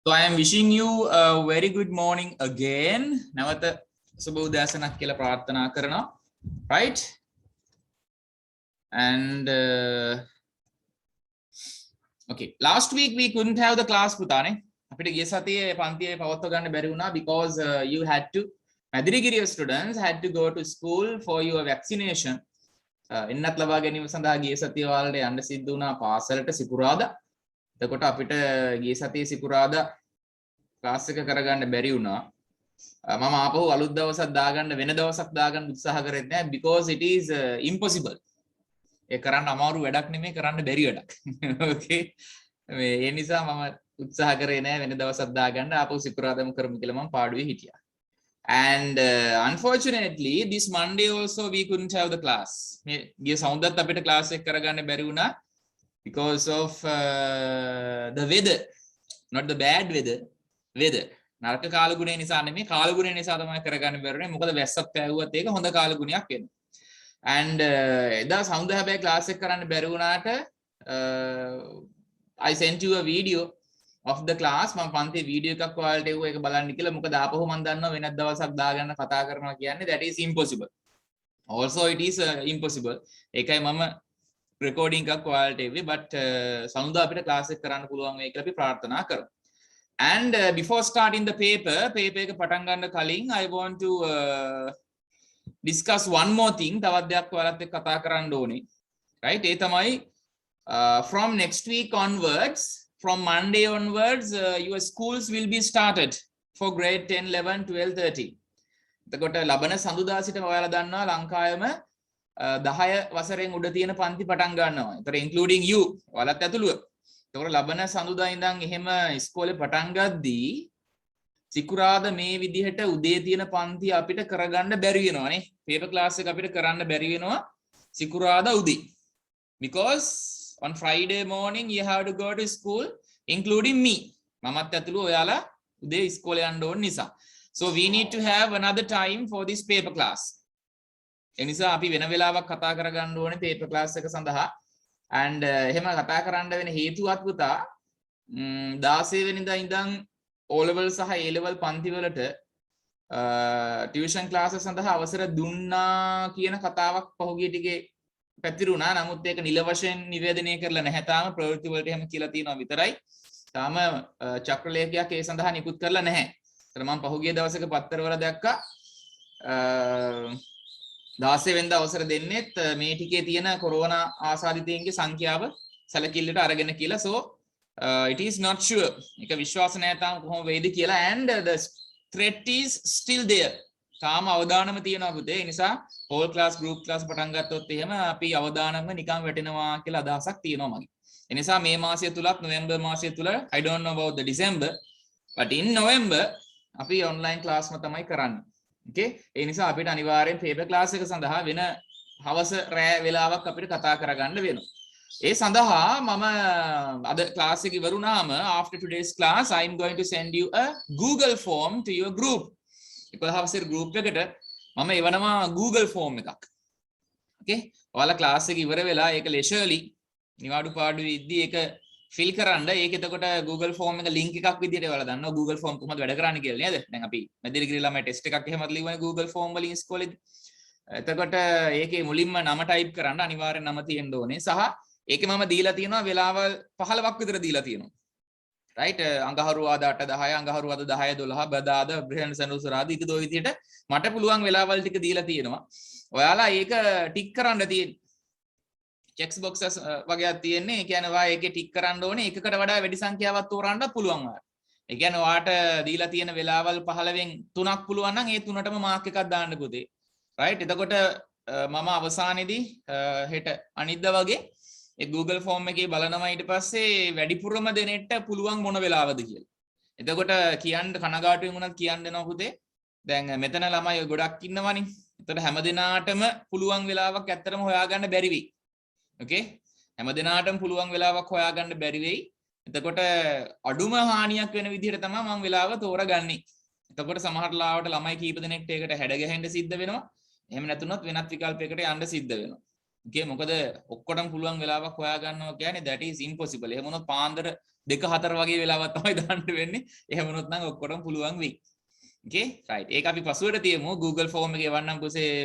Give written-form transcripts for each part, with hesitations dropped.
So I am wishing you a very good morning again. නැවත සුබ උදෑසනක් කියලා ප්‍රාර්ථනා කරනවා. Right? And okay, last week we couldn't have the class පුතානේ. අපිට ගිය සතියේ පන්තියේ පවත්ව ගන්න බැරි වුණා because you had to Madirigiriya students had to go to school for your vaccination. එන්නත් ලබා ගැනීම සඳහා ගිය සතිය වලට යන්න සිද්ධ වුණා පාසලට සිකුරාදා. එතකොට අපිට ගිය සතියේ සිකුරාදා ක්ලාස් එක කරගන්න බැරි වුණා. මම ආපහු අලුත් දවසක් දාගන්න වෙන දවසක් දාගන්න උත්සාහ කරේ නැහැ because it is impossible. ඒ කරන්න අමාරු වැඩක් නෙමෙයි කරන්න බැරි වැඩක්. Okay. ඒ නිසා මම උත්සාහ කරේ නැහැ වෙන දවසක් දාගන්න ආපහු සිකුරාදාම කරමු කියලා මම පාඩුවේ හිටියා. And unfortunately this Monday also we couldn't have the class. මේ ගිය සවුන්දත් අපිට ක්ලාස් එක කරගන්න බැරි වුණා because of the weather. Not the bad weather. නරක කාලගුණය නිසා නෙමෙයි කාලගුණය නිසා තමයි කරගන්න බැරුනේ. මොකද වැස්සක් පෑවුවත් ඒක හොඳ කාලගුණයක් වෙනවා. And එදා සවුන්ද හැබැයි ක්ලාස් එක කරන්න බැරි වුණාට I sent you a video of the class. මම පන්තියේ වීඩියෝ එකක් ඔයාලට එව්වා ඒක බලන්න කියලා. මොකද ආපහු මම දන්නවා වෙනත් දවසක් දාගන්න කතා කරනවා කියන්නේ that is impossible. Also it is impossible. ඒකයි මම recording එකක් ඔයාලට එව්වේ but සමුදා අපිට class එක කරන්න පුළුවන් වෙයි කියලා අපි ප්‍රාර්ථනා කරමු. And before starting the paper එක පටන් ගන්න කලින් I want to discuss one more thing. තවත් දෙයක් ඔයාලත් එක්ක කතා කරන්න ඕනේ. Right? ඒ තමයි from next week onwards, from Monday onwards, your schools will be started for grade 10, 11, 12, 13. එතකොට ලබන සඳුදා සිට ඔයාලා දන්නවා ලංකාවෙම 10 වසරෙන් උඩ තියෙන පන්ති පටන් ගන්නවා. ඒතර including you. ඔයාලත් ඇතුළුව. ඒතකොට ලබන සඳුදා ඉඳන් එහෙම ඉස්කෝලේ පටන් ගද්දී සිකුරාදා මේ විදිහට උදේ තියෙන පන්ති අපිට කරගන්න බැරි වෙනවානේ. පේපර් ක්ලාස් එක අපිට කරන්න බැරි වෙනවා සිකුරාදා උදේ. Because on Friday morning you have to go to school including me. මමත් ඇතුළු ඔයාලා උදේ ඉස්කෝලේ යන්න ඕන නිසා. So we need to have another time for this paper class. ඒ නිසා අපි වෙන වෙලාවක් කතා කරගන්න ඕනේ paper class එක සඳහා. And එහෙම කතා කරන්න වෙන හේතුවත් පුතා 16 වෙනිදා ඉඳන් O level සහ A level පන්ති වලට ටියුෂන් ක්ලාසස් සඳහා අවසර දුන්නා කියන කතාවක් පහුගිය ටිකේ පැතිරුණා. නමුත් ඒක නිල වශයෙන් නිවේදනය කරලා නැහැ. තාම ප්‍රවෘත්ති වලට එහෙම කියලා තියෙනවා විතරයි. තාම චක්‍රලේඛයක් ඒ සඳහා නිකුත් කරලා නැහැ. ඒතර මම පහුගිය දවසක පත්තරවල දැක්කා 16 වෙනිදා අවසර දෙන්නෙත් මේ ටිකේ තියෙන කොරෝනා ආසාදිතයින්ගේ සංඛ්‍යාව සැලකිල්ලට අරගෙන කියලා. So it is not sure. ඒක විශ්වාස නැහැ තාම කොහොම වෙයිද කියලා. And the threat is still there. තාම අවදානම තියෙනවා පුතේ. ඒ නිසා whole class group class පටන් ගත්තොත් එහෙම අපි අවදානම නිකන් වැටෙනවා කියලා අදහසක් තියෙනවා මගේ. ඒ නිසා මේ මාසය තුලත් නොවැම්බර් මාසය තුල I don't know about the December but in November අපි online class ම තමයි කරන්නේ. Okay? ඒ නිසා අපිට අනිවාර්යෙන් paper class එක සඳහා වෙන හවස රෑ වෙලාවක් අපිට කතා කරගන්න වෙනවා. ඒ සඳහා මම අද class එක ඉවරුනාම after today's class I am going to send you a Google form to your group. 11 වසර group එකට මම එවනවා Google form එකක්. Okay? ඔයාලා class එක ඉවර වෙලා ඒක leisurely නිවාඩු පාඩුවේ ඉද්දි ඒක fill කරන්න. ඒක එතකොට Google form එක link එකක් විදිහට ඔයාලා දන්නවා Google form කොහොමද වැඩ කරන්නේ කියලා නේද? දැන් අපි මැදිරිගිරි ළමයි test එකක් එහෙමත් ලියුවනේ Google form වලින් ඉස්කෝලේදී. එතකොට ඒකේ මුලින්ම නම type කරන්න අනිවාර්යෙන් නම තියෙන්න ඕනේ. සහ ඒකේ මම දීලා තියෙනවා වෙලාවල් 15ක් විතර දීලා තියෙනවා. right? අඟහරුවාදා 8 10 අඟහරුවාදා 10 12 බදාදා බ්‍රහස්පතින්දාද ඉතින් ඔය විදිහට මට පුළුවන් වෙලාවල් ටික දීලා තියෙනවා. ඔයාලා ඒක ටික් කරන්න තියෙන්නේ. checks boxes වගේක් තියෙන්නේ. ඒ කියන්නේ ඔයා ඒකේ ටික් කරන්න ඕනේ. එකකට වඩා වැඩි සංඛ්‍යාවක් තෝරන්න පුළුවන් ඔයාලා. ඒ කියන්නේ ඔයාට දීලා තියෙන වෙලාවල් 15න් 3ක් පුළුවන් නම් ඒ 3ටම මාක් එකක් දාන්න පුතේ. right? එතකොට මම අවසානයේදී හෙට අනිද්දා වගේ ඒ Google form එකේ බලනවා ඊට පස්සේ වැඩිපුරම දෙනෙට පුළුවන් මොන වෙලාවද කියලා. එතකොට කියන්න කනගාටුවෙන් වුණත් කියන්න දෙනවා පුතේ. දැන් මෙතන ළමයි ගොඩක් ඉන්නවනේ. එතකොට හැම දිනාටම පුළුවන් වෙලාවක් ඇත්තටම හොයාගන්න බැරි වෙයි. okay? හැම දිනාටම පුළුවන් වෙලාවක් හොයාගන්න බැරි වෙයි. එතකොට අඩුම හානියක් වෙන විදිහට තමයි මම වෙලාව තෝරගන්නේ. එතකොට සමහර ලාවට ළමයි කීප දෙනෙක්ට ඒකට හැඩ ගැහෙන්න සිද්ධ වෙනවා. එහෙම නැතුනොත් වෙනත් විකල්පයකට යන්න සිද්ධ වෙනවා. okay? මොකද ඔක්කොටම පුළුවන් වෙලාවක් හොයාගන්නවා කියන්නේ that is impossible. එහෙම වුණොත් පාන්දර දෙක හතර වගේ වෙලාවක් තමයි දාන්න වෙන්නේ. එහෙම වුණොත් නම් ඔක්කොටම පුළුවන් වෙයි. Okay right. ඒක අපි පසුවට තියමු. Google form එකේ වන්නම්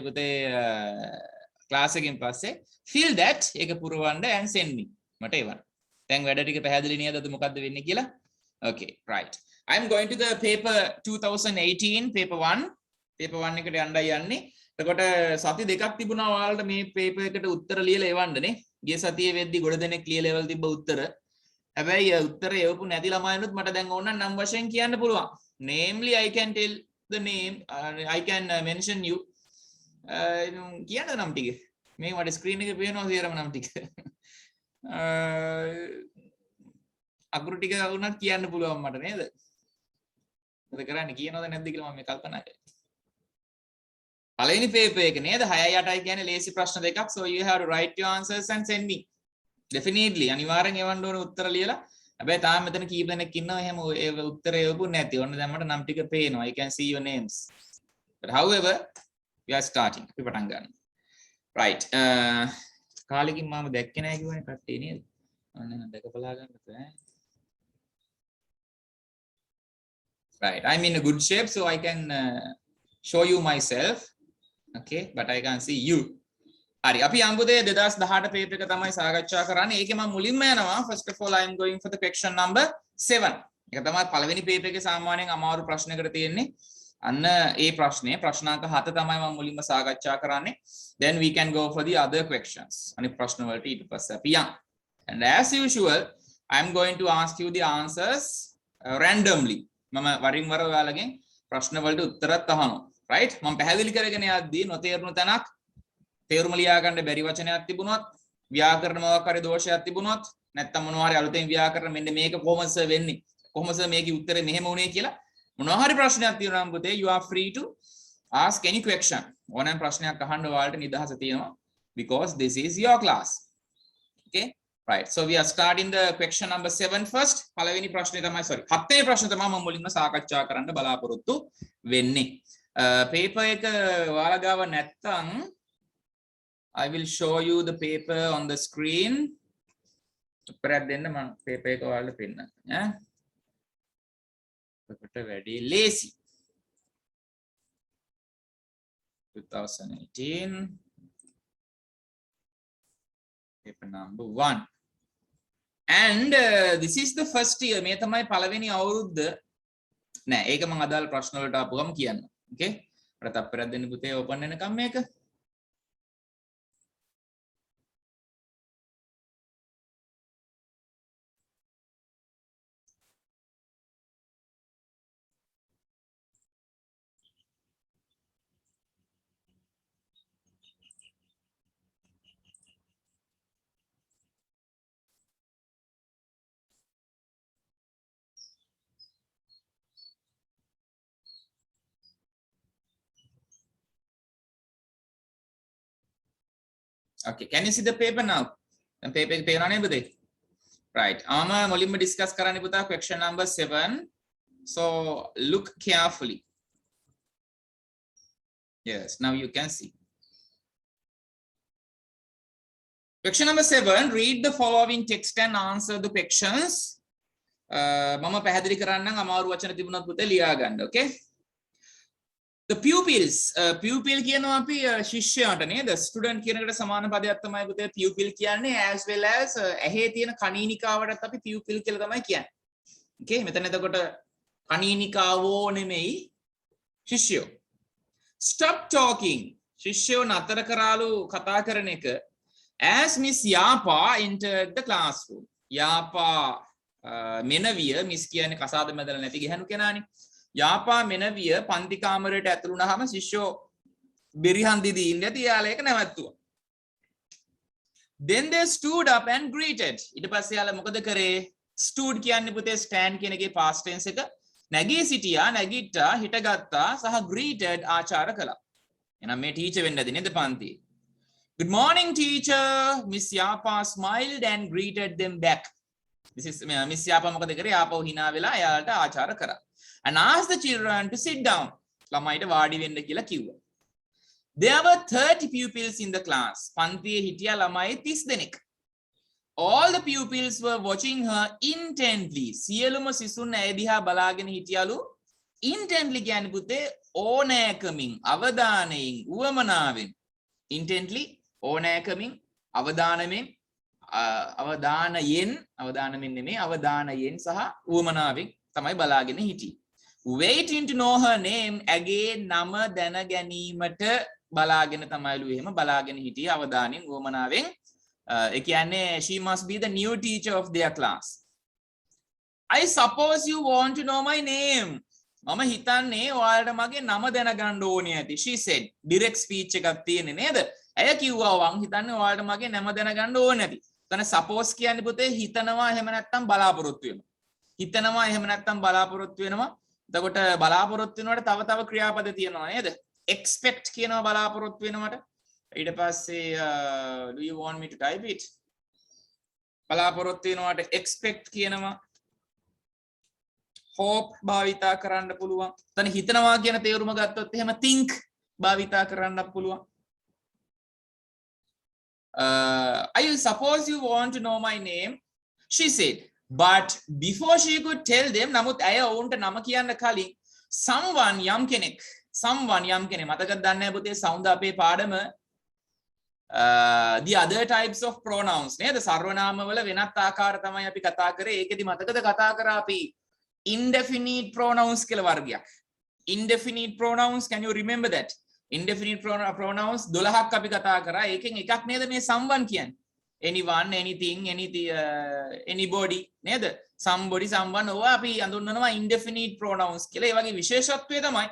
පුතේ class එකෙන් පස්සේ fill that ඒක පුරවන්න and send me. මට එවන්න. දැන් වැඩ ටික පැහැදිලි නේද අද මොකද්ද වෙන්නේ කියලා? Okay right. I am going to the paper 2018 paper 1. paper 1 එකට යන්නයි යන්නේ. එතකොට සති දෙකක් තිබුණා ඔයාලට මේ paper එකට උත්තර ලියලා එවන්න නේ. ගිය සතියේ වෙද්දි ගොඩ දෙනෙක් ලියලා එවලා තිබ්බ උත්තර. හැබැයි උත්තර එවපු නැති ළමයිනුත් මට දැන් ඕන නම් වශයෙන් කියන්න පුළුවන්. Namely I can tell the name, I can mention you. කියන්න නම් ටික. මේ මට screen එකේ පේනවා සියරම නම් ටික. අකුරු ටික වුණත් කියන්න පුළුවන් මට නේද? මොකද කරන්නේ කියනවද නැද්ද කියලා මම මේ කල්පනා කරේ. පළවෙනි paper එක නේද 6යි 8යි කියන්නේ ලේසි ප්‍රශ්න දෙකක්. So you have to write your answers and send me. Definitely අනිවාර්යෙන් එවන්න ඕන උත්තර ලියලා. හැබැයි තාම මෙතන කීප දෙනෙක් ඉන්නවා එහෙම ඒ උත්තර එවපු නැති. ඔන්න දැන් මට නම් ටික පේනවා. I can see your names. But however we are starting. අපි පටන් ගන්න. Right. කාලෙකින් මම දැක්කේ නැහැ කිව්වනේ කට්ටිය නේද? අන්න දැකපලා ගන්නත් ඈ. Right. I'm in a good shape so I can show you myself. Okay, but I can see you. හරි අපි අම්බුදේ 2018 paper එක තමයි සාකච්ඡා කරන්නේ. ඒකේ මම මුලින්ම යනවා. First of all I am going for the question number 7. ඒක තමයි පළවෙනි paper එකේ සාමාන්‍යයෙන් අමාරු ප්‍රශ්නයකට තියෙන්නේ. අන්න ඒ ප්‍රශ්නේ ප්‍රශ්නාංක 7 තමයි මම මුලින්ම සාකච්ඡා කරන්නේ. Then we can go for the other questions. අනිත් ප්‍රශ්න වලට ඊට පස්සේ අපි යමු. And as usual I am going to ask you the answers randomly. මම වරින් වර ඔයාලගෙන් ප්‍රශ්න වලට උත්තරත් අහනවා. Right? මම පැහැදිලි කරගෙන යද්දී නොතේරුණු තැනක් තේරුම ලියා ගන්න බැරි වචනයක් තිබුණොත් ව්‍යාකරණ මොකක් හරි දෝෂයක් තිබුණොත් නැත්නම් මොනවා හරි අලුතෙන් ව්‍යාකරණ මෙන්න මේක කොහොමද සර් වෙන්නේ කොහොමද සර් මේකේ උත්තරේ මෙහෙම වුනේ කියලා මොනවා හරි ප්‍රශ්නයක් තියෙනවා නම් පුතේ you are free to ask any question ඕනෑම ප්‍රශ්නයක් අහන්න ඔයාලට නිදහස තියෙනවා because this is your class. Okay right so we are starting the question number 7 first. පළවෙනි ප්‍රශ්නේ තමයි sorry හත්වෙනි ප්‍රශ්නේ තමයි මම මුලින්ම සාකච්ඡා කරන්න බලාපොරොත්තු වෙන්නේ. paper එක ඔයාලා ගාව නැත්තම් I will show you the paper on the screen. අපරක් දෙන්න මම paper එක ඔයාලට පෙන්නන්න ඈ. ඔකට වැඩි ලේසි. 2018 paper number 1. And this is the first year. මේ තමයි පළවෙනි අවුරුද්ද. නෑ ඒක මම අදාළ ප්‍රශ්න වලට ආපු ගම කියන්න. Okay? මට අපරක් දෙන්න පුතේ open වෙනකම් මේක. Okay, can you see the paper now? The paper එක පේනවනේ පුතේ. Right. මුලින්ම discuss කරන්න පුතා question number 7. So look carefully. Yes, now you can see. Question number 7. Read the following text and answer the questions. මම පැහැදිලි කරන්නම් අමාරු වචන තිබුණත් පුතේ ලියා ගන්න. Okay? The pupils pupil කියනවා අපි ශිෂ්‍යයාට නේද ස්ටුඩන්ට් කියන එකට සමාන පදයක් තමයි පුතේ pupil කියන්නේ as well as ඇහි තියෙන කණීනිකාවටත් අපි pupil කියලා තමයි කියන්නේ. Okay මෙතන එතකොට කණීනිකාවෝ නෙමෙයි ශිෂ්‍යයෝ. Stop talking ශිෂ්‍යයෝ නතර කරාලු කතා කරන එක as Miss Yapa entered the classroom. Yapa මෙනවිය මිස් කියන්නේ කසාද මැදලා නැති ගැහණු කෙනානේ. යාපා මෙනවිය පන්ති කාමරයට ඇතුළු වුණාම ශිෂ්‍යෝ බෙරිහන් දිදී ඉන්නේ ඇති යාලා ඒක නැවැත්තුවා. Then they stood up and greeted. ඊට පස්සේ යාලා මොකද කරේ? stood කියන්නේ පුතේ stand කියන එකේ past tense එක. නැගී සිටියා, නැගිට්ටා, හිටගත්තා සහ greeted ආචාර කළා. එහෙනම් මේ ටීචර් වෙන්න ඇති නේද පන්තියේ? Good morning teacher. Miss Yapa smiled and greeted them back. This is Miss Yapa මොකද කරේ? ආපහු hina වෙලා එයාලට ආචාර කරා. And asked the children to sit down. ළමයිට වාඩි වෙන්න කියලා කිව්වා. There were 30 pupils in the class. පන්තියේ හිටියා ළමයි 30 දෙනෙක්. all the pupils were watching her intently. සියලුම සිසුන් ඇය දිහා බලාගෙන හිටියලු. intently කියන්නේ පුතේ ඕනෑකමින්, අවධානයෙන්, උවමනාවෙන්. intently ඕනෑකමින්, අවධානයෙන්, අවධානයෙන් නෙමෙයි, අවධානයෙන් සහ උවමනාවෙන් තමයි බලාගෙන හිටියේ. waiting to know her name, ඇගේ නම දැන ගැනීමට බලාගෙන තමයිලු එහෙම බලාගෙන හිටියේ අවධානයෙන්, උවමනාවෙන්. ඒ කියන්නේ she must be the new teacher of their class. I suppose you want to know my name. මම හිතන්නේ ඔයාලට මගේ නම දැනගන්න ඕනේ ඇති. she said. direct speech එකක් තියෙන්නේ නේද? ඇය කිව්වා මං හිතන්නේ ඔයාලට මගේ නම දැනගන්න ඕනේ ඇති. එතන suppose කියන්නේ පුතේ හිතනවා එහෙම නැත්නම් බලාපොරොත්තු වෙනවා. හිතනවා එහෙම නැත්නම් බලාපොරොත්තු වෙනවා. එතකොට බලාපොරොත්තු වෙනවට තව ක්‍රියාපද තියෙනවා නේද? expect කියනවා බලාපොරොත්තු වෙනවට. ඊට පස්සේ do you want me to type it? බලාපොරොත්තු වෙනවට expect කියනවා. hope භාවිතා කරන්න පුළුවන්. එතන හිතනවා කියන තේරුම ගත්තොත් එහෙම think භාවිතා කරන්නත් පුළුවන්. I suppose you want to know my name, she said. But before she could tell them, නමුත් ඇය ඔවුන්ට නම කියන්න කලින් someone යම් කෙනෙක් මතකද දන්නේ නැහැ පුතේ සෞන්ද අපේ පාඩම the other types of pronouns නේද? සර්වනාම වල වෙනත් ආකාර තමයි අපි කතා කරේ. ඒකෙදි මතකද කතා කරා අපි indefinite pronouns කියලා වර්ගයක්. indefinite pronouns, can you remember that? indefinite pronouns 12ක් අපි කතා කරා. ඒකෙන් එකක් නේද මේ someone කියන්නේ? anyone, anything, anybody නේද? somebody, someone ඔවා අපි හඳුන්වනවා indefinite pronouns කියලා. ඒ වගේ විශේෂත්වය තමයි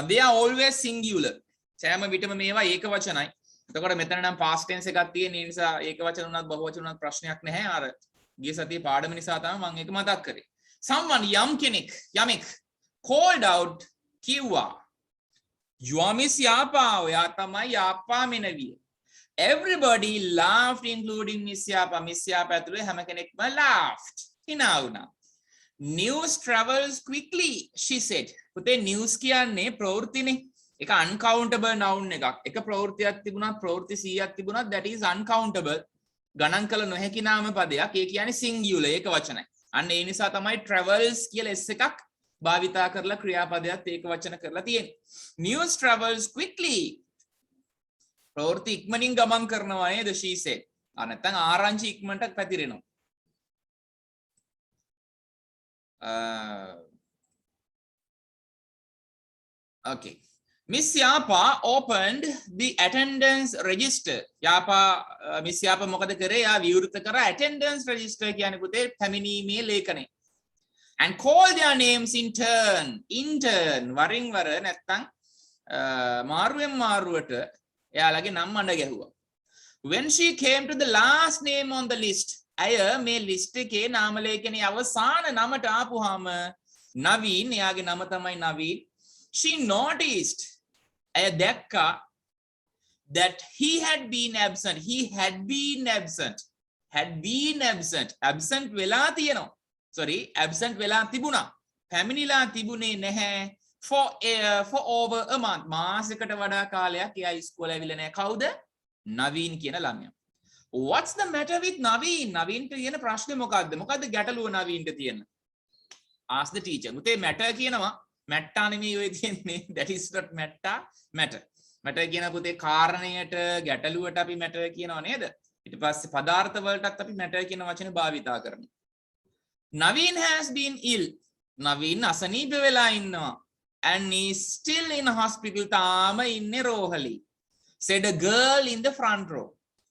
they are always singular. සෑම විටම මේවා ඒක වචනයි. එතකොට මෙතන නම් past tense එකක් තියෙන නිසා ඒක වචන උනත් බහුව වචන උනත් ප්‍රශ්නයක් නැහැ. අර ගිය සතියේ පාඩම නිසා තමයි මම ඒක මතක් කරේ. someone යම් කෙනෙක් යමෙක් called out කිව්වා. you are Miss Yapa. ඔයා තමයි Yapa මෙනවිය. everybody laughed including Miss Yapa. Miss Yapa ඇතුළේ හැම කෙනෙක්ම laughed. hina වුණා. news travels quickly, she said. පුතේ news කියන්නේ ප්‍රවෘත්තිනේ. ඒක uncountable noun එකක්. එක ප්‍රවෘත්තියක් තිබුණත් ප්‍රවෘත්ති 100ක් තිබුණත් that is uncountable. ගණන් කළ නොහැකි නාම පදයක්. ඒ කියන්නේ singular ඒක වචනයි. අන්න ඒ නිසා තමයි travels කියලා s එකක් භාවිතා කරලා ක්‍රියාපදයක් ඒක වචන කරලා තියෙන්නේ. news travels quickly. ප්‍රවෘත්ති ඉක්මනින් ගමන් කරනවා නේද she said. නැත්නම් ආරංචි ඉක්මනට පැතිරෙනවා. Okay. Miss Yapa opened the attendance register. Miss Yapa මොකද කරේ? යා විවෘත කරා attendance register කියන්නේ පුතේ පැමිණීමේ ලේඛනය. And call their names in turn. වරින් වර නැත්තම් මාරුවෙන් මාරුවට එයාලගේ නම් අඬ ගැහුවා. When she came to the last name on the list, අය මේ ලිස්ට් එකේ නාම ලේඛනයේ අවසාන නමට ආපුවාම නවීන්, එයාගේ නම තමයි නවීන්. She noticed, ඇය දැක්කා that he had been absent. Absent වෙලා තියෙනවා. absent වෙලා තිබුණා. පැමිණිලා තිබුණේ නැහැ for over a month. මාසයකට වඩා කාලයක් එයා ඉස්කෝලේ ඇවිල්ලා නැහැ. කවුද? නවීන් කියන ළමයා. What's the matter with Naveen? නවීන්ට තියෙන ප්‍රශ්නේ මොකද්ද? මොකද්ද ගැටලුව නවීන්ට තියෙන? Ask the teacher. මුතේ matter කියනවා. matter නෙමෙයි ඔය තියෙන්නේ. That is not matter. matter කියන පුතේ කාරණයට ගැටලුවට අපි matter කියනවා නේද? ඊට පස්සේ පදාර්ථ වලටත් අපි matter කියන වචනේ භාවිතා කරනවා. Naveen has been ill. Naveen අසනීප වෙලා ඉන්නවා. And is still in hospital. තාම ඉන්නේ රෝහලේ. Said a girl in the front row.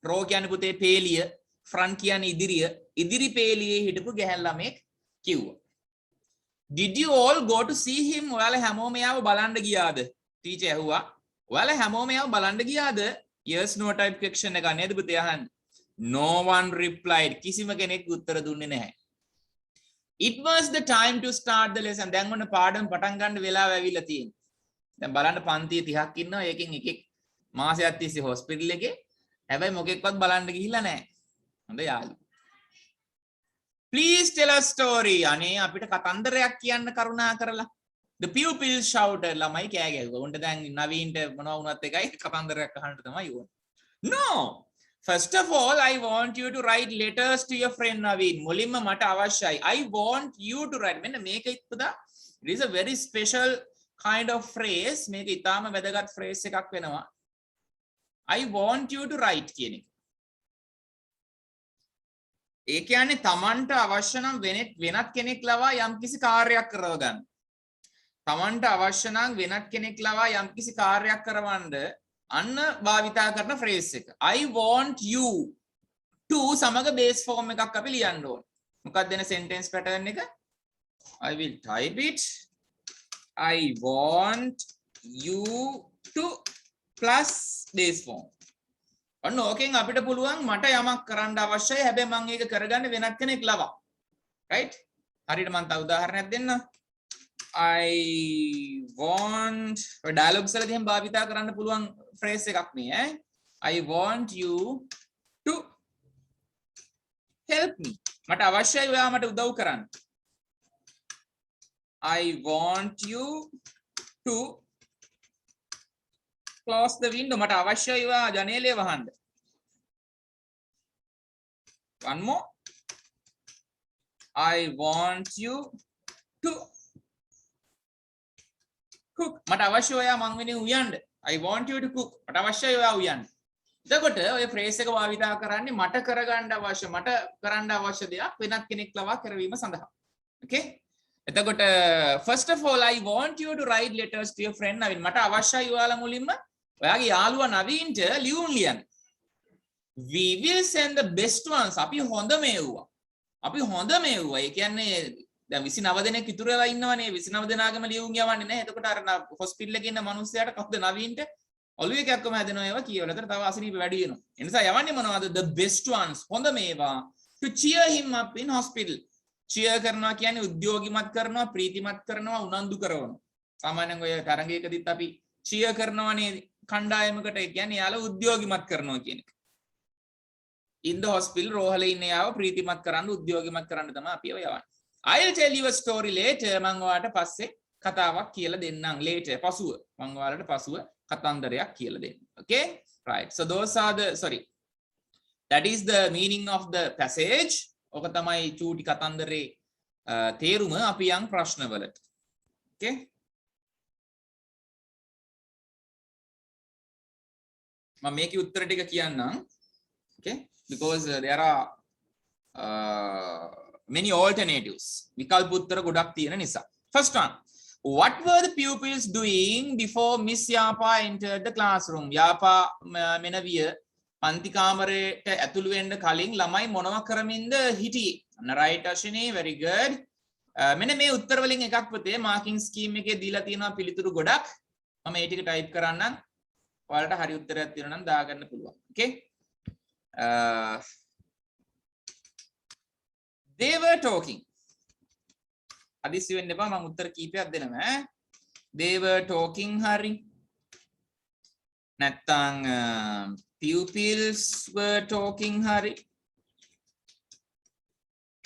row කියන්නේ පුතේ පේලිය, front කියන්නේ ඉදිරිය. ඉදිරි පේලියේ හිටපු ගැහැණු ළමෙක් කිව්වා. Did you all go to see him? ඔයාලා හැමෝම යාව බලන්න ගියාද? ටීචර් ඇහුවා. ඔයාලා හැමෝම යාව බලන්න ගියාද? Yes no type question එක නේද පුතේ අහන්නේ. No one replied. කිසිම කෙනෙක් උත්තර දුන්නේ නැහැ. It was the time to start the lesson. දැන් ඔන්න පාඩම පටන් ගන්න වෙලාව ඇවිල්ලා තියෙනවා. දැන් බලන්න පන්තිය 30ක් ඉන්නවා. ඒකෙන් එකෙක් මාසයක් තිස්සේ හොස්පිටල් එකේ. හැබැයි මොකෙක්වත් බලන්න ගිහිල්ලා නැහැ. හොඳ යාළුවෝ. Please tell a story. අනේ අපිට කතන්දරයක් කියන්න කරුණා කරලා. The pupils shouted. ළමයි කෑ ගැහුවා. උන්ට දැන් නවීන්ට මොනවා වුණත් එකයි කතන්දරයක් අහන්න තමයි ඕන. No. First of all, I want you to write letters to your friend Naveen. මුලින්ම මට අවශ්‍යයි. I want you to write. මෙන්න මේක ඉපදා. It is a very special kind of phrase. මේක ඊටාම වැදගත් phrase එකක් වෙනවා. I want you to write කියන එක. ඒ කියන්නේ Tamanට අවශ්‍ය නම් වෙනත් කෙනෙක් ලවා යම්කිසි කාර්යයක් කරව ගන්න. Tamanට අවශ්‍ය නම් වෙනත් කෙනෙක් ලවා යම්කිසි කාර්යයක් කරවන්න අන්න භාවිතා කරන phrase එක. I want you to සමග base form එකක් අපි ලියන්න ඕනේ. මොකක්ද දෙන sentence pattern එක? I will type it. I want you to plus base form. ඔන්න ඕකෙන් අපිට පුළුවන් මට යමක් කරන්න අවශ්‍යයි. හැබැයි මම ඒක කරගන්න වෙනත් කෙනෙක් ලවා. right? හරියට මම තව උදාහරණයක් දෙන්නම්. I want dialogues වලදී එහෙම භාවිතා කරන්න පුළුවන් phrase එකක් මේ ඈ. I want you to help me. මට අවශ්‍යයි ඔයා මට උදව් කරන්න. I want you to close the window. මට අවශ්‍යයි ඔයා ජනේලය වහන්න. One more. I want you to cook. මට අවශ්‍යයි ඔයා මං වෙනුවෙන් උයන්න. I want you to cook. මට අවශ්‍යයි ඔයා උයන්න. එතකොට ඔය phrase එක භාවිතා කරන්නේ මට කරගන්න අවශ්‍ය මට කරන්න අවශ්‍ය දෙයක් වෙනත් කෙනෙක් ලවා කරවීම සඳහා. Okay? එතකොට first of all I want you to write letters to your friend Naveen. මට අවශ්‍යයි ඔයාලා මුලින්ම ඔයාගේ යාළුවා නවීන්ට ලියුම් ලියන්න. We will send the best ones. අපි හොඳම ඒවුවා. අපි හොඳම ඒවුවා. ඒ කියන්නේ දැන් 29 දෙනෙක් ඉතුරු වෙලා ඉන්නවනේ 29 දෙනාගම ලියුම් යවන්නේ නැහැ. එතකොට අර හොස්පිටල් එකේ ඉන්න මිනිස්සයාට කවුද නවීන්ට ඔළුවේ එකක්ම හැදෙනවා ඒවා කියවල. එතකොට තව අසනීප වැඩි වෙනවා. ඒ නිසා යවන්නේ මොනවද? The best ones. හොඳම ඒවා to cheer him up in hospital. cheer කරනවා කියන්නේ උද්‍යෝගිමත් කරනවා, ප්‍රීතිමත් කරනවා, උනන්දු කරනවා. සාමාන්‍යයෙන් ඔය තරඟයකදීත් අපි cheer කරනවානේ කණ්ඩායමකට. ඒ කියන්නේ යාළුවා උද්‍යෝගිමත් කරනවා කියන එක. in the hospital රෝහලේ ඉන්න යාව ප්‍රීතිමත් කරන්න, උද්‍යෝගිමත් කරන්න තමයි අපි ඔය යවන්නේ. I'll tell you a story later. මම ඔයාලට පස්සේ කතාවක් කියලා දෙන්නම්. later පසුව මම ඔයාලට පසුව කතන්දරයක් කියලා දෙන්නම්. Okay? Right. So those are the that is the meaning of the passage. ඔක තමයි චූටි කතන්දරේ තේරුම අපි යම් ප්‍රශ්නවලට. Okay? මම මේකේ උත්තර ටික කියන්නම්. Okay? Because there are many alternatives. විකල්ප උත්තර ගොඩක් තියෙන නිසා. First one. What were the pupils doing before Miss Yapa entered the classroom? Yapa මෙනවිය පන්ති කාමරයට ඇතුළු වෙන්න කලින් ළමයි මොනව කරමින්ද හිටියේ? අන්න right Ashini, very good. මෙන්න මේ උත්තර වලින් එකක් පුතේ මාකින් ස්කීම් එකේ දීලා තියෙනවා පිළිතුරු ගොඩක්. මම ඒ ටික ටයිප් කරන්නම්. ඔයාලට හරි උත්තරයක් තියෙනවා නම් දාගන්න පුළුවන්. Okay? They were talking. අදිසි වෙන්න එපා මම උත්තර කීපයක් දෙනවා ඈ. They were talking හරි. නැත්තම් pupils were talking හරි.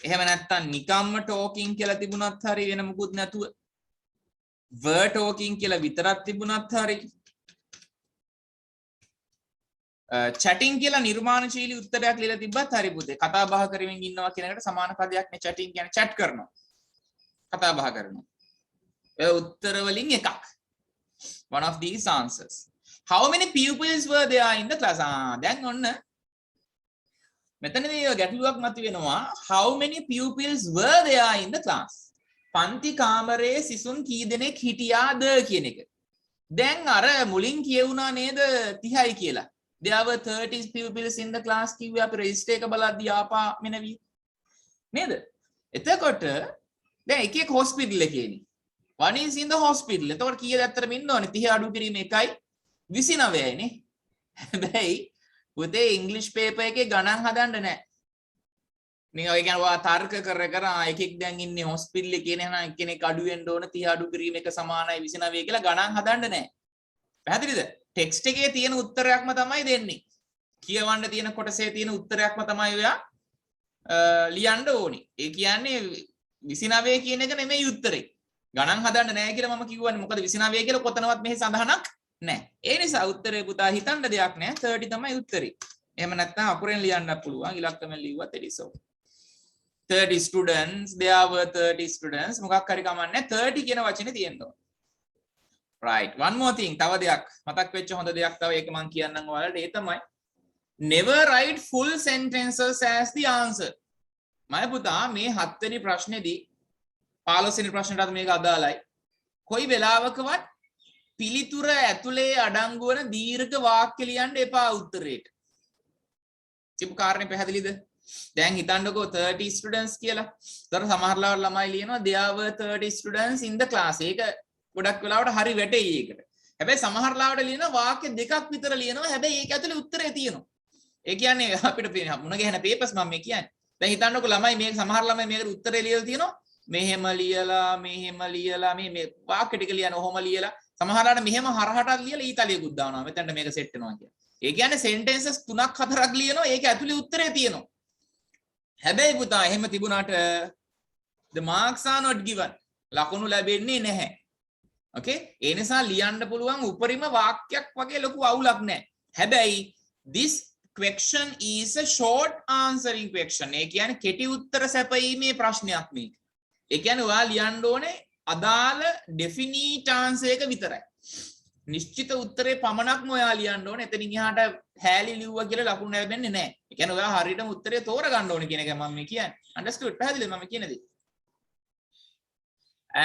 එහෙම නැත්තම් නිකම්ම talking කියලා තිබුණත් හරි වෙන මොකුත් නැතුව. were talking කියලා විතරක් තිබුණත් හරි. chatting කියලා නිර්මාණශීලී උත්තරයක් ලියලා තිබ්බත් හරි පුතේ. කතා බහ කරමින් ඉන්නවා කියන එකට සමාන පදයක් නේ chatting කියන්නේ. chat කරනවා. කතා බහ කරනවා. ඒ උත්තර වලින් එකක්. one of these answers. How many pupils were there in the class? දැන් ඔන්න මෙතනදී ගැටලුවක් මතුවෙනවා. How many pupils were there in the class? පන්ති කාමරයේ සිසුන් කී දෙනෙක් හිටියාද කියන එක. දැන් අර මුලින් කියවුණා නේද 30යි කියලා. There were 30 pupils in the class කිව්වේ අපි රෙජිස්ටර් එක බලද්දී ආපා මෙනවි. නේද? එතකොට දැන් එක එක hospital එකේනේ. one is in the hospital. එතකොට කීයද ඇත්තටම ඉන්න ඕනේ? 30 අඩු කිරීම 1යි 29යි නේ. හැබැයි පුතේ ඉංග්‍රීසි පේපර් එකේ ගණන් හදන්න නැහැ. මේ ඔය කියන්නේ ඔයා තර්ක කර එකෙක් දැන් ඉන්නේ හොස්පිටල් එකේ නේ. එහෙනම් එක්කෙනෙක් අඩු වෙන්න ඕන 30 අඩු කිරීම 1 සමානයි 29 කියලා ගණන් හදන්න නැහැ. පැහැදිලිද? ටෙක්ස්ට් එකේ තියෙන උත්තරයක්ම තමයි දෙන්නේ. කියවන්න තියෙන කොටසේ තියෙන උත්තරයක්ම තමයි ඔයා ලියන්න ඕනේ. ඒ කියන්නේ 29 කියන එක නෙමෙයි උත්තරේ. ගණන් හදන්න නැහැ කියලා මම කිව්වනේ. මොකද 29 කියලා කොතනවත් මෙහි සඳහනක් නැහැ. ඒ නිසා උත්තරේ පුතා හිතන්න දෙයක් නැහැ. 30 තමයි උත්තරේ. එහෙම නැත්නම් අකුරෙන් ලියන්නත් පුළුවන්. ඉලක්කමෙන් ලිව්වත් it is okay. 30 students, there were 30 students. මොකක් හරි කමන්නේ 30 කියන වචනේ තියෙන්න ඕන. right. one more thing. තව දෙයක් මතක් වෙච්ච හොඳ දෙයක් තව ඒක මම කියන්නම් ඔයාලට. ඒ තමයි never write full sentences as the answer. මම පුතා මේ 7 වෙනි ප්‍රශ්නේදී 15 වෙනි ප්‍රශ්නටත් මේක අදාළයි. කොයි වෙලාවකවත් පිළිතුර ඇතුලේ අඩංගු වන දීර්ඝ වාක්‍ය ලියන්න එපා උත්තරේට. තිබු කාරණේ පැහැදිලිද? දැන් හිතන්නකෝ 30 students කියලා. ඒතර සමහර ළමයි ලියනවා there were 30 students in the class. ඒක ගොඩක් වෙලාවට හරි වැටෙයි ඒකට. හැබැයි සමහර ලාවට ලියනවා වාක්‍ය දෙකක් විතර ලියනවා. හැබැයි ඒක ඇතුලේ උත්තරේ තියෙනවා. ඒ කියන්නේ අපිට මුණ ගැහෙන papers මම මේ කියන්නේ. දැන් හිතන්නකෝ ළමයි මේක සමහර ළමයි මේකට උත්තරේ ලියලා තියෙනවා. මෙහෙම ලියලා මේ වාක්‍ය ටික ලියන ඔහොම ලියලා සමහරවිට මෙහෙම හරහටත් ලියලා ඊතලියකුත් දානවා. මෙතනට මේක සෙට් වෙනවා කියන්නේ. ඒ කියන්නේ sentences 3ක් 4ක් ලියනවා. ඒක ඇතුලේ උත්තරේ තියෙනවා. හැබැයි පුතා එහෙම තිබුණාට the marks are not given. ලකුණු ලැබෙන්නේ නැහැ. okay? ඒ නිසා ලියන්න පුළුවන් උපරිම වාක්‍යයක් වගේ ලොකු අවුලක් නැහැ. හැබැයි this question is a short answering question. ඒ කියන්නේ කෙටි උත්තර සැපයීමේ ප්‍රශ්නයක් මේක. ඒ කියන්නේ ඔයා ලියන්න ඕනේ අදාළ definite answer එක විතරයි. නිශ්චිත උත්තරේ පමණක්ම ඔයා ලියන්න ඕනේ. එතනින් එහාට හැලි ලිව්වා කියලා ලකුණු ලැබෙන්නේ නැහැ. ඒ කියන්නේ ඔයා හරියටම උත්තරේ තෝරගන්න ඕනේ කියන එක මම මේ කියන්නේ. understood? පැහැදිලිද මම කියන දේ?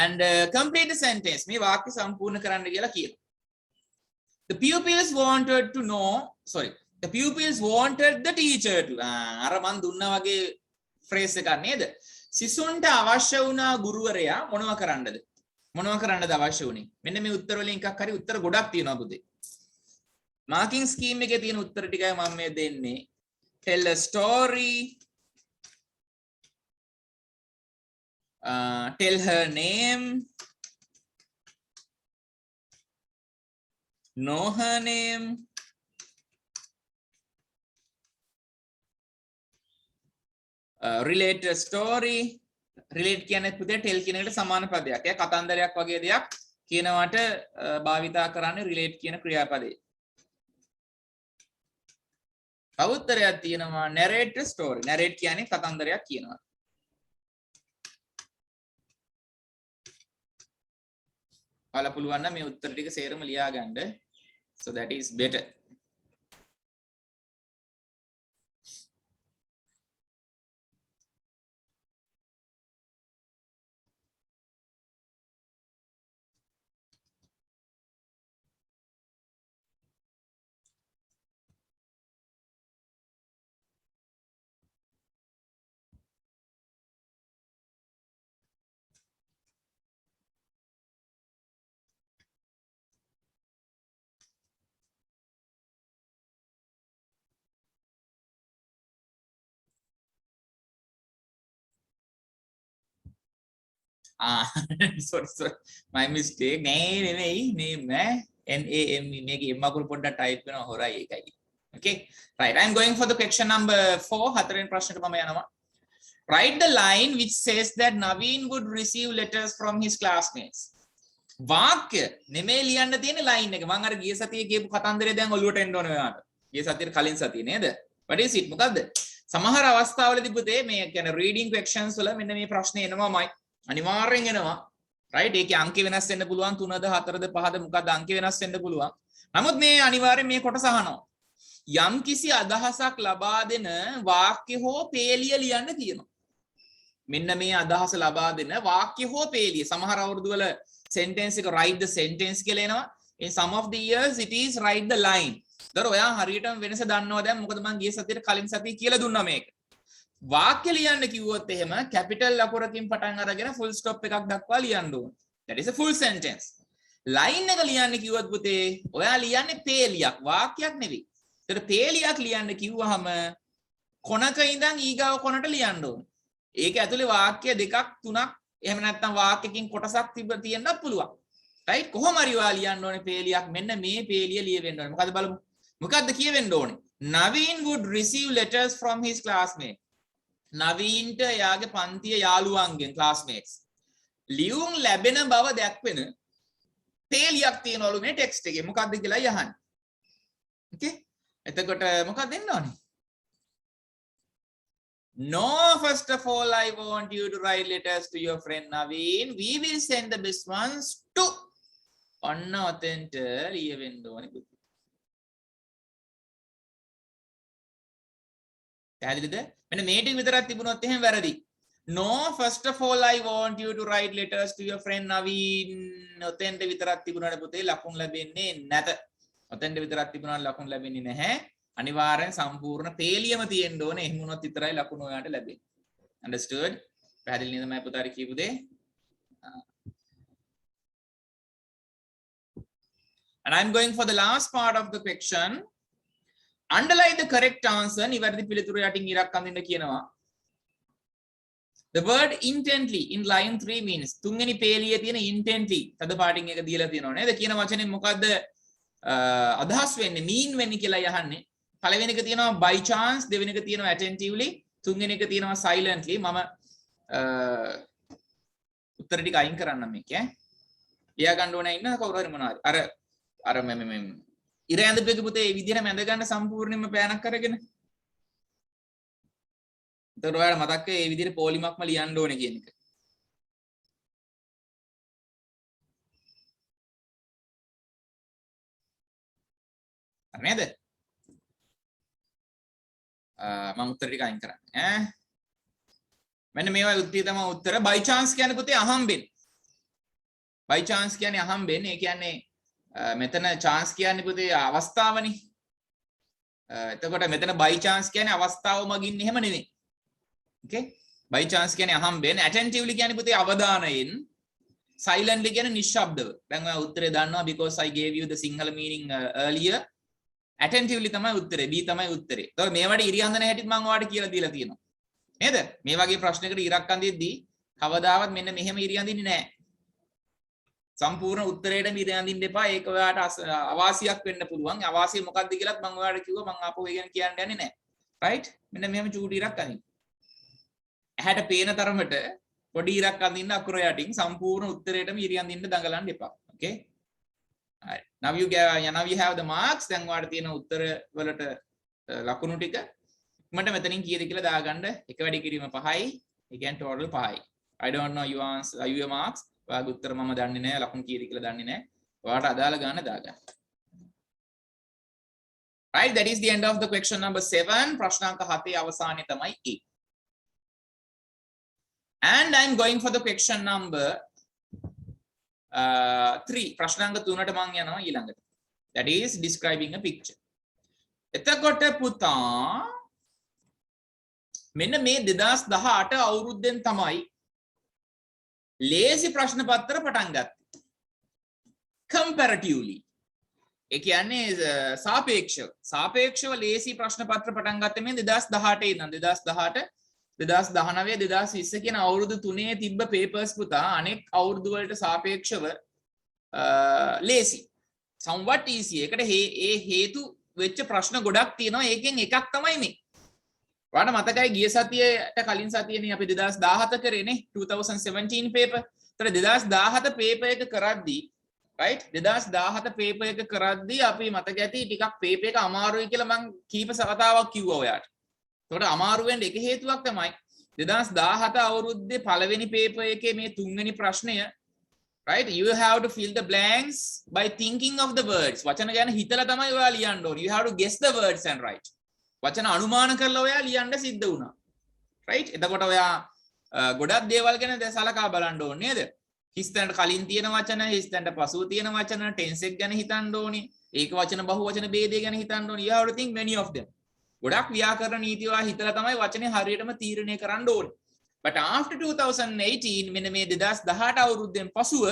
and complete the sentence. මේ වාක්‍ය සම්පූර්ණ කරන්න කියලා කියනවා. The pupils wanted to know, sorry. The pupils wanted the teacher to. අර මන් දුන්නා වගේ phrase එකක් නේද? සිසුන්ට අවශ්‍ය වුණා ගුරුවරයා මොනව කරන්නද? මොනව කරන්නද අවශ්‍ය වුණේ? මෙන්න මේ උත්තර වලින් එකක් හරි උත්තර ගොඩක් තියෙනවා පුතේ. මාකින් ස්කීම් එකේ තියෙන උත්තර ටිකයි මම මේ දෙන්නේ. Tell a story. Tell her name. Know her name. Relate a story. relate කියන්නේ පුතේ tell කියන එකට සමාන පදයක්. ඒක කතන්දරයක් වගේ දෙයක් කියනවට භාවිතා කරන්නේ relate කියන ක්‍රියාපදේ. තව උත්තරයක් තියෙනවා narrate a story. narrate කියන්නේ කතන්දරයක් කියනවා. ඔයාලා පුළුවන් නම් මේ උත්තර ටික සේරම ලියා ගන්න. So that is better. sorry my mistake නෙමෙයි name NAME මේකේ M අකුරු පොඩ්ඩක් type කරනවා හොරයි ඒකයි. okay right I am going for the question number 4 හතරවෙනි ප්‍රශ්නෙට මම යනවා. write the line which says that Naveen would receive letters from his classmates. වාක්‍ය නෙමෙයි ලියන්න තියෙන line එක. මම අර ගිය සතියේ කියපු කතන්දරේ දැන් ඔලුවට එන්න ඕනේ ඔයාලට. ගිය සතියේ කලින් සතියේ නේද? what is it මොකද්ද? සමහර අවස්ථාවලදී පුතේ මේ කියන්නේ reading questions වල මෙන්න මේ ප්‍රශ්නේ එනවාමයි. අනිවාර්යෙන් එනවා. right ඒකේ අංක වෙනස් වෙන්න පුළුවන් 3ද 4ද 5ද මොකක්ද අංක වෙනස් වෙන්න පුළුවන්. නමුත් මේ අනිවාර්යෙන් මේ කොටස අහනවා. යම් කිසි අදහසක් ලබා දෙන වාක්‍ය හෝ පේලිය ලියන්න තියෙනවා. මෙන්න මේ අදහස ලබා දෙන වාක්‍ය හෝ පේලිය. සමහර අවුරුදු වල sentence එක write the sentence කියලා එනවා. in some of the years it is write the line. දර ඔයා හරියටම වෙනස දන්නවා දැන් මොකද මම ගිය සතියේ කලින් සතියේ කියලා දුන්නා මේක. වාක්‍ය ලියන්න කිව්වොත් එහෙම කැපිටල් අකුරකින් පටන් අරගෙන ෆුල් ස්ටොප් එකක් දක්වා ලියන්න ඕන. that is a full sentence. line එක ලියන්න කිව්වොත් පුතේ ඔයා ලියන්නේ පේලියක් වාක්‍යයක් නෙවෙයි. ඒතර පේලියක් ලියන්න කිව්වහම කොනක ඉඳන් ඊගාව කොනට ලියන්න ඕන. ඒක ඇතුලේ වාක්‍ය දෙකක් තුනක් එහෙම නැත්නම් වාක්‍යකින් කොටසක් තියෙන්නත් පුළුවන්. right කොහොම හරි ඔයා ලියන්න ඕනේ පේලියක් මෙන්න මේ පේලිය ලියවෙන්න ඕනේ. මොකද බලමු. මොකද්ද කියවෙන්න ඕනේ? Naveen would receive letters from his classmates. නවීන්ට එයාගේ පන්තිය යාළුවන්ගෙන් classmates ලියුම් ලැබෙන බව දැක්වෙන පේලියක් තියෙනවලු මේ ටෙක්ස්ට් එකේ මොකක්ද කියලා යහන්න. okay එතකොට මොකක්ද දෙන්න ඕනේ? No, first of all, I want you to write letters to your friend Naveen. We will send the best ones to ඔන්න ඔතෙන්ට ලියවෙන්න ඕනේ. පැහැදිලිද? මෙන්න මේ ටික විතරක් තිබුණොත් එහෙම වැරදි. No, first of all, I want you to write letters to your friend Naveen. ඔතෙන්ට විතරක් තිබුණාට පුතේ ලකුණු ලැබෙන්නේ නැත. ඔතෙන්ට විතරක් තිබුණාට ලකුණු ලැබෙන්නේ නැහැ. අනිවාර්යෙන් සම්පූර්ණ පේලියම තියෙන්න ඕනේ. එහෙම වුණොත් විතරයි ලකුණු ඔයාලට ලැබෙන්නේ. Understood? පැහැදිලි නේද මම පුතාට කියපු දේ? And I'm going for the last part of the question. Underline the correct answer. නිවැරදි පිළිතුර යටින් ඉරක් අඳින්න කියනවා. The word intently in line 3 means තුන්වෙනි පේලියේ තියෙන intently තද පාටින් එක දීලා තියෙනවා නේද? කියන වචනේ මොකද්ද අදහස් වෙන්නේ? mean වෙන්නේ කියලා යහන්නේ. පළවෙනි එක තියෙනවා by chance, දෙවෙනි එක තියෙනවා attentively, තුන්වෙනි එක තියෙනවා silently. මම උත්තර ටික අයින් කරන්නම් මේක ඈ. ලියා ගන්න ඕනේ ඉන්න කවුරු හරි මොනවාරි. අර මම ඉර ඇඳපෙක පුතේ මේ විදිහට මැද ගන්න සම්පූර්ණයෙන්ම පෑනක් අරගෙන. එතකොට ඔයාලා මතක් වෙයි මේ විදිහට පොලිමක්ම ලියන්න ඕනේ කියන එක. හරි නේද? මම උත්තර ටික අයින් කරන්නේ ඈ. මෙන්න මේවා උත්තර තමයි උත්තර. by chance කියන්නේ පුතේ අහම්බෙන්. by chance කියන්නේ අහම්බෙන්. ඒ කියන්නේ මෙතන chance කියන්නේ පුතේ අවස්ථාවනේ. එතකොට මෙතන by chance කියන්නේ අවස්ථාව මගින් එහෙම නෙමෙයි. okay? by chance කියන්නේ අහම්බෙන්. attentively කියන්නේ පුතේ අවධානයෙන්. silently කියන්නේ නිශ්ශබ්දව. දැන් ඔයා උත්තරේ දන්නවා because I gave you the Sinhala meaning earlier. attentively තමයි උත්තරේ. B තමයි උත්තරේ. ඒතකොට මේවට ඉරියන්දන හැටිත් මම ඔයාලට කියලා දීලා තියෙනවා. නේද? මේ වගේ ප්‍රශ්නයකට ඉරක් අඳිද්දී කවදාවත් මෙන්න මෙහෙම ඉරියන්දින්නේ නැහැ. සම්පූර්ණ උත්තරේට ඉරියන්දින්න එපා. ඒක ඔයාලට අවාසියක් වෙන්න පුළුවන්. අවාසිය මොකක්ද කියලාත් මම ඔයාලට කිව්වා. මම ආපහු ඒ ගැන කියන්න යන්නේ නැහැ. right? මෙන්න මෙහෙම චූටි ඉරක් අඳින්න. ඇහැට පේන තරමට පොඩි ඉරක් අඳින්න අකුර යටින් සම්පූර්ණ උත්තරේටම ඉරියන්දින්න දඟලන්න එපා. okay? Right. Now you have the marks. දැන් ඔයාලට තියෙන උත්තර වලට ලකුණු ටික මට මෙතනින් කීයද කියලා දාගන්න. එක වැඩි කිරීම 5යි. ඒ කියන්නේ total 5යි. I don't know your answer, your marks. ඔයාගේ උත්තර මම දන්නේ නැහැ. ලකුණු කීයද කියලා දන්නේ නැහැ. ඔයාලට අදාළ ගාන දාගන්න. Right, that is the end of the question number 7. ප්‍රශ්නාංක 7 අවසානයේ තමයි E. And I'm going for the question number 3. ප්‍රශ්නාංක 3ට මම යනවා ඊළඟට. That is describing a picture. එතකොට පුතා මෙන්න මේ 2018 අවුරුද්දෙන් තමයි ලේසි ප්‍රශ්න පත්‍ර පටන් ගත්තේ. comparatively. ඒ කියන්නේ සාපේක්ෂව ලේසි ප්‍රශ්න පත්‍ර පටන් ගත්තේ මේ 2018 ඉඳන් 2018 2019 2020 කියන අවුරුදු 3 තිබ්බ papers පුතා අනෙක් අවුරුදු වලට සාපේක්ෂව ලේසි. somewhat easy. ඒකට ඒ හේතු වෙච්ච ප්‍රශ්න ගොඩක් තියෙනවා. ඒකෙන් එකක් තමයි මේ. ඔයාලට මතකයි ගිය සතියේට කලින් සතියේනේ අපි 2017 කරේනේ 2017 paper. ඒතර 2017 paper එක කරද්දී right 2017 paper එක කරද්දී අපි මතක ඇති ටිකක් paper එක අමාරුයි කියලා මම කීප සවතාවක් කිව්වා ඔයාලට. ඒකට අමාරු වෙන්න එක හේතුවක් තමයි 2017 අවුරුද්දේ පළවෙනි paper එකේ මේ තුන්වෙනි ප්‍රශ්නය right you have to fill the blanks by thinking of the words. වචන ගැන හිතලා තමයි ඔයා ලියන්න ඕනේ. You have to guess the words and write. වචන අනුමාන කරලා ඔයා ලියන්න සිද්ධ වුණා. right එතකොට ඔයා ගොඩක් දේවල් ගැන සලකා බලන්න ඕනේ නේද? හිස්තැනට කලින් තියෙන වචන, හිස්තැනට පසුව තියෙන වචන, tense එක ගැන හිතන්න ඕනේ. ඒක වචන බහුවචන ભેදය ගැන හිතන්න ඕනේ. You have to think many of them. ගොඩක් ව්‍යාකරණ නීති ඔයා හිතලා තමයි වචනේ හරියටම තීරණය කරන්න ඕනේ. But after 2018 මෙන්න මේ 2018 අවුරුද්දෙන් පසුව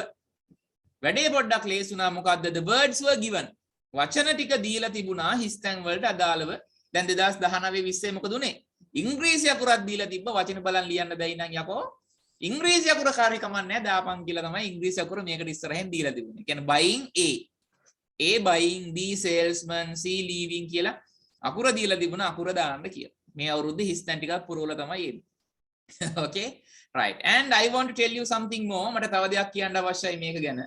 වැඩේ පොඩ්ඩක් ලේසි වුණා. මොකද්ද? The words were given. වචන ටික දීලා තිබුණා හිස්තැන් වලට අදාළව. දැන් 2019 20 මොකද උනේ? ඉංග්‍රීසි අකුරක් දීලා තිබ්බ වචන බලන් ලියන්න බැයි නම් යකෝ ඉංග්‍රීසි අකුර කාර්ය කමන්නේ දාපන් කියලා තමයි ඉංග්‍රීසි අකුර මේකට ඉස්සරහින් දීලා තිබුණේ. කියන්නේ buying A buying, B salesman, C leaving කියලා අකුර දීලා තිබුණා අකුර දාන්න කියලා. මේ අවුරුද්දේ හිස්තැන් ටිකක් පුරවලා තමයි එන්නේ. okay right and I want to tell you something more. මට තව දෙයක් කියන්න අවශ්‍යයි මේක ගැන.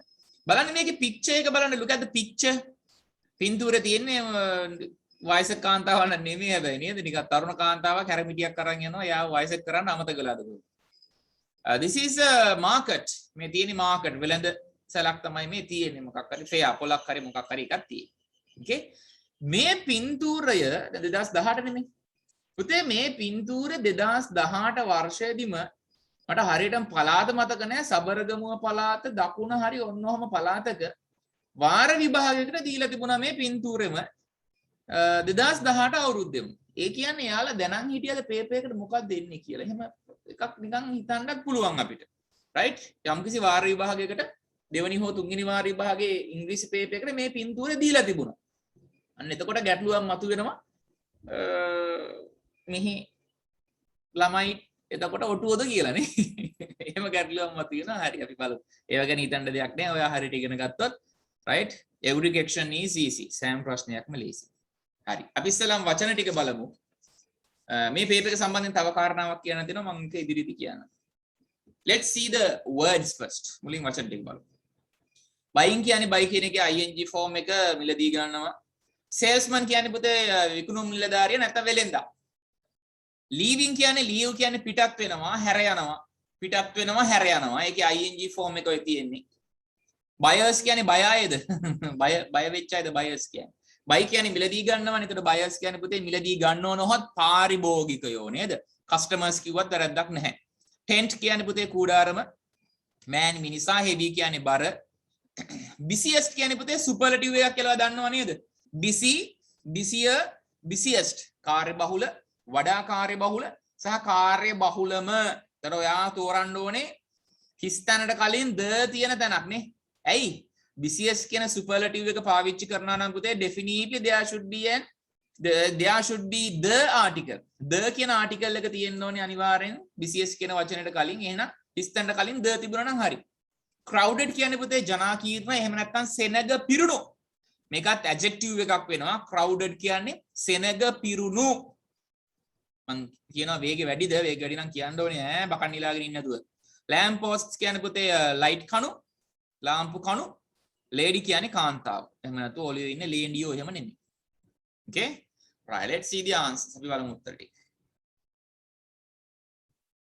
බලන්න මේකේ picture එක බලන්න. look at the picture. පින්තූරේ තියෙන්නේ වයසක කාන්තාවක් නෙමෙයි හැබැයි නේද? නිකන් තරුණ කාන්තාවක් කැරමිටියක් අරන් යනවා. යා වයසක කරන්න අමතක කළාද කොහොමද? This is a market. මේ තියෙන market වෙළඳ සැලක් තමයි මේ තියෙන්නේ. මොකක් හරි ෆෙයා පොලක් හරි මොකක් හරි එකක් තියෙන්නේ. Okay? මේ පින්තූරය 2018 නෙමෙයි. පුතේ මේ පින්තූර 2018 වර්ෂයේදීම මට හරියටම පළාත මතක නැහැ. සබරගමුව පළාත දකුණ හරි ඔන්නෝම පළාතක වාර විභාගයකට දීලා තිබුණා මේ පින්තූරෙම 2018 අවුරුද්දෙම. ඒ කියන්නේ යාලා දැනන් හිටියද පේපර් එකට මොකක්ද දෙන්නේ කියලා. එහෙම එකක් නිකන් හිතන්නත් පුළුවන් අපිට. රයිට්? යම්කිසි වාර විභාගයකට දෙවනි හෝ තුන්වෙනි වාර විභාගයේ ඉංග්‍රීසි පේපර් එකට මේ පින්තූරය දීලා තිබුණා. අන්න එතකොට ගැටලුවක් මතුවෙනවා. මෙහි ළමයි එතකොට ඔටුවද කියලා නේ. එහෙම ගැටලුවක් මතුවෙනවා. හරි අපි බලමු. ඒව ගැන හිතන්න දෙයක් නැහැ. ඔයා හරියට ඉගෙන ගත්තොත් right every question is easy. සෑම ප්‍රශ්නයක්ම ලේසි. හරි. අපි ඉස්සෙල්ලාම වචන ටික බලමු. මේ පේපර් එක සම්බන්ධයෙන් තව කාරණාවක් කියන්න තියෙනවා මම ඒක ඉදිරියේදී කියන්න. Let's see the words first. මුලින් වචන ටික බලමු. buying කියන්නේ buy කියන එකේ ing form එක මිලදී ගන්නවා. salesman කියන්නේ පුතේ විකුණුම් නිලධාරියා නැත්නම් වෙලෙන්දා. leaving කියන්නේ leave කියන්නේ පිටත් වෙනවා, හැර යනවා. පිටත් වෙනවා, හැර යනවා. ඒකේ ing form එක ඔය තියෙන්නේ. buyers කියන්නේ බය අයද? බය වෙච්ච අයද buyers කියන්නේ. buy කියන්නේ මිලදී ගන්නවනේ. ඒකට buyers කියන්නේ පුතේ මිලදී ගන්නව නොහොත් පාරිභෝගිකයෝ නේද? customers කිව්වත් වැරද්දක් නැහැ. tent කියන්නේ පුතේ කූඩාරම. man මිනිසා, heavy කියන්නේ බර. busiest කියන්නේ පුතේ superlative එකක් කියලා දන්නව නේද? busy, busier, busiest. කාර්යබහුල, වඩා කාර්යබහුල සහ කාර්යබහුලම. ඒතර ඔයා තෝරන්න ඕනේ හිස්තැනට කලින් ද තියෙන තැනක් නේ. ඇයි? busiest කියන superlative එක පාවිච්චි කරනවා නම් පුතේ definitely there should be the article. the කියන article එක තියෙන්න ඕනේ අනිවාර්යෙන් busiest කියන වචනෙට කලින්. එහෙනම් හිස්තැනට කලින් ද තිබුණා නම් හරි. crowded කියන්නේ පුතේ ජනාකීර්ණ, එහෙම නැත්නම් සෙනග පිරුණු. මේකත් adjective එකක් වෙනවා. crowded කියන්නේ සෙනග පිරුණු. මං කියනවා වේගෙ වැඩිද? වේගෙ වැඩි නම් කියන්න ඕනේ ඈ බකන් නිලාගෙන ඉන්න නැතුව. lamp posts කියන්නේ පුතේ light කණු, ලාම්පු කණු. lady කියන්නේ කාන්තාව. එහෙම නැතුව ඔලියේ ඉන්නේ ලේඩියෝ එහෙම නෙමෙයි. okay right let's see the answers. අපි බලමු උත්තර ටික.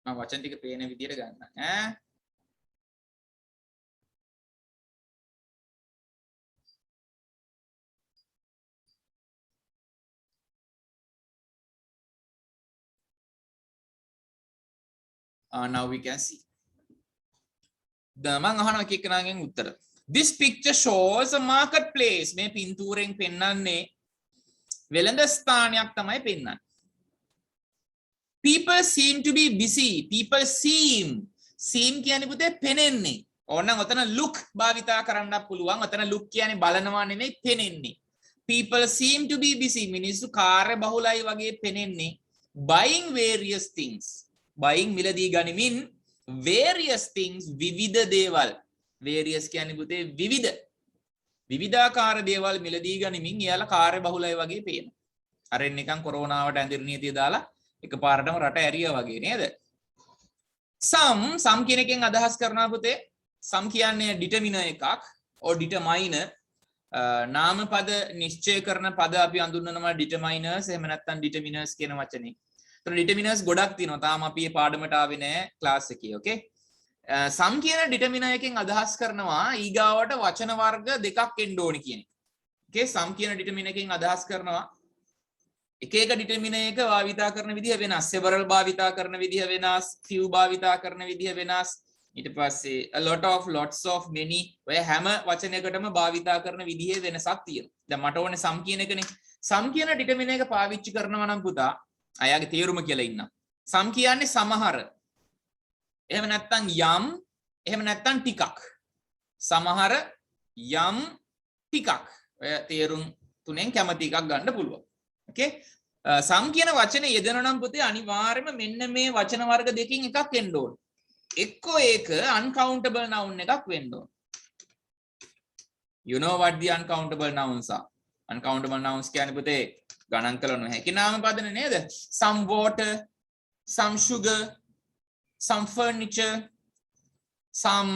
මම වචන ටික පේන විදියට ගන්නම් ඈ. Now we can see. මං අහනවා එක එකනාගෙන් උත්තර. This picture shows a marketplace. මේ පින්තූරෙන් පෙන්වන්නේ වෙළඳ ස්ථානයක් තමයි පෙන්වන්නේ. People seem to be busy. People seem. Seem කියන්නේ පුතේ පෙනෙන්නේ. ඕනනම් ඔතන look භාවිතා කරන්න පුළුවන්. ඔතන look කියන්නේ බලනවා නෙමෙයි පෙනෙන්නේ. People seem to be busy. මිනිස්සු කාර්ය බහුලයි වගේ පෙනෙන්නේ. Buying various things. Buying මිලදී ගනිමින් various things විවිධ දේවල්. various කියන්නේ පුතේ විවිධ. විවිධාකාර දේවල් මිලදී ගනිමින් එයාලා කාර්ය බහුලයි වගේ පේනවා. අර නිකන් කොරෝනාවට ඇඳිරි නීතිය දාලා එකපාරටම රට ඇරියා වගේ නේද? some කියන එකෙන් අදහස් කරනවා පුතේ some කියන්නේ determiner එකක් or determiner. නාම පද නිශ්චය කරන පද අපි අඳුන්වනවා determiners එහෙම නැත්නම් determiners කියන වචනේ. ඒතර determiners ගොඩක් තියෙනවා. තාම අපි මේ පාඩමට ආවේ නැහැ ක්ලාස් එකේ. okay some කියන determiner එකෙන් අදහස් කරනවා ඊගාවට වචන වර්ග දෙකක් එන්න ඕනි කියන එක. okay some කියන determiner එකෙන් අදහස් කරනවා එක එක determiner එක භාවිතා කරන විදිහ වෙනස්. several භාවිතා කරන විදිහ වෙනස්. few භාවිතා කරන විදිහ වෙනස්. ඊට පස්සේ a lot of, lots of, many ඔය හැම වචනයකටම භාවිතා කරන විදිහේ වෙනසක් තියෙනවා. දැන් මට ඕනේ some කියන එකනේ. some කියන determiner එක පාවිච්චි කරනවා නම් පුතා අයගේ තේරුම කියලා ඉන්නම්. some කියන්නේ සමහර. එහෙම නැත්නම් යම්, එහෙම නැත්නම් ටිකක්. සමහර, යම්, ටිකක්. ඔය තේරුම් තුනෙන් කැමති එකක් ගන්න පුළුවන්. okay some කියන වචනේ යෙදෙනවා නම් පුතේ අනිවාර්යයෙන්ම මෙන්න මේ වචන වර්ග දෙකකින් එකක් එන්න ඕනේ. එක්කෝ ඒක uncountable noun එකක් වෙන්න ඕනේ. you know what the uncountable nouns are? uncountable nouns කියන්නේ පුතේ ගණන් කළ නොහැකි නාම පදනේ නේද? some water, some sugar, some furniture, some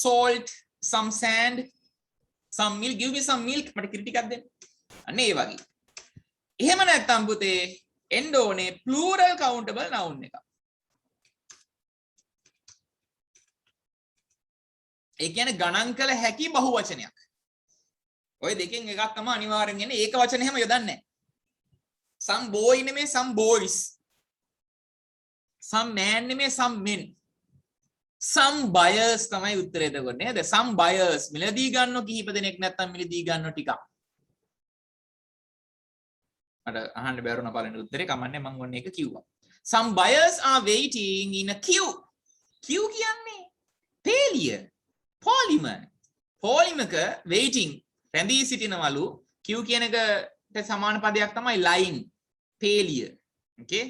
salt, some sand. some milk, give me some milk මට කිරි ටිකක් දෙන්න. අන්න ඒ වගේ. එහෙම නැත්නම් පුතේ එන්න ඕනේ plural countable noun එක. ඒ කියන්නේ ගණන් කළ හැකි බහුවචනයක්. ඔය දෙකෙන් එකක් තමයි අනිවාර්යෙන් එන්නේ. ඒක වචන එහෙම යොදන්නේ නැහැ. some boy නෙමෙයි some boys. some man නෙමෙයි some men. some buyers තමයි උත්තරේ දෙන්නේ නේද? some buyers මිලදී ගන්නෝ කිහිප දෙනෙක් නැත්නම් මිලදී ගන්නෝ ටිකක්. මට අහන්න බැරුණා පළවෙනි උත්තරේ කමන්නේ මම ඔන්න ඒක කිව්වා. some buyers are waiting in a queue. queue කියන්නේ පේලිය. polymer. polymerක waiting රැඳී සිටිනවලු. queue කියන එකට සමාන පදයක් තමයි line. පේලිය. okay?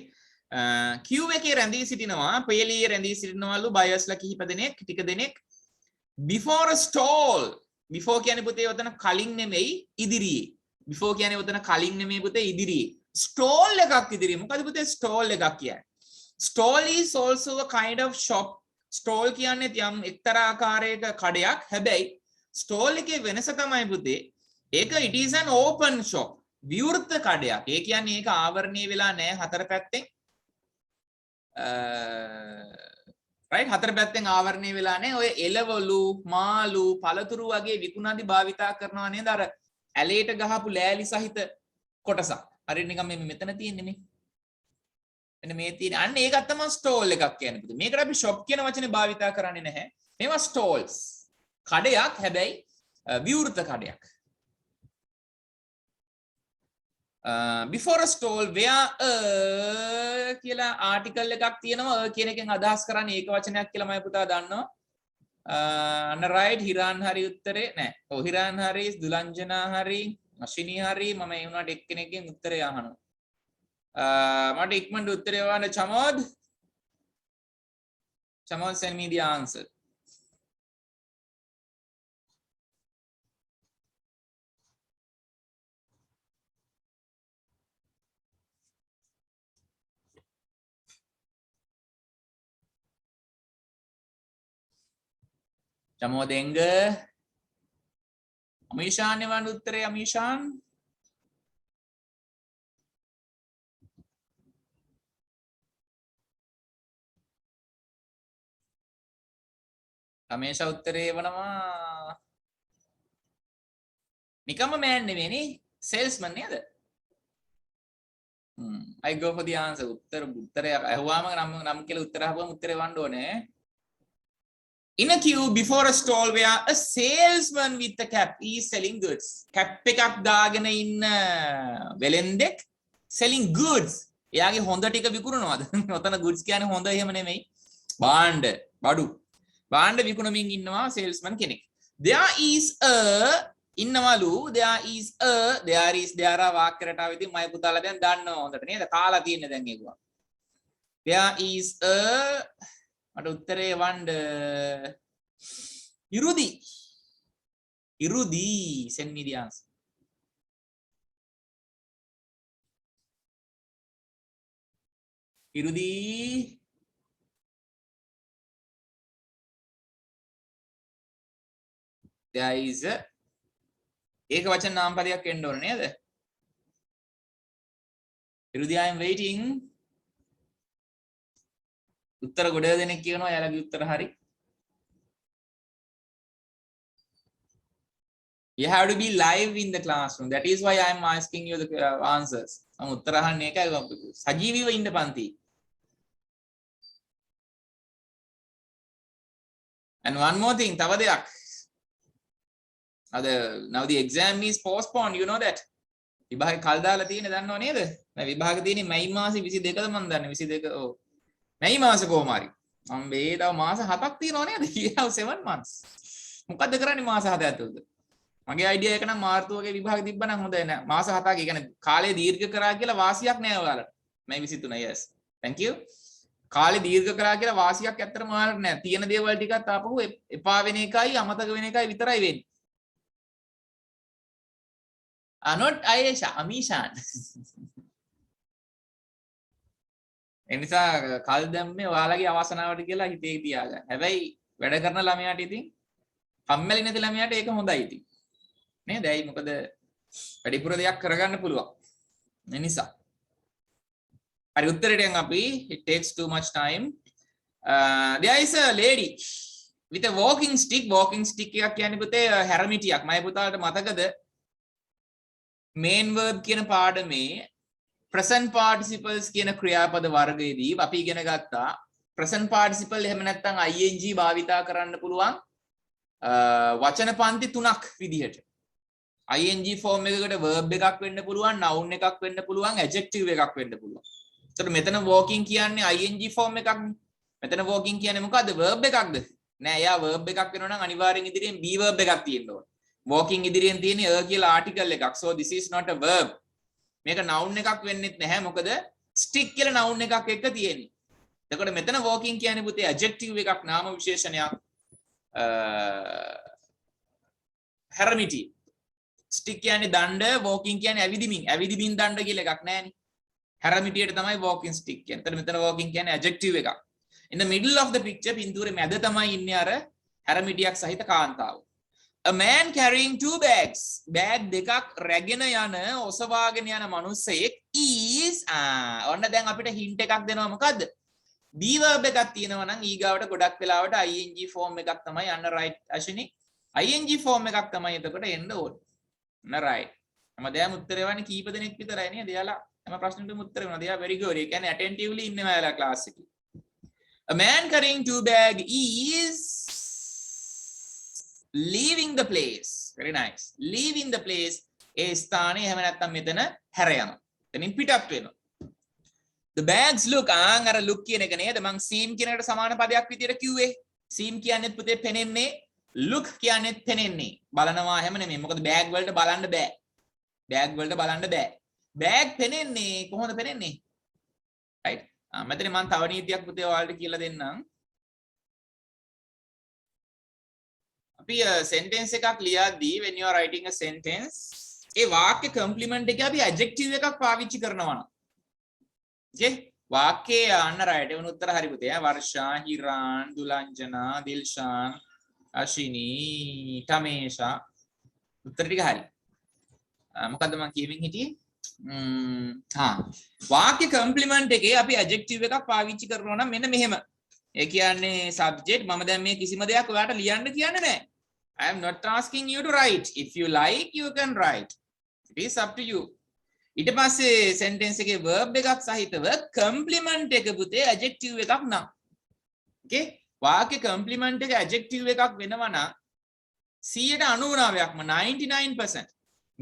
queue එකේ රැඳී සිටිනවා පේලියේ රැඳී සිටිනවලු buyers ලා කිහිප දෙනෙක් ටික දෙනෙක් before a stall. before කියන්නේ පුතේ ඔතන කලින් නෙමෙයි ඉදිරියේ. before කියන්නේ උතන කලින් නෙමෙයි පුතේ ඉදිරියේ. stall එකක් ඉදිරියේ. මොකද පුතේ stall එකක් කියන්නේ? stall is also a kind of shop. stall කියන්නේ යම් එක්තරා ආකාරයක කඩයක්. හැබැයි stall එකේ වෙනස තමයි පුතේ ඒක it is an open shop. විවෘත කඩයක්. ඒ කියන්නේ ඒක ආවරණය වෙලා නැහැ හතර පැත්තෙන්. right හතර පැත්තෙන් ආවරණය වෙලා නැහැ. ඔය එළවලු, මාළු, පළතුරු වගේ විකුණනදි භාවිතා කරනවා නේද? අර ඇලේට ගහපු ලෑලි සහිත කොටසක්. හරියට නිකන් මේ මෙතන තියෙන්නේ මේ. මෙන්න මේ තියෙන. අන්න ඒකත් තමයි ස්ටෝල් එකක් කියන්නේ පුතේ. මේකට අපි ෂොප් කියන වචනේ භාවිතා කරන්නේ නැහැ. මේවා ස්ටෝල්ස්. කඩයක් හැබැයි විවෘත කඩයක්. before a stall where කියලා ආටිකල් එකක් තියෙනවා. කියන එකෙන් අදහස් කරන්නේ ඒක වචනයක් කියලා මම පුතා දන්නවා. අන්න රයිට් හිරාන් හරි උත්තරේ නෑ. ඔව් හිරාන් හරි දුලංජනා හරි අශ්විනී හරි මම ඒ වුණාට එක්කෙනෙක්ගෙන් උත්තරේ අහනවා. මට ඉක්මනට උත්තරේ වන්න චමෝද්. චමෝද් send me the answer. චමෝදෙන්ග අමීෂාන් වන්න උත්තරේ අමීෂාන් අමීෂා උත්තරේ වනවා නිකම්ම මෑන් නෙවෙයිනේ සේල්ස්මන් නේද? I go for the answer. උත්තරය අහුවාම නම් කියලා උත්තර අහුවම උත්තරේ වන්න ඕනේ. In a queue before a stall where a salesman with a cap is selling goods. Cap එකක් දාගෙන ඉන්න වෙලෙන්දෙක් selling goods. එයාගේ හොඳ ටික විකුණනවාද? ඔතන goods කියන්නේ හොඳ එහෙම නෙමෙයි. භාණ්ඩ, බඩු. භාණ්ඩ විකුණමින් ඉන්නවා salesman කෙනෙක්. There is a ඉන්නවලු there is වාක්‍ය රටාව ඉතින් මම පුතාලා දැන් දන්නවා හොඳට නේද? කාලා තියෙන්නේ දැන් ඒකවා. There is a මට උත්තරේ වන්න ඉරුදි send me the answer. ඉරුදි there is a ඒක වචන නාම පදයක් එන්න ඕනේ නේද? ඉරුදි I am waiting. උත්තර ගොඩ දෙනෙක් කියනවා එයාලගේ උත්තර හරි. You have to be live in the classroom. That is why I am asking you the answers. මම උත්තර අහන්නේ ඒකයි සජීවීව ඉන්න පන්ති. And one more thing තව දෙයක්. Now the exam is postponed, you know that. විභාගේ කල් දාලා තියෙන්නේ දන්නව නේද? මම විභාගේ තියෙන්නේ මැයි මාසේ 22ද මම දන්නේ 22 ඔව්. මැයි මාසේ කොහොම හරි. මම මේ තව මාස 7ක් තියෙනව නේද? කියලා 7 months. මොකද්ද කරන්නේ මාස 7 ඇතුළත? මගේ අයිඩියා එක නම් මාර්තු වගේ විභාග තිබ්බනම් හොඳයි නෑ. මාස 7ක් ඒ කියන්නේ කාලය දීර්ඝ කරා කියලා වාසියක් නෑ ඔයාලට. මැයි 23 yes. Thank you. කාලය දීර්ඝ කරා කියලා වාසියක් ඇත්තටම ඔයාලට නෑ. තියෙන දේවල් ටිකත් ආපහු එපා වෙන එකයි අමතක වෙන එකයි විතරයි වෙන්නේ. not Ayesha, Amishan. එනිසා කල් දැම්මේ ඔයාලගේ අවසනාවට කියලා හිතේ තියාගන්න. හැබැයි වැඩ කරන ළමයාට ඉතින් කම්මැලි නැති ළමයාට ඒක හොඳයි ඉතින්. නේද? ඇයි මොකද වැඩිපුර දෙයක් කරගන්න පුළුවන්. ඒ නිසා. හරි උත්තරයට යන් අපි it takes too much time. There is a lady with a walking stick එකක් කියන්නේ පුතේ හැරමිටියක්. මගේ පුතාලට මතකද main verb කියන පාඩමේ present participles කියන ක්‍රියාපද වර්ගයේදී අපි ඉගෙන ගත්තා present participle එහෙම නැත්නම් ing භාවිතා කරන්න පුළුවන් වචන පන්ති තුනක් විදිහට. ing form එකකට verb එකක් වෙන්න පුළුවන්, noun එකක් වෙන්න පුළුවන්, adjective එකක් වෙන්න පුළුවන්. එතකොට මෙතන walking කියන්නේ ing form එකක්. මෙතන walking කියන්නේ මොකද්ද? verb එකක්ද? නෑ, එයා verb එකක් වෙනවා නම් අනිවාර්යෙන් ඉදිරියෙන් be verb එකක් තියෙන්න ඕන. walking ඉදිරියෙන් තියෙන්නේ a කියලා article එකක්. So this is not a verb. මේක noun එකක් වෙන්නෙත් නැහැ. මොකද stick කියලා noun එකක් එක්ක තියෙන්නේ. එතකොට මෙතන walking කියන්නේ පුතේ adjective එකක්, නාම විශේෂණයක්. හැරමිටි. stick කියන්නේ දණ්ඩ, walking කියන්නේ ඇවිදිමින්. ඇවිදිමින් දණ්ඩ කියලා එකක් නැහැනේ. හැරමිටියට තමයි walking stick කියන්නේ. එතකොට මෙතන walking කියන්නේ adjective එකක්. In the middle of the picture පින්තූරේ මැද තමයි ඉන්නේ අර හැරමිටියක් සහිත කාන්තාව. A man carrying two bags. bag දෙකක් රැගෙන යන ඔසවාගෙන යන මිනිසෙක් is ඔන්න දැන් අපිට hint එකක් දෙනවා මොකද්ද? be verb එකක් තියෙනවා නම් ඊගාවට ගොඩක් වෙලාවට ing form එකක් තමයි යන්න right අශිනි. ing form එකක් තමයි එතකොට එන්න ඕනේ. න right. හැමදාම උත්තරේ වන්නේ කීප දෙනෙක් විතරයි නේද? එයාලා හැම ප්‍රශ්නෙටම උත්තර වෙනවා. they are very good. ඒ කියන්නේ attentively ඉන්නවා එයාලා class එකේ. A man carrying two bags is leaving the place. Very nice. Leaving the place. ඒ ස්ථානේ එහෙම නැත්නම් මෙතන හැර යනවා. එතනින් පිටත් වෙනවා. The bags look අර look කියන එක නේද? මං seem කියන එකට සමාන පදයක් විදියට කිව්වේ. seem කියන්නේත් පුතේ පෙනෙන්නේ, look කියන්නේත් පෙනෙන්නේ. බලනවා එහෙම නෙමෙයි. මොකද bag වලට බලන්න බෑ. bag වලට බලන්න බෑ. bag පෙනෙන්නේ කොහොමද පෙනෙන්නේ? right? මෙතන මම තව නීතියක් පුතේ ඔයාලට කියලා දෙන්නම්. අපි sentence එකක් ලියද්දී when you are writing a sentence ඒ වාක්‍ය කම්ප්ලිමන්ට් එකේ අපි adjective එකක් පාවිච්චි කරනවා නම් okay වාක්‍යය අන්න right වෙන උත්තර හරි පුතේ. වර්ෂා, හිරාන්, දුලංජනා, දිල්ෂාන්, අශිනි, තමේෂා උත්තර ටික හරි. මොකද්ද මම කියමින් හිටියේ? වාක්‍ය කම්ප්ලිමන්ට් එකේ අපි adjective එකක් පාවිච්චි කරනවා නම් මෙන්න මෙහෙම. ඒ කියන්නේ subject මම දැන් මේ කිසිම දෙයක් ඔයාලට ලියන්න කියන්නේ නැහැ. I am not asking you to write. If you like you can write. It is up to you. ඊට පස්සේ sentence එකේ verb එකක් සහිතව complement එක පුතේ adjective එකක් නම්. okay වාක්‍ය complement එක adjective එකක් වෙනවා නම් 99%ක්ම 99%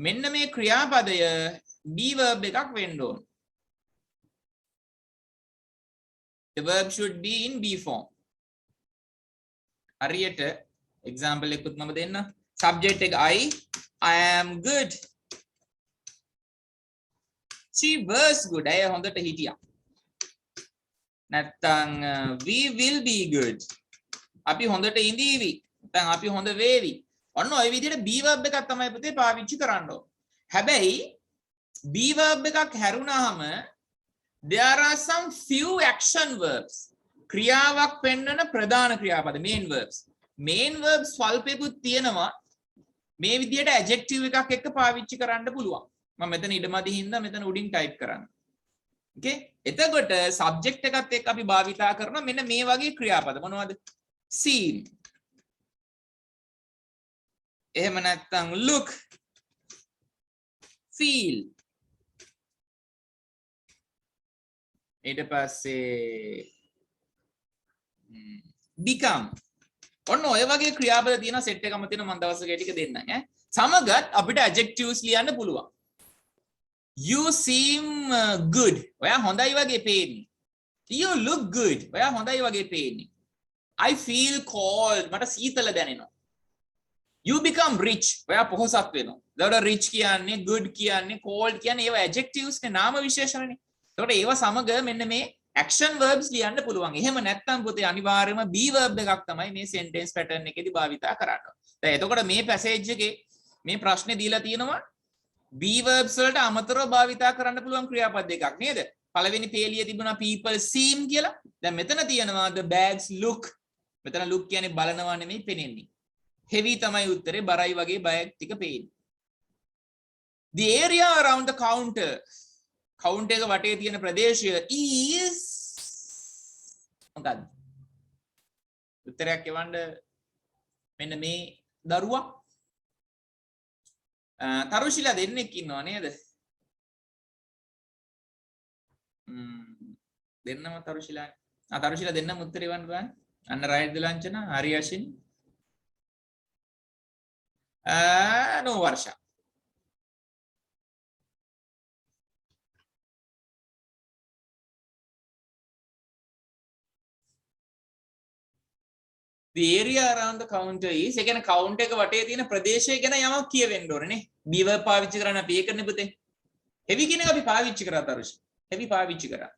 මෙන්න මේ ක්‍රියාපදය be verb එකක් වෙන්න ඕන. The verb should be in be form. හරියට example එකකුත් මම දෙන්න. subject එක I am good. She was good. අය හොඳට හිටියා. නැත්තම් we will be good. අපි හොඳට ඉඳීවි. නැත්තම් අපි හොඳ වේවි. ඔන්න ඔය විදිහට be verb එකක් තමයි පුතේ පාවිච්චි කරන්න ඕන. හැබැයි be verb එකක් හැරුණාම there are some few action verbs. ක්‍රියාවක් පෙන්වන ප්‍රධාන ක්‍රියාපද main verbs. main verbs ස්වල්පෙකුත් තියෙනවා. මේ විදිහට adjective එකක් එක්ක පාවිච්චි කරන්න පුළුවන්. මම මෙතන ඉඩමදි හින්දා මෙතන උඩින් type කරන්න. okay එතකොට subject එකත් එක්ක අපි භාවිතා කරනවා මෙන්න මේ වගේ ක්‍රියාපද. මොනවද? seem. එහෙම නැත්නම් look, feel. ඊට පස්සේ become. ඔන්න ඔය වගේ ක්‍රියාපද තියෙන සෙට් එකම තියෙන මම දවසක ටික දෙන්නම් ඈ. සමගත් අපිට adjectives ලියන්න පුළුවන්. You seem good. ඔයා හොඳයි වගේ පේන්නේ. You look good. ඔයා හොඳයි වගේ පේන්නේ. I feel cold. මට සීතල දැනෙනවා. You become rich. ඔයා පොහොසත් වෙනවා. එතකොට rich කියන්නේ, good කියන්නේ, cold කියන්නේ ඒවා adjectives නේ, නාම විශේෂණනේ. එතකොට ඒවා සමග මෙන්න මේ action verbs ලියන්න පුළුවන්. එහෙම නැත්නම් පුතේ අනිවාර්යයෙන්ම be verb එකක් තමයි මේ sentence pattern එකේදී භාවිතා කරන්න. දැන් එතකොට මේ passage එකේ මේ ප්‍රශ්නේ දීලා තියෙනවා be verbs වලට අමතරව භාවිතා කරන්න පුළුවන් ක්‍රියාපද දෙකක් නේද? පළවෙනි පේලියේ තිබුණා people seem කියලා. දැන් මෙතන තියෙනවා the bags look. මෙතන look කියන්නේ බලනවා නෙමෙයි පෙනෙන්නේ. heavy තමයි උත්තරේ, බරයි වගේ බයක් ටික පේන්නේ. The area around the counter එක වටේ තියෙන ප්‍රදේශය is මොකක්ද? උත්තරයක් එවන්න මෙන්න මේ දරුවා තරුශිලා දෙන්නෙක් ඉන්නවා නේද? දෙන්නම තරුශිලා. තරුශිලා දෙන්නම උත්තර එවන්න බෑ. අන්න රයිට් දලංචනා හරි අශින්. no Varsha. The area around the counter is ඒ කියන්නේ කවුන්ටර් එක වටේ තියෙන ප්‍රදේශය ගැන යමක් කියවෙන්න ඕනේ නේ. be verb පාවිච්චි කරන්න අපි ඒකනේ පුතේ. heavy කියන එක අපි පාවිච්චි කරා තරුෂ්. heavy පාවිච්චි කරා.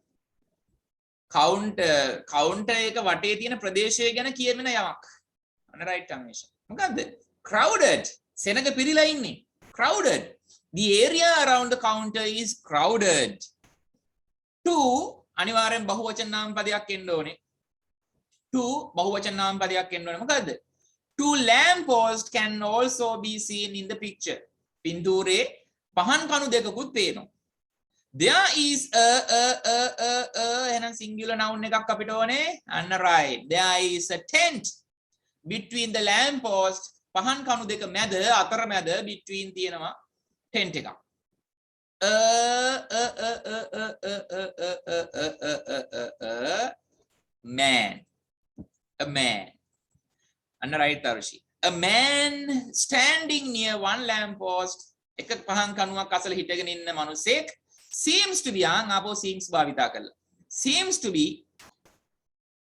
counter එක වටේ තියෙන ප්‍රදේශය ගැන කියවෙන යමක්. අන්න right termination. මොකද්ද? crowded. සෙනඟ පිරීලා ඉන්නේ. crowded. The area around the counter is crowded. to අනිවාර්යෙන් බහුවචන නාම පදයක් එන්න ඕනේ. to බහුවචන නාම පදයක් එන්න ඕනේ. මොකද්ද? To lamp post can also be seen in the picture. පින්තූරේ පහන් කණු දෙකකුත් පේනවා. There is එහෙනම් singular noun එකක් අපිට ඕනේ. අන්න right. There is a tent between the lamp post. පහන් කණු දෙක මැද අතර මැද between තියෙනවා tent එකක්. Man. A man. And right Tarushi. A man standing near one lamp post. එක පහන් කණුවක් අසල හිටගෙන ඉන්න මිනිසෙක් seems to be ආපෝ seems භාවිතා කළා. Seems to be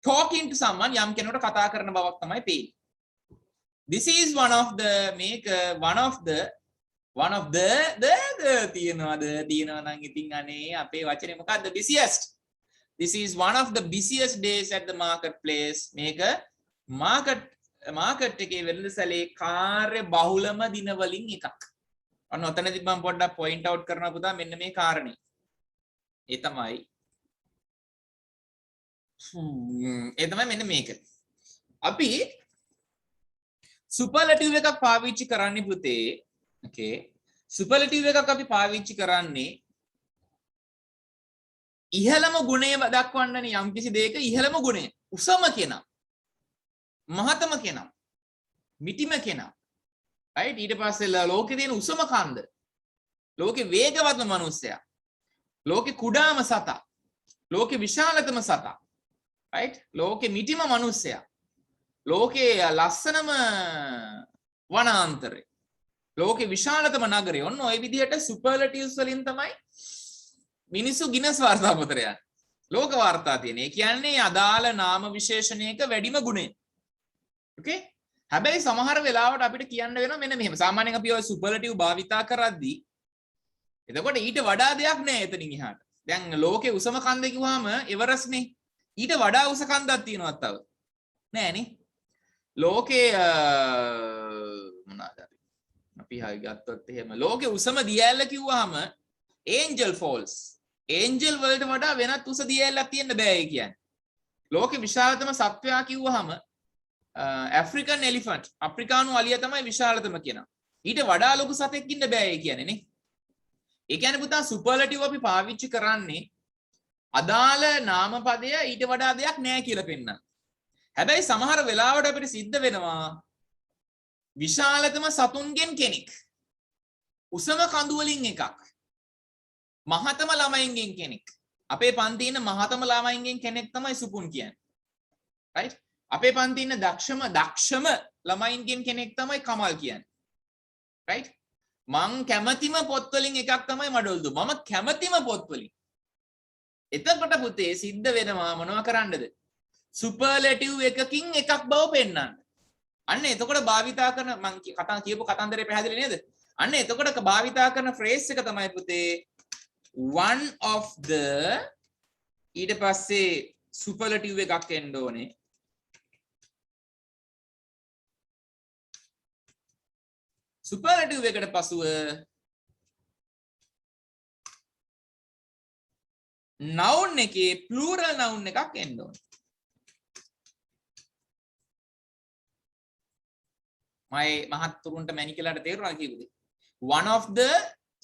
talking to someone යම් කෙනෙකුට කතා කරන බවක් තමයි පේන්නේ. This is one of the තියනවාද නම් ඉතින් අනේ අපේ වචනේ මොකද්ද busiest. This is one of the busiest days at the marketplace. මේක මාකට් එකේ වෙළඳසැලේ කාර්ය බහුලම දිනවලින් එකක්. අන්න ඔතනදී මම පොඩ්ඩක් පොයින්ට් අවුට් කරනවා පුතා මෙන්න මේ කාරණේ. ඒ තමයි මෙන්න මේක. අපි සුපර්ලටිව් එකක් පාවිච්චි කරන්නේ පුතේ. okay. සුපර්ලටිව් එකක් අපි පාවිච්චි කරන්නේ ඉහළම ගුණය දක්වන්නනේ යම්කිසි දෙයක ඉහළම ගුණය. උසම කෙනා. මහතම කෙනා. මිටිම කෙනා. right ඊට පස්සේ ලෝකේ තියෙන උසම කන්ද. ලෝකේ වේගවත්ම මිනිසයා. ලෝකේ කුඩාම සතා. ලෝකේ විශාලතම සතා. right ලෝකේ මිටිම මිනිසයා. ලෝකේ ලස්සනම වනාන්තරේ. ලෝකේ විශාලතම නගරය. ඔන්න ඔය විදිහට සුපර්ලටිව්ස් වලින් තමයි මිනිස්සු ගිනස් වාර්තා පොතට යන්නේ. ලෝක වාර්තා තියෙන. ඒ කියන්නේ අදාළ නාම විශේෂණයක වැඩිම ගුණය. okay හැබැයි සමහර වෙලාවට අපිට කියන්න වෙනවා මෙන්න මෙහෙම. සාමාන්‍යයෙන් අපි ඔය සුපර්ලටිව් භාවිතා කරද්දී එතකොට ඊට වඩා දෙයක් නෑ එතනින් එහාට. දැන් ලෝකේ උසම කන්ද කිව්වම එවරස්ට්නේ. ඊට වඩා උස කන්දක් තියෙනවත් තව. නෑනේ. ලෝකේ මොනවාද අපි හරි ගත්තොත් එහෙම ලෝකේ උසම දියැල්ල කිව්වහම ඒන්ජල් ෆෝල්ස්. ඒන්ජල් වලට වඩා වෙනත් උස දියැල්ලක් තියෙන්න බෑ ඒ කියන්නේ. ලෝකේ විශාලතම සත්වයා කිව්වහම ඇෆ්‍රිකන් එලිෆන්ට් අප්‍රිකානු අලියා තමයි විශාලතම කෙනා. ඊට වඩා ලොකු සතෙක් ඉන්න බෑ ඒ කියන්නේ නේ. ඒ කියන්නේ පුතා සුපර්ලටිව් අපි පාවිච්චි කරන්නේ අදාළ නාමපදය ඊට වඩා දෙයක් නෑ කියලා පෙන්නන්න. හැබැයි සමහර වෙලාවට අපිට සිද්ධ වෙනවා විශාලතම සතුන්ගෙන් කෙනෙක්. උසම කඳු වලින් එකක්. මහතම ළමයින්ගෙන් කෙනෙක්. අපේ පන්තියේ ඉන්න මහතම ළමයින්ගෙන් කෙනෙක් තමයි සුපුන් කියන්නේ. right? අපේ පන්තියේ ඉන්න දක්ෂම ළමයින්ගෙන් කෙනෙක් තමයි කමල් කියන්නේ. right? මං කැමැතිම පොත් වලින් එකක් තමයි මඩොල්දු. මම කැමැතිම පොත් වලින්. එතකොට පුතේ සිද්ධ වෙනවා මොනවා කරන්නද? සුපර්ලටිව් එකකින් එකක් බව පෙන්නන්න. අන්න එතකොට භාවිතා කරන මං කියපු කතන්දරේ පැහැදිලි නේද? අන්න එතකොට භාවිතා කරන ෆ්‍රේස් එක තමයි පුතේ one of the ඊට පස්සේ සුපර්ලටිව් එකක් එන්න ඕනේ. සුපර්ලටිව් එකට පසුව noun එකේ plural noun එකක් එන්න ඕනේ. මහත්තුරුන්ට මැනිකලට තේරුණා කියුවේ. one of the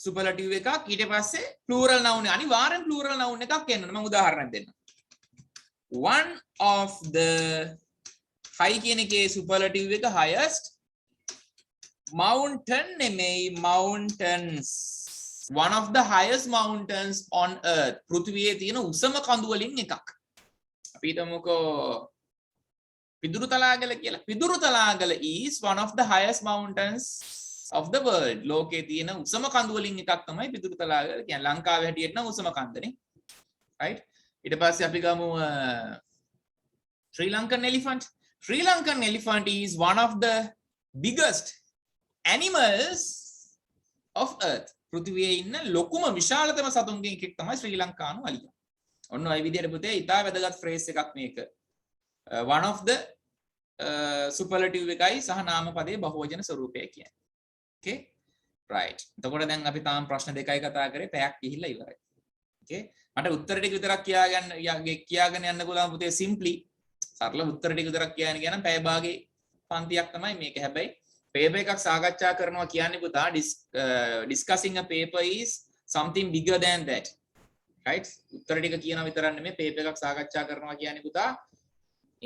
superlative එකක් ඊට පස්සේ plural noun අනිවාර්යෙන් plural noun එකක් එන්න ඕනේ. මම උදාහරණයක් දෙන්නම්. one of the high කියන එකේ superlative එක highest mountain නෙමෙයි mountains. one of the highest mountains on earth. පෘථිවියේ තියෙන උසම කඳු වලින් එකක්. අපි හිතමුකෝ පිදුරුතලාගල කියලා. Pidurutalagala is one of the highest mountains of the world. ලෝකයේ තියෙන උසම කඳු වලින් එකක් තමයි පිදුරුතලාගල කියන්නේ. ලංකාවේ හැටියට නම් උසම කන්දනේ. right? ඊට පස්සේ අපි ගමු Sri Lankan elephant. Sri Lankan elephant is one of the biggest animals of earth. පෘථිවියේ ඉන්න ලොකුම විශාලතම සතුන්ගෙන් එකෙක් තමයි ශ්‍රී ලංකානු අලියා. ඔන්න ඔය විදිහට පුතේ ඉතා වැදගත් ෆ්‍රේස් එකක් මේක. one of the superlative එකයි සහ නාමපදයේ බහුවචන ස්වරූපය කියන්නේ. okay right. එතකොට දැන් අපි තාම ප්‍රශ්න දෙකයි කතා කරේ පැයක් ගිහිල්ලා ඉවරයි. okay මට උත්තර ටික විතරක් කියාගෙන යන්න පුළුවන් පුතේ simply සරල උත්තර ටික විතරක් කියන්න ගියා නම් පැය භාගේ පන්තියක් තමයි මේක. හැබැයි paper එකක් සාකච්ඡා කරනවා කියන්නේ පුතා discussing a paper is something bigger than that. right? උත්තර ටික කියනවා විතරක් නෙමෙයි paper එකක් සාකච්ඡා කරනවා කියන්නේ පුතා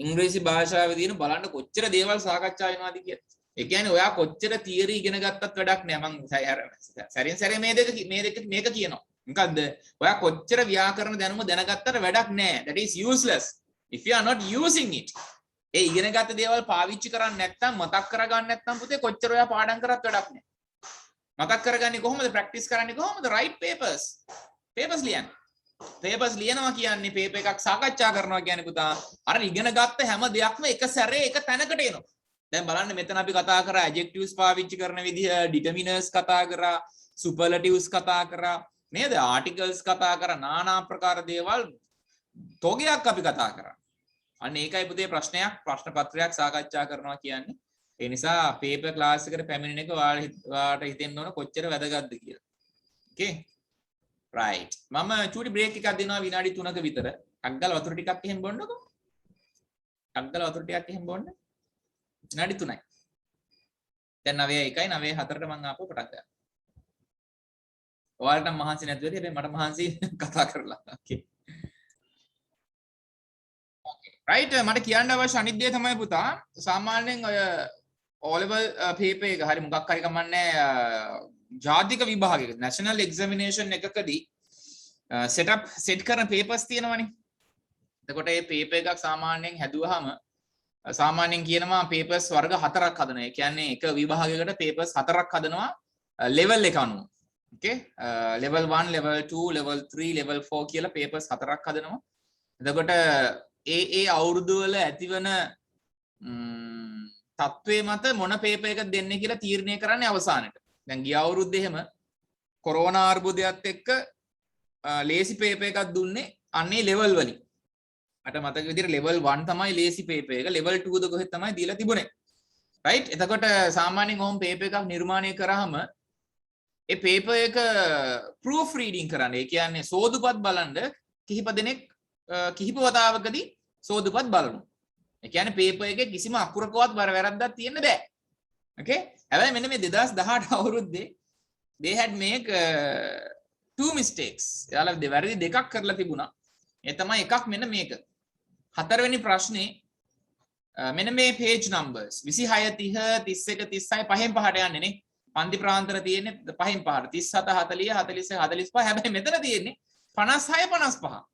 ඉංග්‍රීසි භාෂාවේ තියෙන බලන්න කොච්චර දේවල් සාකච්ඡා වෙනවද කියලා. ඒ කියන්නේ ඔයා කොච්චර තියරි ඉගෙන ගත්තත් වැඩක් නෑ. මම සැරින් සැරේ මේ දෙක මේක කියනවා. මොකද්ද? ඔයා කොච්චර ව්‍යාකරණ දැනුම දැනගත්තට වැඩක් නෑ. that is useless if you are not using it. ඒ ඉගෙන ගත්ත දේවල් පාවිච්චි කරන්නේ නැත්නම් මතක් කරගන්න නැත්නම් පුතේ කොච්චර ඔයා පාඩම් කරත් වැඩක් නෑ. මතක් කරගන්නේ කොහොමද? ප්‍රැක්ටිස් කරන්නේ කොහොමද? write papers ලියන්න. papers ලියනවා කියන්නේ paper එකක් සාකච්ඡා කරනවා කියන්නේ පුතා අර ඉගෙන ගත්ත හැම දෙයක්ම එක සැරේ එක තැනකට එනවා. දැන් බලන්න මෙතන අපි කතා කරා adjectives පාවිච්චි කරන විදිහ, determiners කතා කරා, superlatives කතා කරා, නේද? articles කතා කරා, নানা ආකාර දේවල් තෝගයක් අපි කතා කරා. අන්න ඒකයි පුතේ ප්‍රශ්න පත්‍රයක් සාකච්ඡා කරනවා කියන්නේ. ඒ නිසා paper class එකට පැමිණෙන එක ඔයාලට හිතෙන්න ඕන කොච්චර වැදගත්ද කියලා. okay right. මම චූටි break එකක් දෙනවා විනාඩි 3ක විතර. ටක් ගාලා වතුර ටිකක් එහෙම බොන්නකෝ. ටක් ගාලා වතුර ටිකක් එහෙම බොන්න. විනාඩි 3යි. දැන් 9:01යි 9:04ට මම ආපහු පටන් ගන්නවා. ඔයාලට මහන්සි නැති වෙයි. හැබැයි මට මහන්සි කතා කරලා. okay right. මට කියන්න අවශ්‍ය අනිත් දේ තමයි පුතා සාමාන්‍යයෙන් ඔය O level paper එක හරි මොකක් හරි කමන්නේ ජාතික විභාගයක national examination එකකදී set කරන papers තියෙනවනේ. එතකොට මේ paper එකක් සාමාන්‍යයෙන් හැදුවාම සාමාන්‍යයෙන් කියනවා papers වර්ග 4ක් හදනවා. ඒ කියන්නේ එක විභාගයකට papers 4ක් හදනවා level එක අනුව. okay level 1 level 2 level 3 level 4 කියලා papers 4ක් හදනවා. එතකොට ඒ අවුරුදු වල ඇතිවන තත්ත්වයේ මත මොන පේපර් එකක් දෙන්නේ කියලා තීරණය කරන්නේ අවසානයේ. දැන් ගිය අවුරුද්දේ එහෙම කොරෝනා අර්බුදයත් එක්ක ලේසි පේපර් එකක් දුන්නේ අන්නේ ලෙවල් වලින්. අට මතක විදිහට level 1 තමයි ලේසි පේපර් එක. level 2 ද කොහෙද තමයි දීලා තිබුණේ. right? එතකොට සාමාන්‍යයෙන් ඔහොම පේපර් එකක් නිර්මාණය කරාම ඒ පේපර් එක proof reading කරන්න. ඒ කියන්නේ සෝදුපත් බලන්න කිහිප දෙනෙක් කිහිප වතාවකදී සෝදුපත් බලනවා. ඒ කියන්නේ paper එකේ කිසිම අකුරකවත් වැරද්දක් තියෙන්න බෑ. okay හැබැයි මෙන්න මේ 2018 අවුරුද්දේ they had make two mistakes. එයාලා වැරදි දෙකක් කරලා තිබුණා. ඒ තමයි එකක් මෙන්න මේක. හතරවෙනි ප්‍රශ්නේ මෙන්න මේ page numbers 26 30 31 36 පහෙන් පහට යන්නේ නේ. පන්ති ප්‍රාන්තර තියෙන්නේ පහෙන් පහට 37 40 46 45. හැබැයි මෙතන තියෙන්නේ 56 55.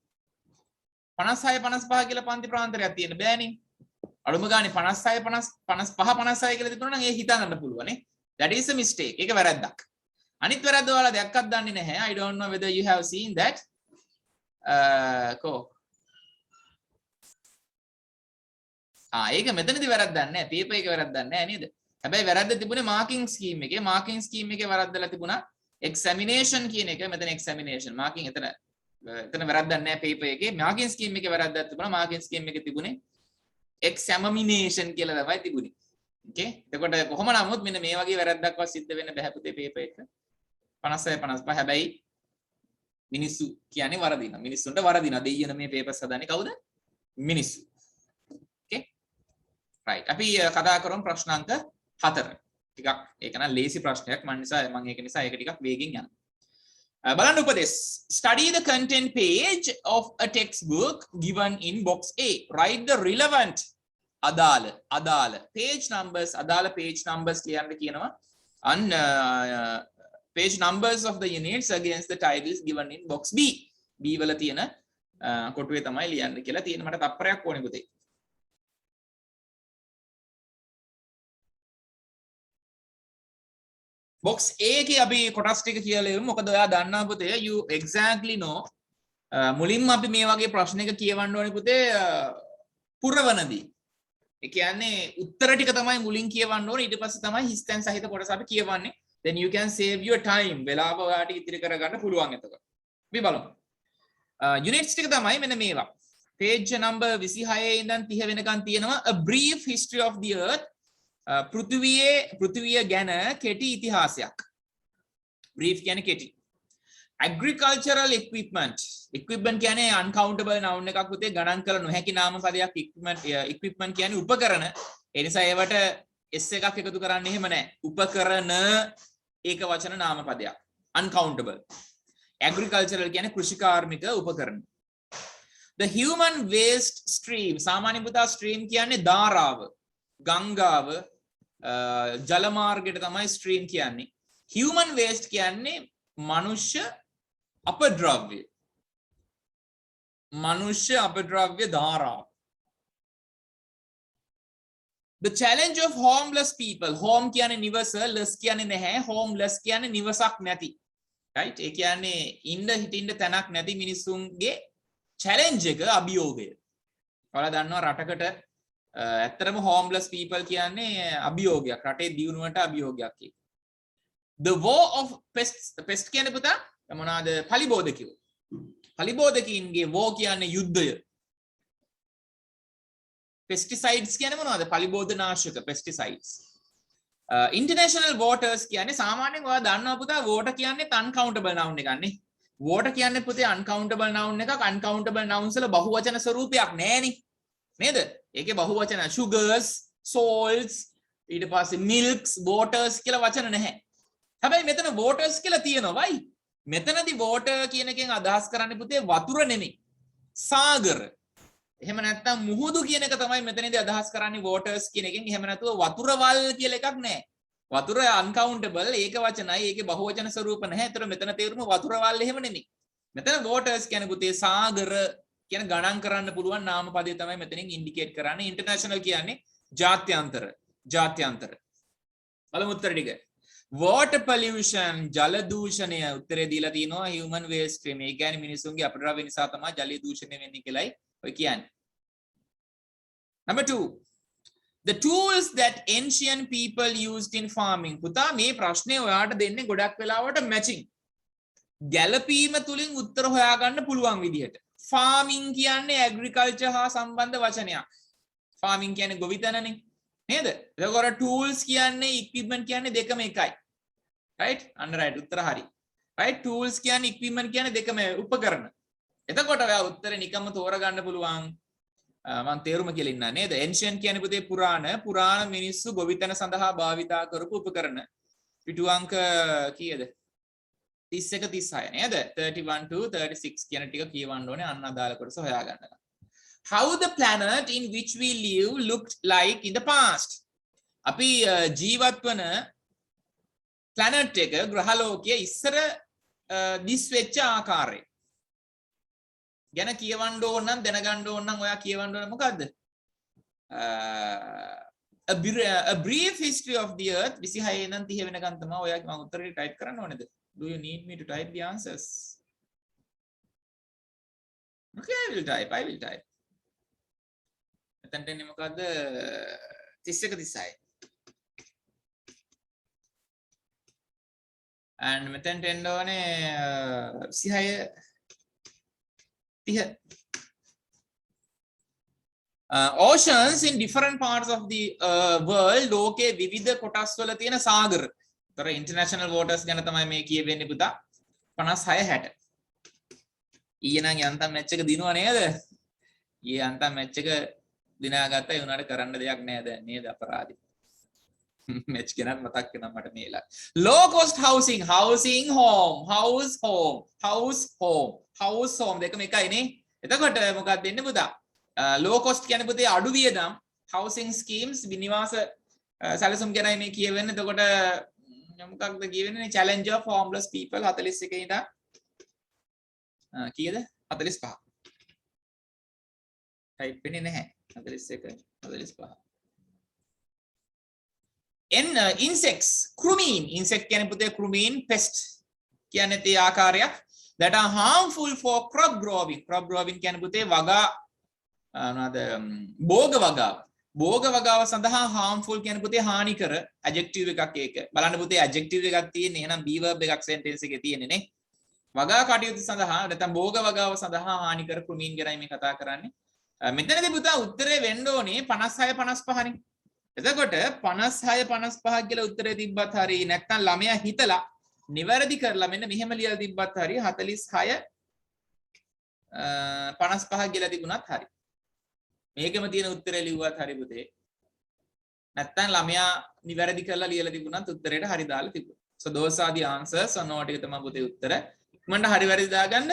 56 55 කියලා පන්ති ප්‍රාන්තරයක් තියෙන්න බෑනේ. අඩුම ගානේ 56 50 55 56 කියලා තිබුණා නම් ඒ හිතන්න පුළුවන් නේ. that is a mistake. ඒක වැරද්දක්. අනිත් වැරද්ද ඔයාලා දැක්කත් දන්නේ නැහැ. I don't know whether you have seen that. ඒක මෙතනදී වැරද්දක් නැහැ. පේපර් එකේ වැරද්දක් නැහැ නේද? හැබැයි වැරද්ද තිබුණේ මාකින් ස්කීම් එකේ. මාකින් ස්කීම් එකේ වැරද්දලා තිබුණා examination කියන එක. මෙතන examination මාකින් එතන වැරද්දක් නැහැ පේපර් එකේ. මාකින් ස්කීම් එකේ වැරද්දක් තිබුණා. මාකින් ස්කීම් එකේ තිබුණේ examination කියලා තමයි තිබුණේ. okay එතකොට කොහොම නමුත් මෙන්න මේ වගේ වැරද්දක්වත් සිද්ධ වෙන්න බෑ පුතේ පේපර් එක. 56 55 හැබැයි මිනිස්සු කියන්නේ වරදිනවා. මිනිස්සුන්ට වරදිනවා. දෙයියන මේ පේපර්ස් හදන්නේ කවුද? මිනිස්සු. okay right. අපි කතා කරමු ප්‍රශ්නාංක 4. ටිකක් ඒක නම් ලේසි ප්‍රශ්නයක්. මම ඒක නිසා ඒක ටිකක් වේගෙන් යනවා. බලන්න උපදෙස්. Study the content page of a textbook given in box A. Write the relevant අදාළ page numbers අදාළ page numbers ලියන්න කියනවා. Page numbers of the units against the titles given in box B. B වල තියෙන කොටුවේ තමයි ලියන්න කියලා තියෙන. මට තප්පරයක් ඕනේ පුතේ. box A එකේ අපි කොටස් ටික කියලා ඉමු. මොකද ඔයා දන්නවා පුතේ you exactly know මුලින්ම අපි මේ වගේ ප්‍රශ්නයක කියවන්න ඕනේ පුතේ පුරවනදී. ඒ කියන්නේ උත්තර ටික තමයි මුලින් කියවන්න ඕනේ. ඊට පස්සේ තමයි හිස්තැන් සහිත කොටස අපි කියවන්නේ. Then you can save your time. වෙලාව ඔයාට ඉතිරි කරගන්න පුළුවන් එතකොට. අපි බලමු. units ටික තමයි මෙන්න මේවා. page number 26 ඉඳන් 30 වෙනකන් තියෙනවා a brief history of the earth. පෘථිවිය ගැන කෙටි ඉතිහාසයක්. brief කියන්නේ කෙටි. agricultural equipment කියන්නේ uncountable noun එකක් පුතේ, ගණන් කළ නොහැකි නාම පදයක්. equipment කියන්නේ උපකරණ. ඒ නිසා ඒවට s එකක් එකතු කරන්න එහෙම නැහැ. උපකරණ ඒක වචන නාම පදයක්. uncountable. agricultural කියන්නේ කෘෂිකාර්මික උපකරණ. the human waste stream සාමාන්‍ය පුතා stream කියන්නේ ධාරාව, ගංගාව, ජල මාර්ගයට තමයි stream කියන්නේ. human waste කියන්නේ මනුෂ්‍ය අපද්‍රව්‍ය ධාරාව. the challenge of homeless people. home කියන්නේ නිවස, less කියන්නේ නැහැ. homeless කියන්නේ නිවසක් නැති. right? ඒ කියන්නේ ඉන්න හිටින්න තැනක් නැති මිනිස්සුන්ගේ challenge එක, අභියෝගය. ඔයාලා දන්නවා රටකට ඇත්තටම homeless people කියන්නේ අභියෝගයක්, රටේ දියුණුවට අභියෝගයක් ඒක. the war of pest කියන්නේ පුතා මොනවාද? පලිබෝධකයෝ. පලිබෝධකයින්ගේ war කියන්නේ යුද්ධය. pesticides කියන්නේ මොනවද? පලිබෝධ නාශක pesticides. international waters කියන්නේ සාමාන්‍යයෙන් ඔයා දන්නවා පුතා water කියන්නේ uncountable noun එකක් නේ. water කියන්නේ පුතේ uncountable noun එකක්. uncountable nouns වල බහුවචන ස්වරූපයක් නැහැනේ. නේද? ඒකේ බහුවචන sugars, salts, ඊට පස්සේ milks, waters කියලා වචන නැහැ. හැබැයි මෙතන waters කියලා තියෙනවායි. මෙතනදී water කියන එකෙන් අදහස් කරන්නේ පුතේ වතුර නෙමෙයි. සාගර. එහෙම නැත්නම් මුහුදු කියන එක තමයි මෙතනදී අදහස් කරන්නේ waters කියන එකෙන්. එහෙම නැතුව වතුරවල් කියලා එකක් නැහැ. වතුර uncountable ඒක වචනයි. ඒකේ බහුවචන ස්වරූප නැහැ. ඒතර මෙතන තේරුම වතුරවල් එහෙම නෙමෙයි. මෙතන waters කියන්නේ පුතේ සාගර කියන ගණන් කරන්න පුළුවන් නාම පදේ තමයි මෙතනින් ඉන්ඩිකේට් කරන්නේ. ඉන්ටර්නැෂනල් කියන්නේ ජාත්‍යන්තර. බලමු උත්තර ටික. water pollution ජල දූෂණය උත්තරේ දීලා තිනවා human waste stream. ඒ කියන්නේ මිනිසුන්ගේ අපද්‍රව්‍ය නිසා තමයි ජල දූෂණය වෙන්නේ කියලායි ඔය කියන්නේ. number 2 the tools that ancient people used in farming. පුතා මේ ප්‍රශ්නේ ඔයාට දෙන්නේ ගොඩක් වෙලාවට matching. ගැළපීම තුලින් උත්තර හොයාගන්න පුළුවන් විදිහට. farming කියන්නේ agriculture හා සම්බන්ධ වචනයක්. farming කියන්නේ ගොවිතැනනේ නේද? එතකොට tools කියන්නේ equipment කියන්නේ දෙකම එකයි. right? අන්න right උත්තර හරි. right? tools කියන්නේ equipment කියන්නේ දෙකම උපකරණ. එතකොට ඔයා උත්තරේ නිකම්ම තෝරගන්න පුළුවන්. මම තේරුම කියලා ඉන්නා නේද? ancient කියන්නේ පුතේ පුරාණ මිනිස්සු ගොවිතැන සඳහා භාවිතා කරපු උපකරණ. පිටු අංක කීයද? 31 36 නේද? 31 to 36 කියන ටික කියවන්න ඕනේ අන්න අදාළ කොටස හොයාගන්න. How the planet in which we live looked like in the past. අපි ජීවත් වන planet එක ග්‍රහලෝකයේ ඉස්සර දිස් වෙච්ච ආකාරය ගැන කියවන්න ඕන නම් දැනගන්න ඕන නම් ඔයා කියවන්න ඕන මොකද්ද? a brief history of the earth 26 ඉඳන් 30 වෙනකන් තමයි ඔයා මම උත්තරේ ටයිප් කරන්න ඕනේද? Do you need me to type the answers? Okay, I will type. මෙතනට එන්නේ මොකද්ද? 31 36. and මෙතනට එන්න ඕනේ 26 30. Oceans in different parts of the world ලෝකයේ විවිධ කොටස් වල තියෙන සාගර. තර international waters ගැන තමයි මේ කියවෙන්නේ පුතා. 56 60. ඊයේ නම් යන්තම් මැච් එක දිනුවා නේද? ඊයේ යන්තම් මැච් එක දිනාගත්තා. ඒ උනාට කරන්න දෙයක් නෑ දැන් නේද අපරාධي. match කෙනත් මතක් වෙනවා මට මේලා. Low cost housing, housing home, house home, house home, house home දෙකම එකයිනේ. එතකොට මොකක්ද වෙන්නේ පුතා? low cost කියන්නේ පුතේ අඩු වියදම් housing schemes විනිවාස සැලසුම් ගැනයි මේ කියවෙන්නේ. එතකොට මොකක්ද කියවෙන්නේ? challenge of homeless people 41 ඉඳන් කීයද? 45. ටයිප් වෙන්නේ නැහැ. 41 45. Insects, crumine. Insect කියන්නේ පුතේ crumine pest කියන්නේ තේ ආකාරයක් that are harmful for crop growing. Crop growing කියන්නේ පුතේ වගා මොනවාද භෝග වගාව. භෝග වගාව සඳහා harmful කියන්නේ පුතේ හානිකර adjective එකක් ඒක. බලන්න පුතේ adjective එකක් තියෙන්නේ. එහෙනම් be verb එකක් sentence එකේ තියෙන්නේ නේ. වගා කටයුතු සඳහා නැත්නම් භෝග වගාව සඳහා හානිකර crumine ගැනයි මේ කතා කරන්නේ. මෙතනදී පුතා උත්තරේ වෙන්න ඕනේ 56 55 නේ. එතකොට 56 55 කියලා උත්තරේ තිබ්බත් හරි නැත්නම් ළමයා හිතලා නිවැරදි කරලා මෙන්න මෙහෙම ලියලා තිබ්බත් හරි 46 55 කියලා තිබුණත් හරි මේකෙම තියෙන උත්තරේ ලිව්වත් හරි පුතේ නැත්නම් ළමයා නිවැරදි කරලා ලියලා තිබුණත් උත්තරේට හරි දාලා තිබුණා. So those are the answers. ඔන්න ඔය ටික තමයි පුතේ උත්තර. ඉක්මනට හරි වැරදි දාගන්න.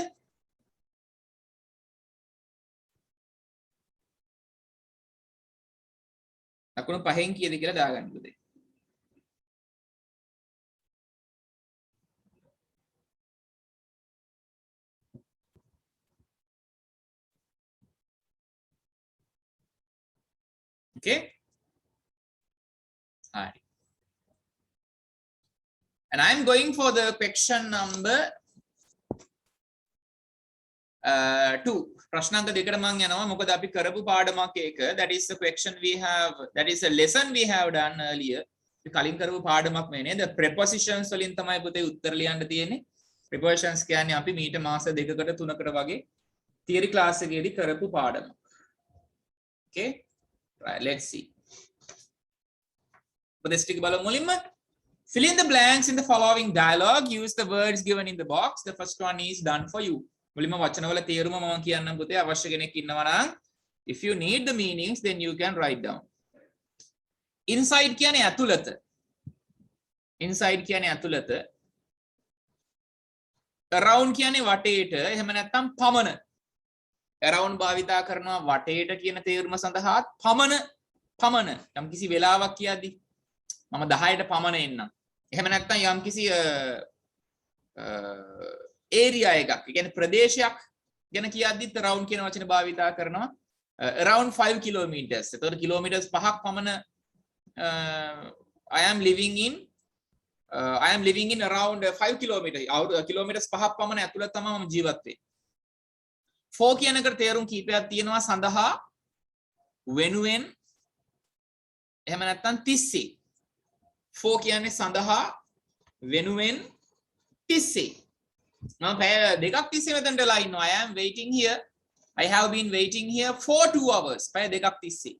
ලකුණු 5න් කීයද කියලා දාගන්න පුතේ. Okay. All right. And I'm going for the question number 2. ප්‍රශ්නාංක දෙකට මම යනවා මොකද අපි කරපු පාඩමක් එක that is the question we have that is a lesson we have done earlier. අපි කලින් කරපු පාඩමක් මේ නේද prepositions වලින් තමයි පුතේ උත්තර ලියන්න තියෙන්නේ. prepositions කියන්නේ අපි මීට මාස දෙකකට තුනකට වගේ theory class එකේදී කරපු පාඩමක්. Okay. Right, let's see. උපදේශ ටික බලමු මුලින්ම. Fill in the blanks in the following dialogue. Use the words given in the box. The first one is done for you. මුලින්ම වචනවල තේරුම මම කියන්නම් පුතේ අවශ්‍ය කෙනෙක් ඉන්නවා නම් if you need the meanings then you can write down. Inside කියන්නේ ඇතුළත. Inside කියන්නේ ඇතුළත. Around කියන්නේ වටේට. එහෙම නැත්නම් පමණ. Around භාවිතා කරනවා වටේට කියන තේරුම සඳහා පමණ යම්කිසි වෙලාවක් කියද්දි මම 10ට පමණ එන්නම්. එහෙම නැත්නම් යම්කිසි area එකක්. ඒ කියන්නේ ප්‍රදේශයක් ගැන කියද්දිත් around කියන වචනේ භාවිතා කරනවා. Around 5 kilometers. එතකොට කිලෝමීටර්ස් 5ක් පමණ I am living in around 5 kilometers. Kilometres 5ක් පමණ ඇතුළත තමයි මම ජීවත් වෙන්නේ. for කියන එකට තේරුම් කීපයක් තියෙනවා සඳහා වෙනුවෙන් එහෙම නැත්නම් තිස්සේ. for කියන්නේ සඳහා වෙනුවෙන් තිස්සේ. මම පැය දෙකක් තිස්සේ මෙතනට වෙලා ඉන්නවා. I am waiting here. I have been waiting here for 2 hours. පැය දෙකක් තිස්සේ.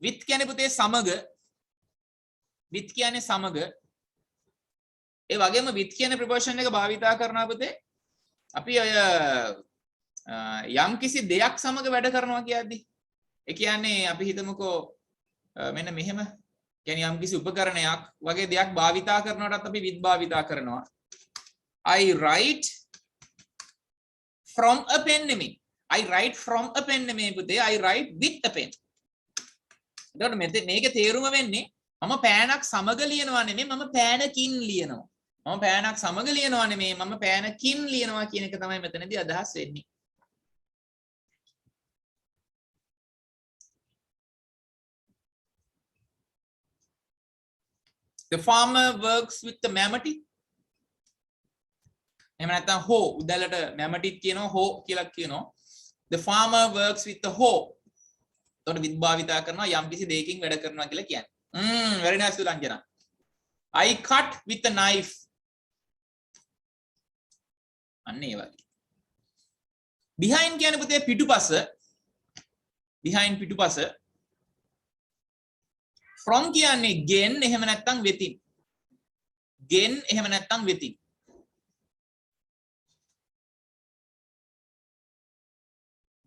with කියන්නේ පුතේ සමග. with කියන්නේ සමග. ඒ වගේම with කියන preposition එක භාවිතා කරනවා පුතේ. අපි අය යම් කිසි දෙයක් සමග වැඩ කරනවා කියද්දි. ඒ කියන්නේ අපි හිතමුකෝ මෙන්න මෙහෙම. කියන්නේ යම් කිසි උපකරණයක් වගේ දෙයක් භාවිතා කරනකොටත් අපි with භාවිතා කරනවා. I write from a pen නෙමෙයි. I write from a pen නෙමෙයි පුතේ. I write with a pen. එතකොට මේකේ තේරුම වෙන්නේ මම පෑනක් සමග ලියනවා නෙමෙයි මම පෑනකින් ලියනවා. මම පෑනක් සමග ලියනවා නෙමෙයි මම පෑනකින් ලියනවා කියන එක තමයි මෙතනදී අදහස් වෙන්නේ. The farmer works with the mammoth. එහෙම නැත්නම් hoe උදැල්ලට mammoth කියනවා hoe කියලා කියනවා. The farmer works with the hoe. එතකොට with භාවිතා කරනවා යම් කිසි දෙයකින් වැඩ කරනවා කියලා කියන්නේ. Very nice Sulanjana. I cut with a knife. අන්න ඒ වගේ. Behind කියන්නේ පුතේ පිටුපස. Behind පිටුපස. From කියන්නේ ගෙන් එහෙම නැත්නම් වෙතින්. ගෙන් එහෙම නැත්නම් වෙතින්.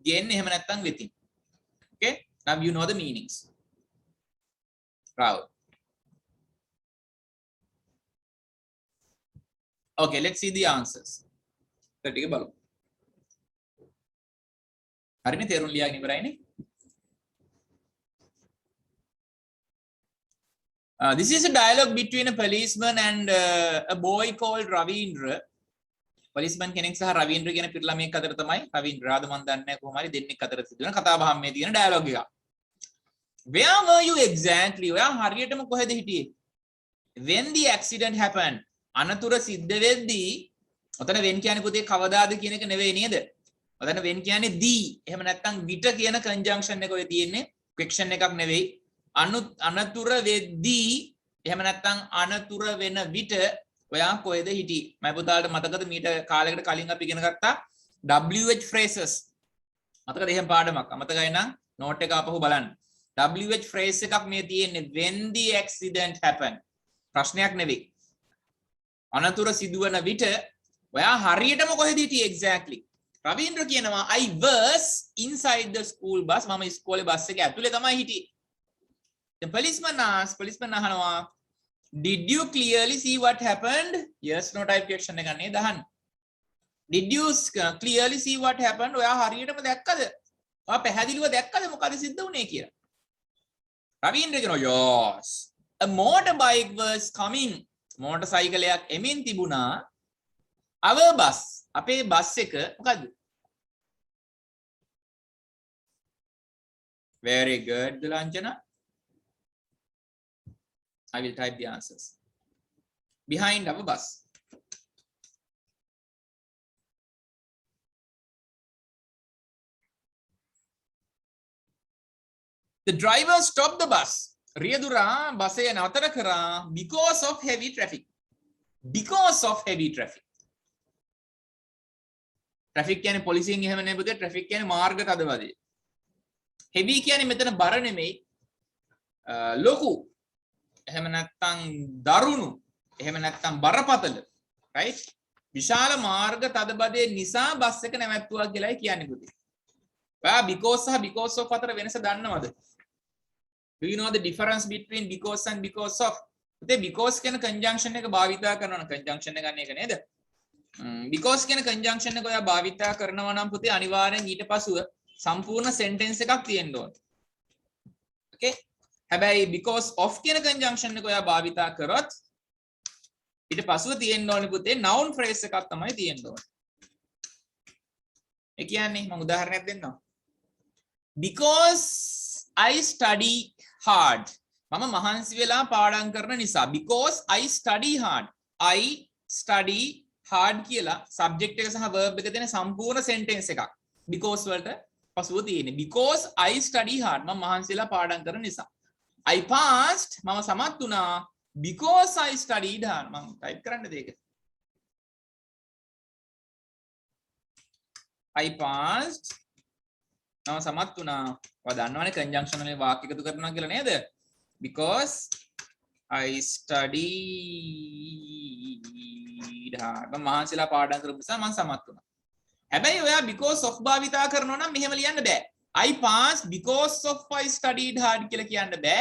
ගෙන් එහෙම නැත්නම් වෙතින්. Okay? Now you know the meanings. Right. Okay, let's see the answers. ටික බලමු. හරිනේ තේරුම් ලියාගෙන ඉවරයිනේ. This is a dialogue between a policeman and a boy called Ravindra. Policeman කෙනෙක් සහ රවීන්ද්‍ර කියන පිට ළමයෙක් අතර තමයි රවීන්ද්‍ර ආද මන් දන්නේ නැහැ කොහොම හරි දෙන්නෙක් අතර සිදුවෙන කතා බහක් මේ තියෙන dialogue එක. Where were you exactly? ඔයා හරියටම කොහෙද හිටියේ? When the accident happened. අනතුර සිද්ධ වෙද්දී ඔතන when කියන්නේ පුතේ කවදාද කියන එක නෙවෙයි නේද? ඔතන when කියන්නේ the. එහෙම නැත්නම් විට කියන conjunction එක ඔය තියෙන්නේ. question එකක් නෙවෙයි. අනතුර වෙද්දී එහෙම නැත්නම් අනතුර වෙන විට ඔයා කොහෙද හිටියේ? මම පුතාලට මතකද මීට කාලයකට කලින් අපි ඉගෙන ගත්තා WH phrases. මතකද එහෙම පාඩමක්? අමතකයි නම් note එක ආපහු බලන්න. WH phrase එකක් මේ තියෙන්නේ when the accident happened. ප්‍රශ්නයක් නෙවෙයි. අනතුර සිදුවන විට ඔයා හරියටම කොහෙද හිටියේ exactly? රවීන්ද්‍ර කියනවා I was inside the school bus. මම ඉස්කෝලේ බස් එකේ ඇතුලේ තමයි හිටියේ. The policeman අහනවා did you clearly see what happened? Yes no type question එක නේද අහන්නේ. Did you clearly see what happened? ඔයා හරියටම දැක්කද? ඔයා පැහැදිලිව දැක්කද මොකද සිද්ධ වුනේ කියලා? රවීන්ද්‍ර කියනවා yes. A motorbike was coming. Motor සයිකලයක් එමින් තිබුණා. our bus. අපේ බස් එක මොකද්ද? Very good Dulanjana. I will type the answers. Behind our bus. The driver stopped the bus. රියදුරා බසය නතර කරා because of heavy traffic. Because of heavy traffic. Traffic කියන්නේ පොලිසියෙන් එහෙම නෙවෙයි පුතේ. Traffic කියන්නේ මාර්ග තදබදය. Heavy කියන්නේ මෙතන බර නෙමෙයි. ලොකු. එහෙම නැත්නම් දරුණු. එහෙම නැත්නම් බරපතල. right? විශාල මාර්ග තදබදයේ නිසා බස් එක නැවැත්තුවා කියලායි කියන්නේ පුතේ. ඔයා because සහ because of අතර වෙනස දන්නවද? Do you know the difference between because and because of? පුතේ because කියන conjunction එක භාවිතා කරනවා. conjunction එක ගන්න එක නේද? because කියන conjunction එක ඔයා භාවිතා කරනවා නම් පුතේ අනිවාර්යෙන් ඊට පසුව සම්පූර්ණ sentence එකක් තියෙන්න ඕනේ. okay? හැබැයි because of කියන conjunction එක ඔයා භාවිතා කරොත් ඊට පසුව තියෙන්න ඕනේ පුතේ noun phrase එකක් තමයි තියෙන්න ඕනේ. ඒ කියන්නේ මම උදාහරණයක් දෙන්නම්. Because I study hard. මම මහන්සි වෙලා පාඩම් කරන නිසා. Because I study hard. I study hard කියලා subject එක සහ verb එක දෙන සම්පූර්ණ sentence එකක්. Because වලට පසුව තියෙන්නේ. Because I study hard. මම මහන්සි වෙලා පාඩම් කරන නිසා. I passed. මම සමත් වුණා. Because I studied hard. මම type කරන්නද ඒක? I passed. මම සමත් වුණා. ඔයා දන්නවනේ conjunction වලින් වාක්‍ය එකතු කරනවා කියලා නේද? Because I studied hard. මම මහන්සිලා පාඩම් කරපු නිසා මම සමත් වුණා. හැබැයි ඔයා because of භාවිතා කරනවා නම් මෙහෙම ලියන්න බෑ. I passed because of I studied hard කියලා කියන්න බෑ.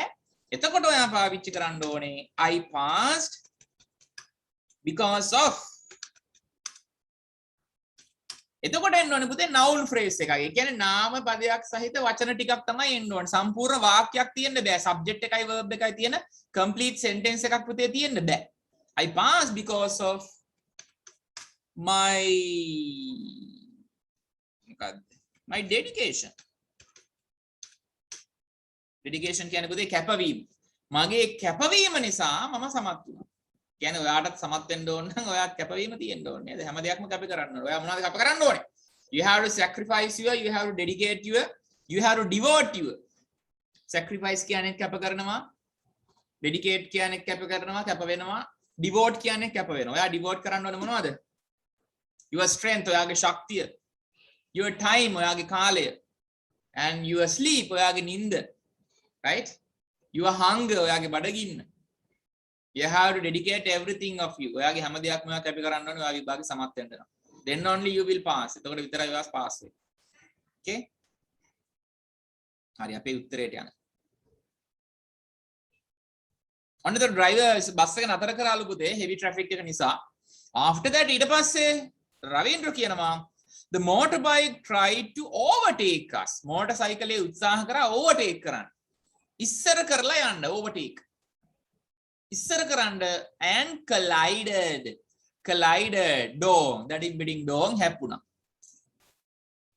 එතකොට ඔයා පාවිච්චි කරන්න ඕනේ I passed because of. එතකොට එන්න ඕනේ පුතේ noun phrase එකක්. ඒ කියන්නේ නාම පදයක් සහිත වචන ටිකක් තමයි එන්න ඕනේ. සම්පූර්ණ වාක්‍යයක් තියෙන්න බෑ. subject එකයි verb එකයි තියෙන complete sentence එකක් පුතේ තියෙන්න බෑ. I passed because of my dedication. Dedication කියන්නේ පුතේ කැපවීම. මගේ කැපවීම නිසා මම සමත් වුණා. කියන්නේ ඔයාටත් සමත් වෙන්න ඕන නම් ඔයාත් කැපවීම තියෙන්න ඕනේ නේද? හැම දෙයක්ම කැප කරන්න ඕනේ. ඔයා මොනවද කැප කරන්න ඕනේ? You have to sacrifice your, you have to dedicate your, you have to devote your. Sacrifice කියන්නේ කැප කරනවා. Dedicate කියන්නේ කැප කරනවා, කැප වෙනවා. Devote කියන්නේ කැප වෙනවා. ඔයා devote කරන්න ඕනේ මොනවද? Your strength, ඔයාගේ ශක්තිය. Your time, ඔයාගේ කාලය. And your sleep, ඔයාගේ නිින්ද. Right? Your hunger, ඔයාගේ බඩගින්න. You have to dedicate everything of you. ඔයාගේ හැම දෙයක්ම ඔයා කැප කරන්න ඕනේ. ඔයා විභාගේ සමත් වෙන්න නම්. Then only you will pass. එතකොට විතරයි ඔයා pass වෙන්නේ. Okay? හරි අපේ උත්තරේට යන්න. ඔන්න the driver බස් එක නතර කරාලු පුතේ heavy traffic එක නිසා. after that ඊට පස්සේ රවීන්ද්‍ර කියනවා the motorbike tried to overtake us. motorcycle එක උත්සාහ කරා overtake කරන්න. ඉස්සර කරලා යන්න overtake. ඉස්සර කරන්න and collided dong that is bidding dong හැප්පුණා.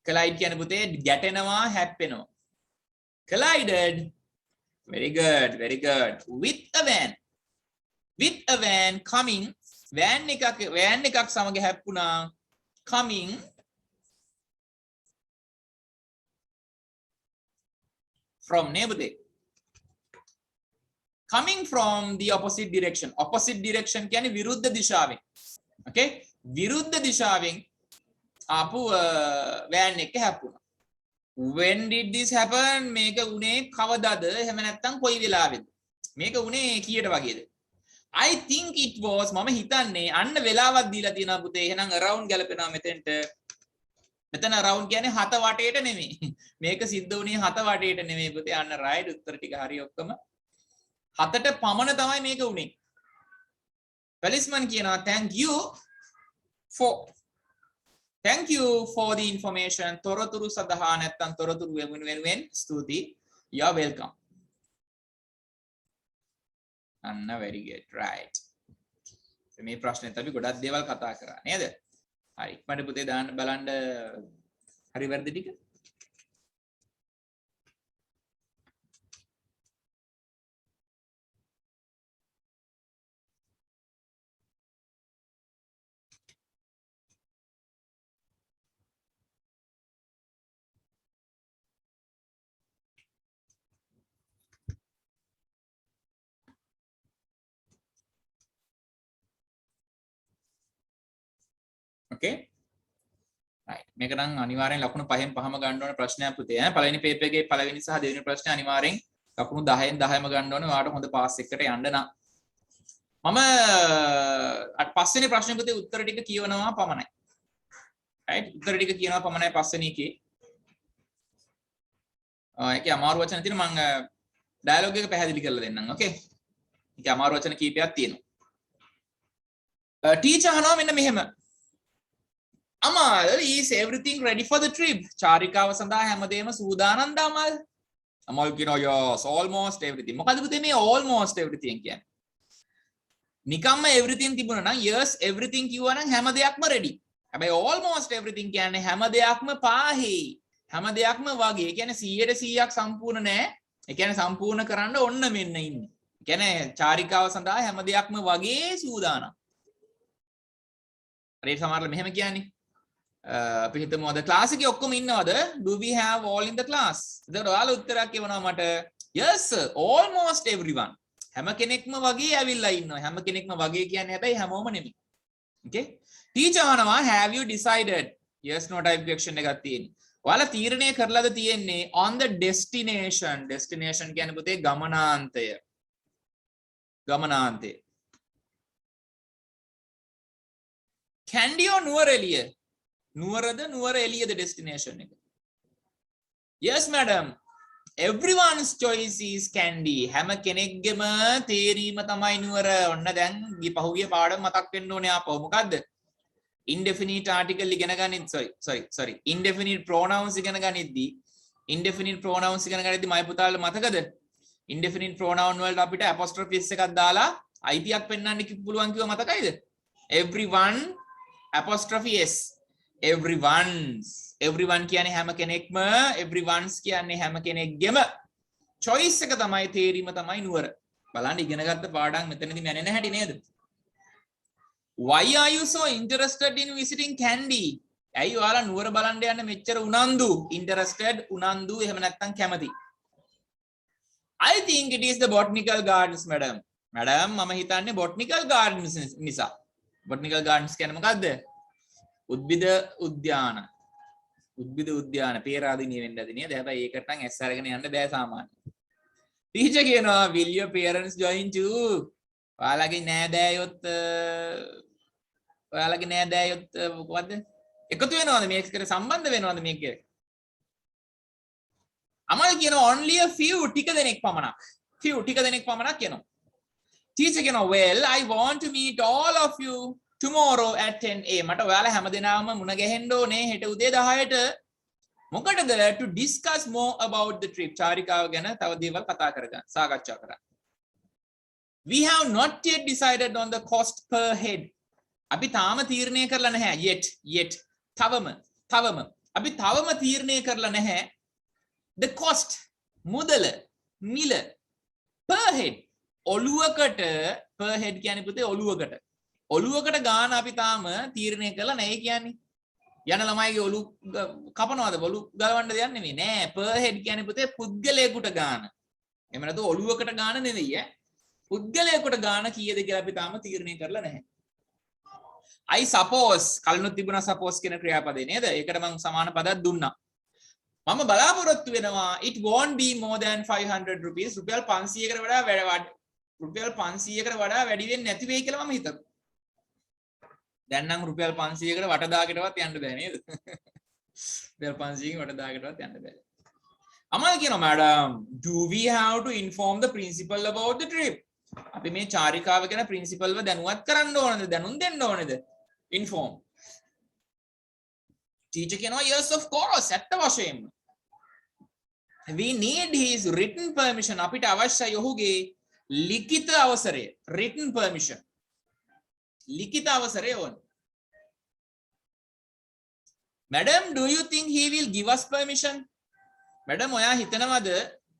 collide කියන්නේ පුතේ ගැටෙනවා හැප්පෙනවා. collided very good with a van coming van එකක් සමග හැප්පුණා coming from neighborhood coming from the opposite direction කියන්නේ විරුද්ධ දිශාවෙන් okay විරුද්ධ දිශාවෙන් ආපු van එක හැප්පුණා. when did this happen? මේක උනේ කවදාද? එහෙම නැත්නම් කොයි වෙලාවෙද? මේක උනේ කීයට වගේද? I think it was මම හිතන්නේ අන්න වෙලාවක් දීලා තියෙනවා පුතේ. එහෙනම් around ගැලපෙනවා මෙතෙන්ට. මෙතන around කියන්නේ හත වටේට නෙමෙයි. මේක සිද්ධ වුණේ හත වටේට නෙමෙයි පුතේ. අන්න right උත්තර ටික හරි ඔක්කොම. හතට පමණ තමයි මේක උනේ. policeman කියනවා thank you for the information. තොරතුරු සඳහා නැත්නම් තොරතුරු වෙනුවෙන් ස්තුතියි. you are welcome. අන්න very good right. මේ ප්‍රශ්නෙත් අපි ගොඩක් දේවල් කතා කරා නේද? හරි. මට පුතේ දාන්න බලන්න හරි වැරදි ටික. okay right මේක නම් අනිවාර්යෙන් ලකුණු 5න් 5ම ගන්න ඕන ප්‍රශ්නයක් පුතේ ඈ පළවෙනි පේපර් එකේ පළවෙනි සහ දෙවෙනි ප්‍රශ්නේ අනිවාර්යෙන් ලකුණු 10න් 10ම ගන්න ඕනේ ඔයාලට හොඳ පාස් එකකට යන්න නම් මම පස්වෙනි ප්‍රශ්නේ පුතේ උත්තර ටික කියවනවා පමණයි right උත්තර ටික කියනවා පමණයි පස්වෙනි එකේ ඒකේ අමාරු වචන තියෙන මම ඩයලොග් එක පැහැදිලි කරලා දෙන්නම් okay ඒකේ අමාරු වචන කීපයක් තියෙනවා ටීචර් අහනවා මෙන්න මෙහෙම Amal, is everything ready for the trip? චාරිකාව සඳහා හැමදේම සූදානම්ද අමල්? අමල් කියනවා yes, almost everything. මොකද පුතේ මේ almost everything කියන්නේ? නිකම්ම everything තිබුණා නම් yes, everything කිව්වා නම් හැම දෙයක්ම ready. හැබැයි almost everything කියන්නේ හැම දෙයක්ම පාහේ. හැම දෙයක්ම වගේ. ඒ කියන්නේ 100% සම්පූර්ණ නෑ. ඒ කියන්නේ සම්පූර්ණ කරන්න ඔන්න මෙන්න ඉන්නේ. ඒ කියන්නේ චාරිකාව සඳහා හැම දෙයක්ම වගේ සූදානම්. හරි සමහරවල් මෙහෙම කියන්නේ අපි හිතමු අද ක්ලාස් එකේ ඔක්කොම ඉන්නවද? Do we have all in the class? එතකොට ඔයාලා උත්තරයක් කියවනවා මට yes sir, almost everyone. හැම කෙනෙක්ම වගේ ඇවිල්ලා ඉන්නවා. හැම කෙනෙක්ම වගේ කියන්නේ හැබැයි හැමෝම නෙමෙයි. Okay? ටීචර් අහනවා have you decided? yes no type question එකක් තියෙන්නේ. ඔයාලා තීරණය කරලාද තියෙන්නේ on the destination. destination කියන්නේ පුතේ ගමනාන්තය. ගමනාන්තය. Kandy or Nuwara නුවරද නුවර එළියද destination එක yes madam everyone's choice is Kandy හැම කෙනෙක්ගේම තේරීම තමයි නුවර ඔන්න දැන් පහුගිය පාඩම මතක් වෙන්න ඕනේ ආපහු මොකද්ද indefinite article ඉගෙන ගනින් sorry indefinite pronouns ඉගෙන ගනිද්දී indefinite pronouns ඉගෙන ගනිද්දී මයි පුතාලා මතකද indefinite pronoun වලට අපිට apostrophe s එකක් දාලා අයිතියක් පෙන්වන්න පුළුවන් කිව්ව මතකයිද everyone apostrophe s everyone කියන්නේ හැම කෙනෙක්ම everyone's කියන්නේ හැම කෙනෙක්ගෙම choice එක තමයි තේරීම තමයි නුවර බලන්න ඉගෙන ගත්ත පාඩම් මෙතනදී මැනෙන හැටි නේද why are you so interested in visiting Kandy ඇයි ඔයාලා නුවර බලන්න යන්න මෙච්චර උනන්දු interested උනන්දු එහෙම නැත්නම් කැමති I think it is the botanical gardens madam මම හිතන්නේ botanical gardens නිසා botanical gardens කියන්නේ මොකද්ද උද්භිද උද්‍යාන පේරාදීනිය වෙන්න ඇති නේද හැබැයි ඒකට නම් ඇස් අරගෙන යන්න බෑ සාමාන්‍යයෙන් ටීචර් කියනවා will your parents join too ඔයාලගේ නෑදෑයොත් මොකද්ද එකතු වෙනවද මේකට සම්බන්ධ වෙනවද මේකට අමල් කියනවා only a few ටික දෙනෙක් පමණක් කියනවා ටීචර් කියනවා well I want to meet all of you tomorrow at 10 a. මට ඔයාලා හැමදෙනාම මුණ ගැහෙන්න ඕනේ හෙට උදේ 10ට. මොකටද? To discuss more about the trip. චාරිකාව ගැන තව දේවල් කතා කරගන්න, සාකච්ඡා කරන්න. We have not yet decided on the cost per head. අපි තාම තීරණය කරලා නැහැ. Yet. තවම. අපි තවම තීරණය කරලා නැහැ. The cost, මුදල, මිල, per head. ඔළුවකට per head කියන්නේ පුතේ ඔළුවකට ගාන අපි තාම තීරණය කරලා නැහැ කියන්නේ. යන ළමයිගේ ඔළු කපනවාද ඔළු ගලවන්න දෙයක් නෙමෙයි නෑ. per head කියන්නේ පුතේ පුද්ගලයෙකුට ගාන. එහෙම නැත්නම් ඔළුවකට ගාන නෙවෙයි ඈ. පුද්ගලයෙකුට ගාන කීයද කියලා අපි තාම තීරණය කරලා නැහැ. I suppose කලිනුත් තිබුණා suppose කියන ක්‍රියාපදේ නේද? ඒකට මම සමාන පදයක් දුන්නා. මම බලාපොරොත්තු වෙනවා it won't be more than 500 rupees. රුපියල් 500කට වඩා වැඩි වෙන්නේ නැති වෙයි කියලා මම හිතනවා. දැන් නම් රුපියල් 500කට වටදාකටවත් යන්න බෑ නේද? රුපියල් 500කින් වටදාකටවත් යන්න බෑ. අමල් කියනවා madam, do we have to inform the principal about the trip? අපි මේ චාරිකාව ගැන ප්‍රින්සිපල්ව දැනුවත් කරන්න ඕනද? දැනුම් දෙන්න ඕනද? inform. teacher කියනවා yes of course. ඇත්ත වශයෙන්ම. we need his written permission. අපිට අවශ්‍යයි ඔහුගේ ලිඛිත අවසරය. written permission. ලිඛිත අවසරය ඕන. madam, do you think he will give us permission? madam, ඔයා හිතනවද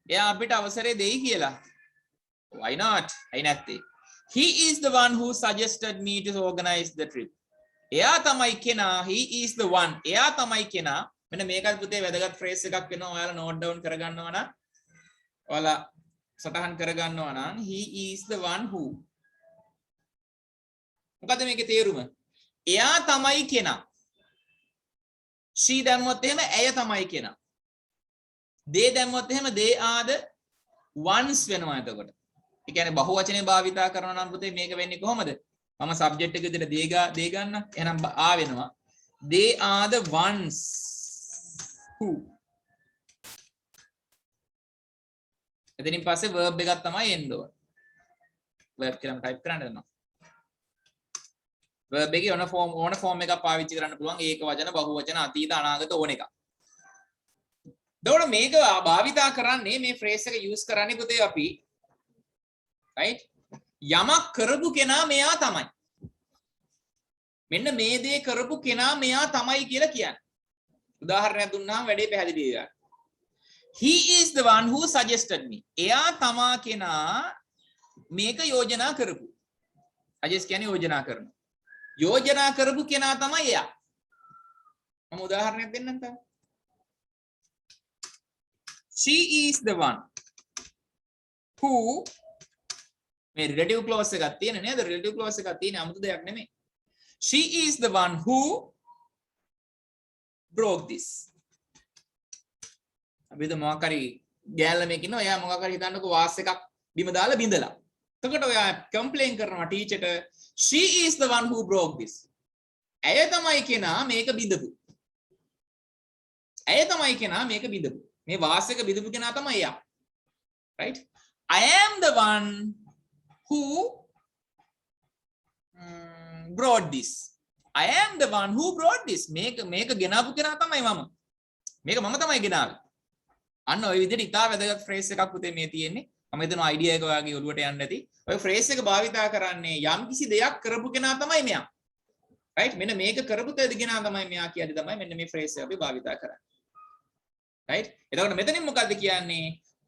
එයා අපිට අවසරය දෙයි කියලා? Why not? ඇයි නැත්තේ? He is the one who suggested me to organize the trip. එයා තමයි කෙනා. He is the one. එයා තමයි කෙනා. මෙන්න මේකත් පුතේ වැදගත් ෆ්‍රේස් එකක් වෙනවා. ඔයාලා නෝට් ඩවුන් කරගන්නවා නම් ඔයාලා සටහන් කරගන්නවා නම් he is the one who. මොකද මේකේ තේරුම? එයා තමයි කෙනා. she දැම්මොත් එහෙම ඇය තමයි කෙනා. they දැම්මොත් එහෙම they are the ones වෙනවා එතකොට. ඒ කියන්නේ බහුවචනේ භාවිතා කරනවා නම් පුතේ මේක වෙන්නේ කොහොමද? මම සබ්ජෙක්ට් එක විදිහට they ගන්න. එහෙනම් ආ වෙනවා. they are the ones who. එතනින් පස්සේ verb එකක් තමයි එන්න ඕන. verb කියලා ටයිප් කරන්න දෙනවා. verb එකේ ඕන ෆෝම් එකක් පාවිච්චි කරන්න පුළුවන්. ඒක වචන, බහුවචන, අතීත, අනාගත ඕන එකක්. එතකොට මේක භාවිතා කරන්නේ මේ ෆ්‍රේස් එක යූස් කරන්නේ පුතේ අපි right? යමක් කරපු කෙනා මෙයා තමයි. මෙන්න මේ දේ කරපු කෙනා මෙයා තමයි කියලා කියන්නේ. උදාහරණයක් දුන්නාම වැඩේ පැහැදිලි වෙනවා. He is the one who suggested me. එයා තමා කෙනා මේක යෝජනා කරපු. suggest කියන්නේ යෝජනා කරනවා. යෝජනා කරපු කෙනා තමයි එයා. මම උදාහරණයක් දෙන්නම් තාම. She is the one who මේ relative clause එකක් තියෙන නේද? relative clause එකක් තියෙන 아무තු දෙයක් නෙමෙයි. She is the one who broke this. අපි මොකක් හරි ගෑල්ලමක් ඉන්නවා. එයා මොකක් හරි හිතන්නකෝ වාස් එකක් බිම දාලා බින්දලා. එතකොට ඔයා කම්ප්ලේන් කරනවා ටීචර්ට she is the one who broke this. ඇය තමයි කෙනා මේක බිඳපු. ඇය තමයි කෙනා මේක බිඳපු. මේ වාස් එක බිඳපු කෙනා තමයි එයා. right? I am the one who brought this. I am the one who brought this. මේක ගෙනාපු කෙනා තමයි මම. මේක මම තමයි ගෙනාවේ. අන්න ඔය විදිහට ඉතා වැදගත් ෆ්‍රේස් එකක් පුතේ මේ තියෙන්නේ. මම හිතනවා අයිඩියා එක ඔයාගේ ඔළුවට යන්න ඇති. ඔය ෆ්‍රේස් එක භාවිතා කරන්නේ යම් කිසි දෙයක් කරපු කෙනා තමයි මෙයා. right? මෙන්න මේක කරපු කෙනා තමයි මෙයා කියන්නේ තමයි මෙන්න මේ ෆ්‍රේස් එක අපි භාවිතා කරන්නේ. right? එතකොට මෙතනින් මොකද්ද කියන්නේ?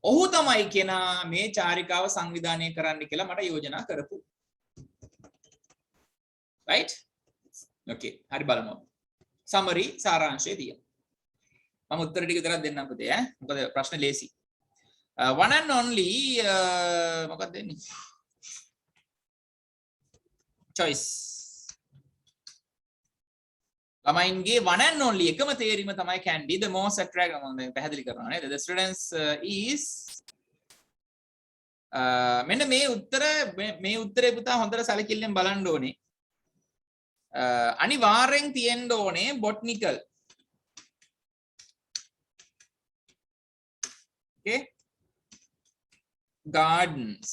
ඔහු තමයි කෙනා මේ චාරිකාව සංවිධානය කරන්න කියලා මට යෝජනා කරපු. right? okay. හරි බලමු. summary සාරාංශය තියෙනවා. මම උත්තර ටික විතරක් දෙන්නම් පුතේ ඈ. මොකද ප්‍රශ්න ලේසි. one and only මොකක්ද දෙන්නේ? choice. ළමයින්ගේ one and only එකම තේරීම තමයි candy the most attractive මම දැන් පැහැදිලි කරනවා නේද? the students is මෙන්න මේ උත්තරේ පුතා හොඳට සැලකිල්ලෙන් බලන්න ඕනේ. අනිවාර්යෙන් තියෙන්න ඕනේ botanical. okay? gardens.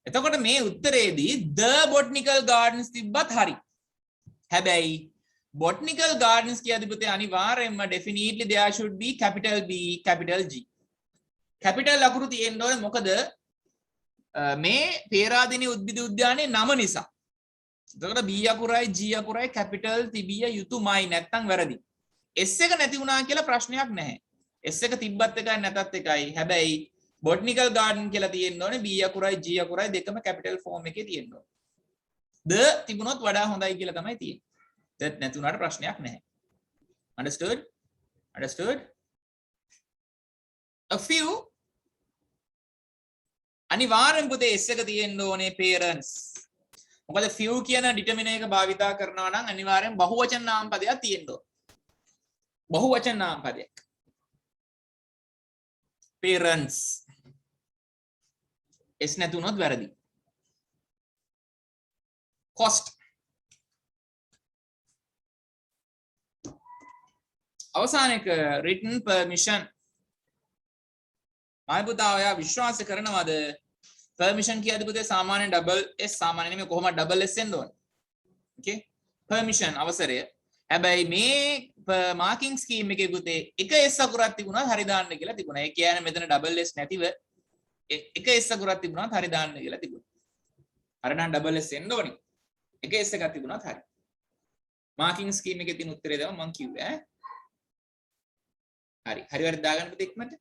එතකොට මේ උත්තරේදී the botanical gardens තිබ්බත් හරි. හැබැයි botanical gardens කියද්දී පුතේ අනිවාර්යයෙන්ම definitely there should be capital B capital G. capital අකුරු තියෙන්න ඕනේ මොකද මේ පේරාදෙණිය උද්භිද උද්‍යානයේ නම නිසා. එතකොට B අකුරයි G අකුරයි capital තිබිය යුතුමයි නැත්නම් වැරදි. S එක නැති වුණා කියලා ප්‍රශ්නයක් නැහැ. S එක තිබ්බත් එකයි නැතත් එකයි. හැබැයි botanical garden කියලා තියෙන්න ඕනේ B අකුරයි G අකුරයි දෙකම capital form එකේ තියෙන්න ඕනේ. the තිබුණොත් වඩා හොඳයි කියලා තමයි තියෙන්නේ. that නැති වුණාට ප්‍රශ්නයක් නැහැ. Understood? Understood? A few අනිවාර්යෙන් පුතේ S එක තියෙන්න ඕනේ parents. මොකද few කියන determiner එක භාවිතා කරනවා නම් අනිවාර්යෙන් බහුවචන නාම පදයක් තියෙන්න ඕනේ. බහුවචන නාම පදයක්. parents S නැතුනොත් වැරදි. cost අවසාන එක written permission. මම පුතා ඔයා විශ්වාස කරනවද permission කියද්දි පුතේ සාමාන්‍ය double S සාමාන්‍ය නෙමෙයි කොහොමද double S එන්න ඕනේ. okay permission අවසරය. හැබැයි මේ marking scheme එකේ පුතේ එක S අකුරක් තිබුණා හරි දාන්න කියලා තිබුණා. ඒ කියන්නේ මෙතන double S නැතිව එක S අකුරක් තිබුණාත් හරි දාන්න කියලා තිබුණා. අර නම් double S එන්න ඕනේ. එක S එකක් තිබුණාත් හරි. marking scheme එකේ තියෙන උත්තරේ තමයි මම කිව්වේ ඈ. හරි. හරි වැරදි දාගන්න පුතේ ඉක්මනට.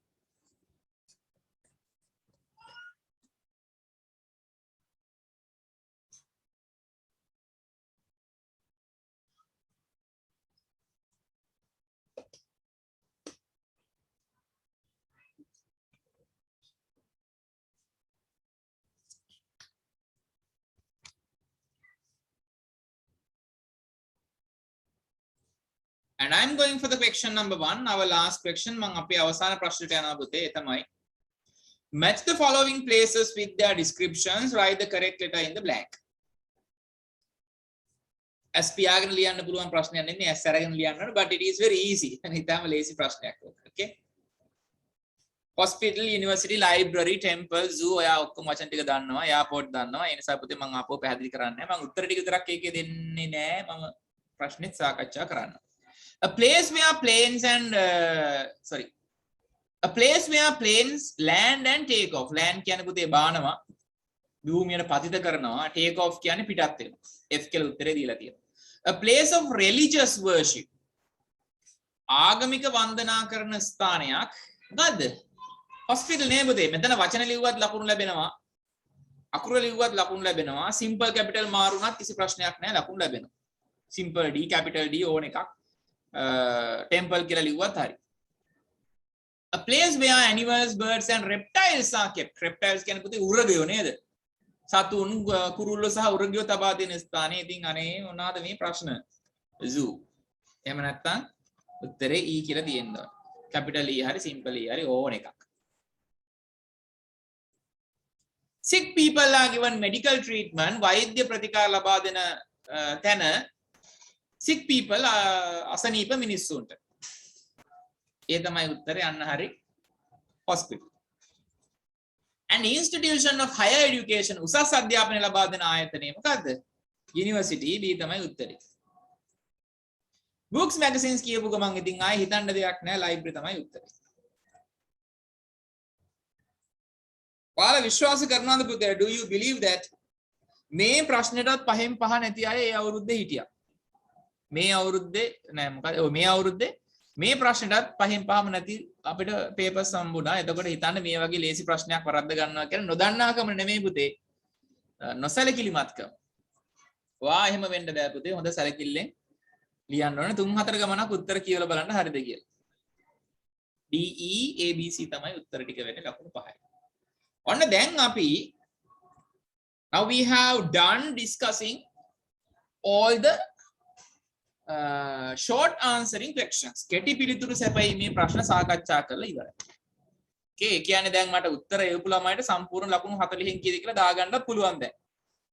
And I'm going for the question number 1, our last question. මම අපේ අවසාන ප්‍රශ්නට යනවා පුතේ. ඒ තමයි match the following places with their descriptions, write the correct letter in the blank. as පියාගෙන ලියන්න පුළුවන් ප්‍රශ්නයක් නෙමෙයි, as අරගෙන ලියන්න ඕන, but it is very easy. හිතාම ලේසි ප්‍රශ්නයක්. okay hospital, university, library, temple, zoo ඔයා ඔක්කොම වචන ටික දන්නවා, airport දන්නවා. ඒ නිසා පුතේ මම ආපහු පැහැදිලි කරන්නේ නැහැ. මම උත්තර ටික විතරක් ඒකේ දෙන්නේ නැහැ. මම ප්‍රශ්නෙත් සාකච්ඡා කරන්න. A place where planes and a place where planes land and take off. land කියන්නේ පුතේ බානවා, භූමියට පතිත කරනවා. take off කියන්නේ පිටත් වෙනවා. F කියලා උත්තරේ දීලා තියෙනවා. A place of religious worship. ආගමික වන්දනා කරන ස්ථානයක්. මොකද්ද? hospital නේ පුතේ. මෙතන වචන ලිව්වත් ලකුණු ලැබෙනවා. අකුර ලිව්වත් ලකුණු ලැබෙනවා. simple capital මාරුණත් කිසි ප්‍රශ්නයක් නැහැ, ලකුණු ලැබෙනවා. simple D capital D ඕන එකක්. temple කියලා ලිව්වත් හරි. A place where animals, birds and reptiles are kept. reptiles කියන්නේ පුතේ උරගයෝ නේද? සතුන්, කුරුල්ලෝ සහ උරගයෝ තබා දෙන ස්ථානේ. ඉතින් අනේ මොනවාද මේ ප්‍රශ්න? zoo. එහෙම නැත්නම් උත්තරේ E කියලා තියෙන්න ඕන. capital E හරි simple E හරි ඕන එකක්. sick people are given medical treatment. වෛද්‍ය ප්‍රතිකාර ලබා දෙන තැන sick people අසනීප මිනිස්සුන්ට. ඒ තමයි උත්තරේ. අන්න හරි. hospital. An institution of higher education, උසස් අධ්‍යාපනය ලබා දෙන ආයතනය මොකද්ද? university. B තමයි උත්තරේ. books, magazines කියපු ගමන් ඉතින් ආයෙ හිතන්න දෙයක් නැහැ, library තමයි උත්තරේ. ඔයාලා විශ්වාස කරනවද පුතේ? do you believe that මේ ප්‍රශ්නෙටත් පහෙන් පහ නැති අය ඒ අවුරුද්දේ හිටියා? මේ අවුරුද්දේ නෑ මොකද? මේ අවුරුද්දේ මේ ප්‍රශ්නෙටත් පහෙන් පහම නැති අපිට පේපර්ස් හම්බුණා. එතකොට හිතන්න මේ වගේ ලේසි ප්‍රශ්නයක් වරද්ද ගන්නවා කියන්නේ නොදන්නාකම නෙමෙයි පුතේ. නොසැලකිලිමත්කම. වා එහෙම වෙන්න බෑ පුතේ. හොඳ සැලකිල්ලෙන් ලියන්න ඕනේ. 3-4 ගමනක් උත්තර කියවලා බලන්න හරිද කියලා. D E A B C තමයි උත්තර ටික වෙන්නේ, ලකුණු 5යි. ඔන්න දැන් අපි now we have done discussing all the short answering questions. කෙටි පිළිතුරු සැපයීමේ ප්‍රශ්න සාකච්ඡා කරලා ඉවරයි. okay ඒ කියන්නේ දැන් මට උත්තර එවපු ළමයිට සම්පූර්ණ ලකුණු 40න් කීයද කියලා දාගන්නත් පුළුවන් දැන්.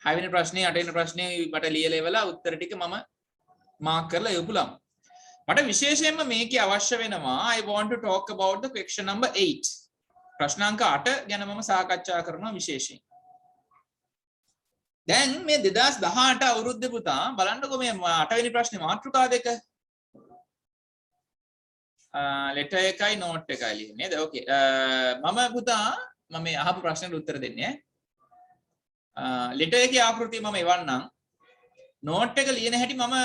6 වෙනි ප්‍රශ්නේ 8 වෙනි ප්‍රශ්නේ මට ලියලා ඉවලා උත්තර ටික මම මාක් කරලා එවපු ළමයි. මට විශේෂයෙන්ම මේකේ අවශ්‍ය වෙනවා I want to talk about the question number 8. ප්‍රශ්නාංක 8 ගැන මම සාකච්ඡා කරනවා විශේෂයෙන්. දැන් මේ 2018 අවුරුද්දේ පුතා බලන්නකෝ මේ 8 වෙනි ප්‍රශ්නේ මාතෘකා දෙක letter එකයි note එකයි ලියන්නේ නේද? ඕකේ. මම පුතා මම මේ අහපු ප්‍රශ්නෙට උත්තර දෙන්නේ. letter එකේ ආකෘතිය මම එවන්නම්. note එක ලියන හැටි මම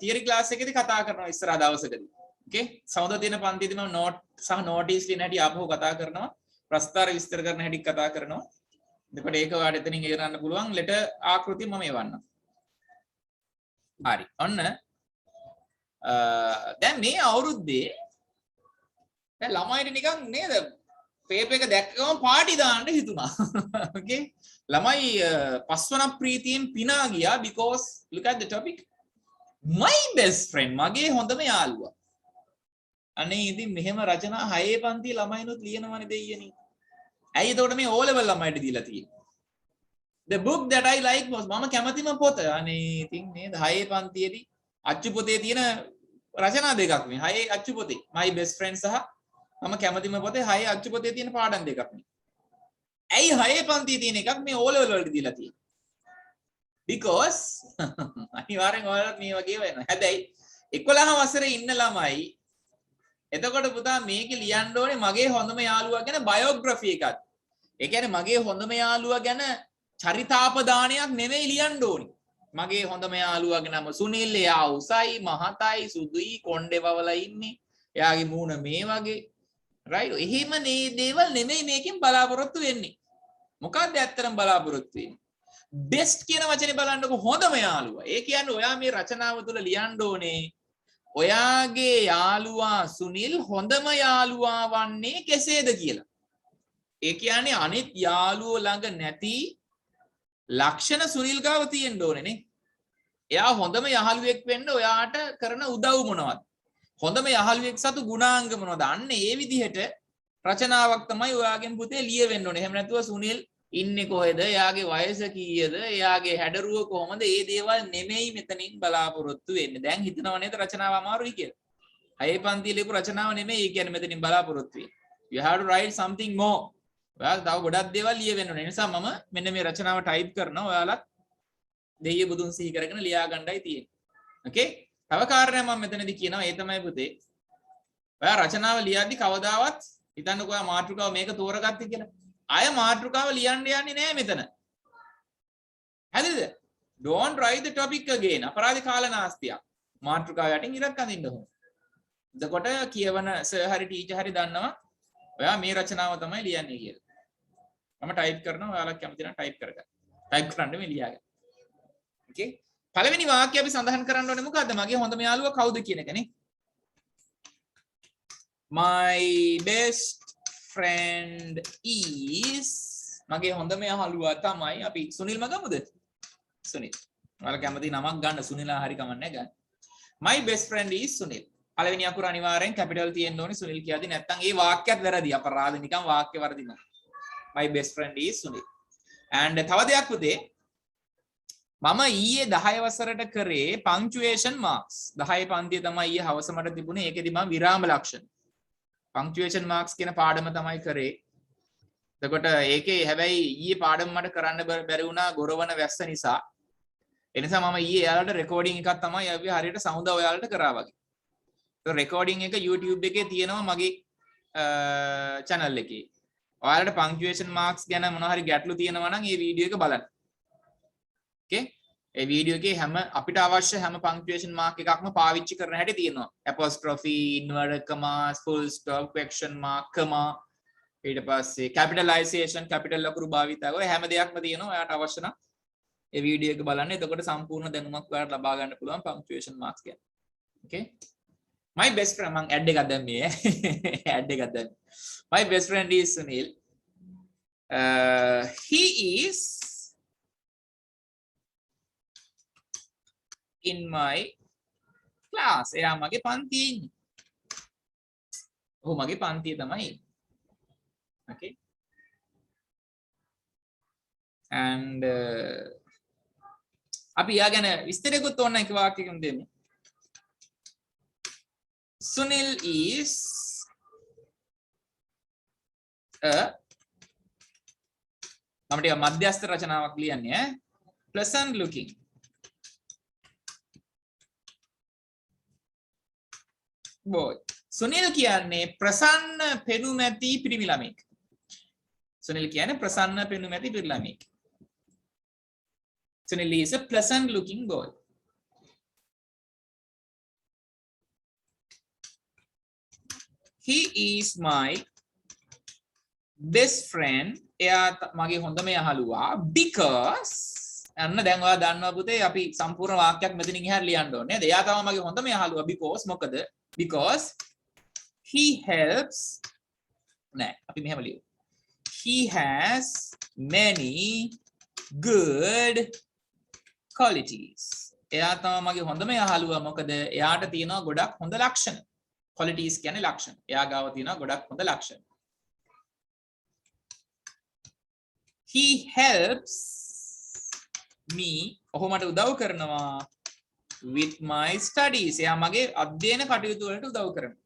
theory class එකේදී කතා කරනවා ඉස්සරහ දවසකදී. ඕකේ. සමුදා තියෙන පන්තියේදී මම note සහ notice ලියන හැටි ආපහු කතා කරනවා. ප්‍රස්තාර විස්තර කරන හැටි කතා කරනවා. එතකොට ඒක ඔයාලට එතනින් ඉගෙනගන්න පුළුවන්. letter ආකෘතිය මම එවන්නම්. හරි. ඔන්න දැන් මේ අවුරුද්දේ දැන් ළමයිට නිකන් නේද පේපර් එක දැක්ක ගමන් පාටි දාන්න හිතුණා. okay ළමයි පස්වන ප්‍රීතියෙන් පිනා ගියා because look at the topic my best friend මගේ හොඳම යාළුවා. අනේ ඉතින් මෙහෙම රචනා 6 පන්ති ළමයිනොත් ලියනවනේ දෙයියනේ. ඇයි එතකොට මේ O level ළමයිට දීලා තියෙන්නේ? The book that I like was මම කැමතිම පොත. අනේ ඉතින් නේද 6 පන්තියේදී අච්චු පොතේ තියෙන රචනා දෙකක් මේ 6 අච්චු පොතේ my best friend සහ මම කැමතිම පොතේ 6 අච්චු පොතේ තියෙන පාඩම් දෙකක් නේ. ඇයි 6 පන්තියේ තියෙන එකක් මේ O level වලට දීලා තියෙන්නේ? because අනිවාර්යෙන් ඔයාලත් මේ වගේ වෙනවා. හැබැයි 11 වසරේ ඉන්න ළමයි එතකොට පුතා මේකේ ලියන්න ඕනේ මගේ හොඳම යාළුවා ගැන බයෝග්‍රැෆි එකක්. ඒ කියන්නේ මගේ හොඳම යාළුවා ගැන චරිතාපදානයක් නෙවෙයි ලියන්න ඕනේ. මගේ හොඳම යාළුවාගේ නම සුනිල්. එයා උසයි, මහතයි, සුදුයි, කොණ්ඩේ වවලා ඉන්නේ. එයාගේ මූණ මේ වගේ. right? එහෙම නේ දේවල් නෙමෙයි මේකෙන් බලාපොරොත්තු වෙන්නේ. මොකක්ද ඇත්තටම බලාපොරොත්තු වෙන්නේ? best කියන වචනේ බලන්නකො හොඳම යාළුවා. ඒ කියන්නේ ඔයා මේ රචනාව තුළ ලියන්න ඕනේ ඔයාගේ යාළුවා සුනිල් හොඳම යාළුවා වන්නේ කෙසේද කියලා. ඒ කියන්නේ අනිත් යාළුවෝ ළඟ නැති ලක්ෂණ සුනිල් ගාව තියෙන්න ඕනේ නේ. එයා හොඳම යහළුවෙක් වෙන්න ඔයාට කරන උදව් මොනවද? හොඳම යහළුවෙක් සතු ගුණාංග මොනවද? අන්න ඒ විදිහට රචනාවක් තමයි ඔයාගෙන් පුතේ ලියවෙන්න ඕනේ. එහෙම නැතුව සුනිල් ඉන්නේ කොහෙද? එයාගේ වයස කීයද? එයාගේ හැඩරුව කොහමද? ඒ දේවල් නෙමෙයි මෙතනින් බලාපොරොත්තු වෙන්නේ. දැන් හිතනව නේද රචනාව අමාරුයි කියලා? අයේ පන්තියේ ලියපු රචනාව නෙමෙයි කියන්නේ මෙතනින් බලාපොරොත්තු වෙන්නේ. You have to write something more. ඔයාලා තව ගොඩක් දේවල් ලියවෙන්න ඕනේ. ඒ නිසා මම මෙන්න මේ රචනාව ටයිප් කරනවා. ඔයාලා දෙයිය බුදුන් සිහි කරගෙන ලියා ගන්නයි තියෙන්නේ. ඕකේ? තව කාරණයක් මම මෙතනදී කියනවා. ඒ තමයි පුතේ. ඔයා රචනාව ලියද්දි කවදාවත් හිතන්නකෝ ඔයා මාතෘකාව මේක තෝරගත්තේ කියලා. අය මාතෘකාව ලියන්න යන්නේ නැහැ මෙතන. හරිද? Don't write the topic again. අපරාධ කාලනාස්තියක්. මාතෘකාව යටින් ඉරක් අඳින්න ඕන. එතකොට කියවන සර් හරි ටීචර් හරි දන්නවා ඔයා මේ රචනාව තමයි ලියන්නේ කියලා. මම ටයිප් කරනවා ඔයාලා කැමති නම් ටයිප් කරගන්න. ටයිප් කරන්න මේ ලියාගන්න. ඕකේ? පළවෙනි වාක්‍යය අපි සඳහන් කරන්න ඕනේ මොකද්ද? මගේ හොඳම යාළුවා කවුද කියන එක නේ. My best friend is මගේ හොඳම යාළුවා තමයි අපි සුනිල්ම ගමුද? සුනිල්. ඔයාලා කැමති නමක් ගන්න සුනිලා හරි කමන්නේ ගන්න. My best friend is Sunil. පළවෙනි අකුර අනිවාර්යෙන් කැපිටල් තියෙන්න ඕනේ සුනිල් කියද්දි නැත්නම් ඒ වාක්‍යයත් වැරදි. අපරාධ නිකන් වාක්‍ය වර්ධිනවා. My best friend is Sunil. And තව දෙයක් පුතේ මම ඊයේ 10 වසරට කරේ punctuation marks. 10 පන්තිය තමයි ඊයේ හවස මට තිබුණේ. ඒකෙදි මම විරාම ලක්ෂණ punctuation marks කියන පාඩම තමයි කරේ. එතකොට ඒකේ හැබැයි ඊයේ පාඩම මට කරන්න බැරි වුණා ගොරවන වැස්ස නිසා. ඒ නිසා මම ඊයේ එයාලට රෙකෝඩින් එකක් තමයි අපි හරියට සමුදා ඔයාලට කරා වගේ. ඒ රෙකෝඩින් එක YouTube එකේ තියෙනවා මගේ channel එකේ. ඔයාලට punctuation marks ගැන මොන හරි ගැටලු තියෙනවා නම් මේ වීඩියෝ එක බලන්න. Okay? ඒ වීඩියෝ එකේ හැම අපිට අවශ්‍ය හැම punctuation mark එකක්ම පාවිච්චි කරන හැටි තියෙනවා. apostrophe, inverted commas, full stop, question mark, comma, ඊට පස්සේ capitalization, capital ලකුණු භාවිතය. ඔය හැම දෙයක්ම තියෙනවා. ඔයාලට අවශ්‍ය නම් ඒ වීඩියෝ එක බලන්න. එතකොට සම්පූර්ණ දැනුමක් ඔයාලට ලබා ගන්න පුළුවන් punctuation marks ගැන. Okay? My best friend මං ඇඩ් එකක් දැම්මේ ඇඩ් එකක් දැම්මේ. My best friend is Sunil. He is in my class. එයා මගේ පන්තියේ ඉන්නේ. ඔහු මගේ පන්තියේ තමයි. Okay? And අපි යා ගැන විස්තරයක්ත් ඕන එක වාක්‍යයකින් දෙමු. Sunil is මම ටික මධ්‍යස්ථ රචනාවක් ලියන්නේ ඈ. pleasant looking boy. Sunil කියන්නේ ප්‍රසන්න පෙනුමැති පිරිමි ළමෙක්. Sunil කියන්නේ ප්‍රසන්න පෙනුමැති පිරිමි ළමෙක්. Sunil is a pleasant looking boy. He is my best friend. එයා මගේ හොඳම යහළුවා because අන්න දැන් ඔයා දන්නවා පුතේ අපි සම්පූර්ණ වාක්‍යයක් මෙතනින් එහාට ලියන්න ඕනේ නේද? එයා තමයි මගේ හොඳම යහළුවා because මොකද? Because he helps නෑ අපි මෙහෙම ලියමු. He has many good qualities. එයා තමයි මගේ හොඳම යහළුවා මොකද එයාට තියෙනවා ගොඩක් හොඳ ලක්ෂණ. qualities කියන්නේ ලක්ෂණ. එයා ගාව තියෙනවා ගොඩක් හොඳ ලක්ෂණ. He helps me ඔහු මට උදව් කරනවා with my studies. එයා මගේ අධ්‍යයන කටයුතු වලට උදව් කරනවා.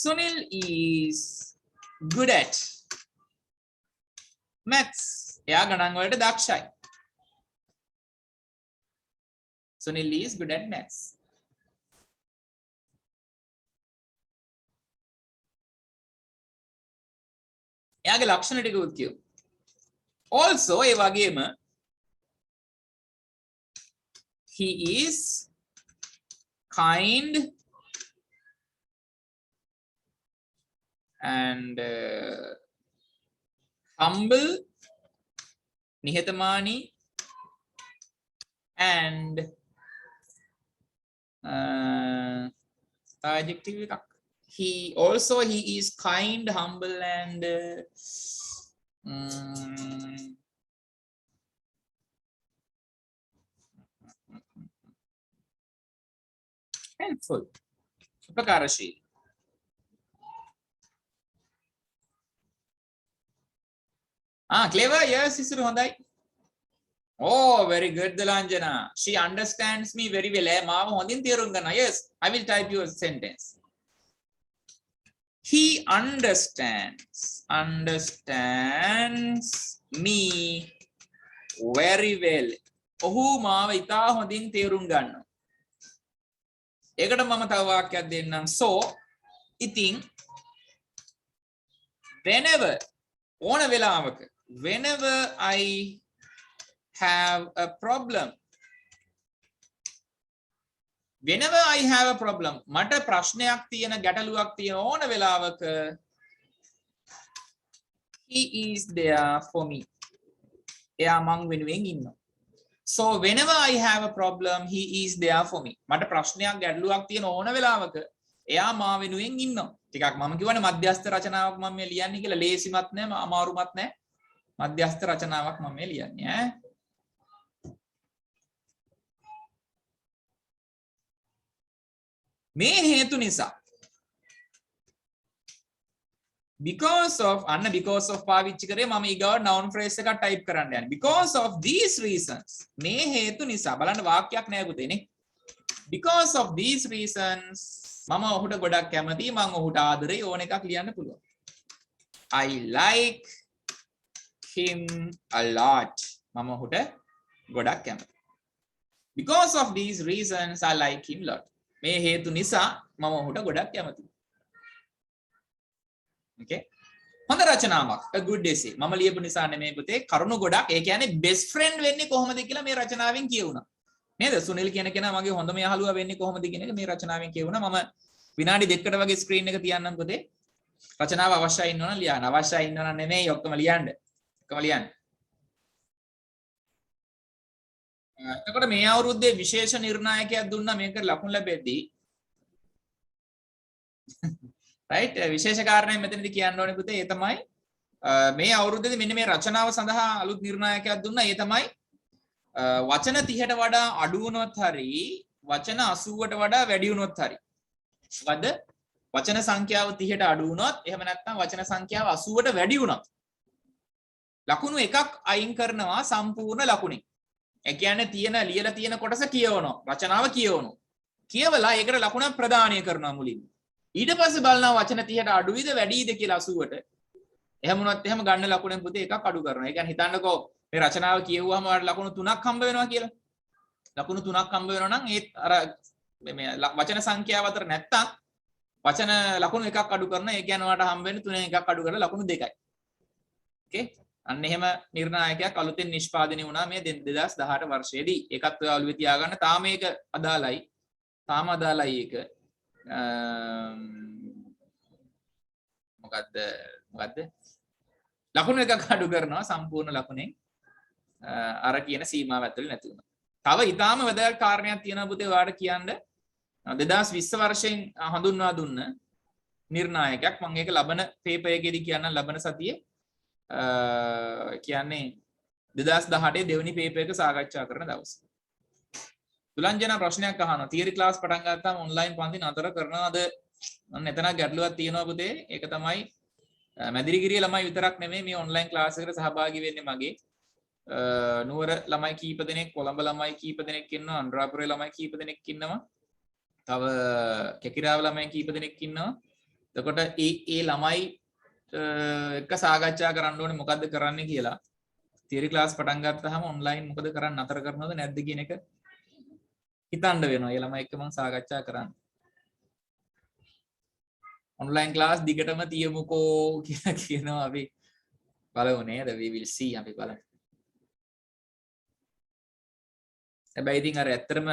Sunil is good at maths. එයා ගණන් වලට දක්ෂයි. Sunil is good at maths. එයාගේ ලක්ෂණ ටිකකුත් කියමු. Also ඒ වගේම he is kind and humble, නිහතමානී and adjective එකක්. He is kind, humble and helpful. උපකාරශීලී. Clever. Yes, ඉස්සර හොඳයි. Oh, very good, Delanjana. She understands me very well. මාව හොඳින් තේරුම් ගන්නවා. Yes, I will type your sentence. He understands me very well. ඔහු මාව ඉතා හොඳින් තේරුම් ගන්නවා. ඒකට මම තව වාක්‍යයක් දෙන්නම්. So, ඉතින් whenever ඕන වෙලාවක whenever I have a problem මට ප්‍රශ්නයක් තියෙන ගැටලුවක් තියෙන ඕන වෙලාවක he is there for me. එයා මං වෙනුවෙන් ඉන්නවා. So whenever I have a problem he is there for me. මට ප්‍රශ්නයක් ගැටලුවක් තියෙන ඕන වෙලාවක එයා මා වෙනුවෙන් ඉන්නවා. ටිකක් මම කියවනේ මධ්‍යස්ථ රචනාවක් මම මේ ලියන්නේ කියලා. ලේසිමත් නෑ අමාරුමත් නෑ. මධ්‍යස්ථ රචනාවක් මම මේ ලියන්නේ ඈ. මේ හේතු නිසා because of පාවිච්චි කරේ මම ඊගාව noun phrase එකක් type කරන්න යන්නේ. Because of these reasons මේ හේතු නිසා බලන්න වාක්‍යයක් නෑ පුතේනේ. Because of these reasons මම ඔහුට ගොඩක් කැමතියි. මම ඔහුට ආදරෙයි. ඕන එකක් ලියන්න පුළුවන්. I like him a lot. මම ඔහුට ගොඩක් කැමතියි. Because of these reasons I like him a lot. මේ හේතු නිසා මම ඔහුට ගොඩක් කැමතියි. Okay. හොඳ රචනාවක්. A good essay. මම ලියපු නිසා නෙමෙයි පුතේ. කරුණු ගොඩක්. ඒ කියන්නේ best friend වෙන්නේ කොහොමද කියලා මේ රචනාවෙන් කියවුණා. නේද? සුනිල් කියන කෙනා මගේ හොඳම යහළුවා වෙන්නේ කොහොමද කියන එක මේ රචනාවෙන් කියවුණා. මම විනාඩි 2කට වගේ ස්ක්‍රීන් එක තියන්නම් පුතේ. රචනාව අවශ්‍යයි ඉන්නවනම් ලියන්න. අවශ්‍යයි ඉන්නවනම් නෙමෙයි ඔක්කොම ලියන්න. ඔක්කොම ලියන්න. එතකොට මේ අවුරුද්දේ විශේෂ නිර්ණායකයක් දුන්නා මේක ලකුණු ලැබෙද්දී. right විශේෂ කාරණයක් මෙතනදී කියන්න ඕනේ පුතේ. ඒ තමයි මේ අවුරුද්දේදී මෙන්න මේ රචනාව සඳහා අලුත් නිර්ණායකයක් දුන්නා. ඒ තමයි වචන 30ට වඩා අඩු වුණොත් හරි වචන 80ට වඩා වැඩි වුණොත් හරි. මොකද වචන සංඛ්‍යාව 30ට අඩු වුණොත් එහෙම නැත්නම් වචන සංඛ්‍යාව 80ට වැඩි වුණොත් ලකුණු එකක් අයින් කරනවා සම්පූර්ණ ලකුණෙන්. ඒ කියන්නේ ලියලා තියෙන කොටස කියවනවා. රචනාව කියවනවා. කියවලා ඒකට ලකුණ ප්‍රදානය කරනවා මුලින්ම. ඊට පස්සේ බලනවා වචන 30ට අඩුයිද වැඩිද කියලා 80ට. එහෙම වුණත් එහෙම ගන්න ලකුණෙන් පුතේ එකක් අඩු කරනවා. ඒ කියන්නේ හිතන්නකෝ මේ රචනාව කියවුවාම ඔයාලට ලකුණු 3ක් හම්බ වෙනවා කියලා. ලකුණු 3ක් හම්බ වෙනවා නම් ඒ අර මේ වචන සංඛ්‍යාව අතර නැත්තම් වචන ලකුණු එකක් අඩු කරන. ඒ කියන්නේ ඔයාලට හම්බ වෙන්නේ 3න් එකක් අඩු කරලා ලකුණු 2යි. ඕකේ? අන්න එහෙම නිර්ණායකයක් අලුතෙන් නිෂ්පාදනය වුණා මේ 2018 වර්ෂයේදී. ඒකත් ඔයා ඔළුවේ තියාගන්න. තාම මේක අදාළයි. තාම අදාළයි ඒක. මොකද්ද ලකුණු එකක් අඩු කරනවා සම්පූර්ණ ලකුණෙන් අර කියන සීමාව ඇතුළේ නැති වුණා. තව ඊටාම වැදගත් කාරණයක් තියෙනවා පුතේ ඔයාලට කියන්න. 2020 වර්ෂයෙන් හඳුන්වා දුන්න නිර්ණායකයක් මම ඒක ලබන පේපර් එකේදී කියන්නම් ලබන සතියේ කියන්නේ 2018 දෙවෙනි පේපර් එක සාකච්ඡා කරන දවස. තුලංජන ප්‍රශ්නයක් අහනවා. තියරි ක්ලාස් පටන් ගත්තාම ඔන්ලයින් පන්ති නතර කරනවද? මම එතන ගැටලුවක් තියෙනවා පුතේ. ඒක තමයි මැදිරිගිරිය ළමයි විතරක් නෙමෙයි මේ ඔන්ලයින් ක්ලාස් එකට සහභාගී වෙන්නේ මගේ. නුවර ළමයි කීප දෙනෙක්, කොළඹ ළමයි කීප දෙනෙක් ඉන්නවා, අනුරාධපුරේ ළමයි කීප දෙනෙක් ඉන්නවා. තව කැකිරාව ළමයි කීප දෙනෙක් ඉන්නවා. එතකොට ඒ ළමයි එක සාකච්ඡා කරන්න ඕනේ මොකද්ද කරන්න කියලා. තියරි ක්ලාස් පටන් ගත්තාම ඔන්ලයින් මොකද කරන්න නතර කරනවද නැද්ද කියන එක හිතන්න වෙනවා. ඒ ළමයි එක්ක මම සාකච්ඡා කරන්න. ඔන්ලයින් ක්ලාස් දිගටම තියමුකෝ කියලා කියනවා අපි. බලමු නේද? we will see අපි බලමු. හැබැයි ඉතින් අර ඇත්තටම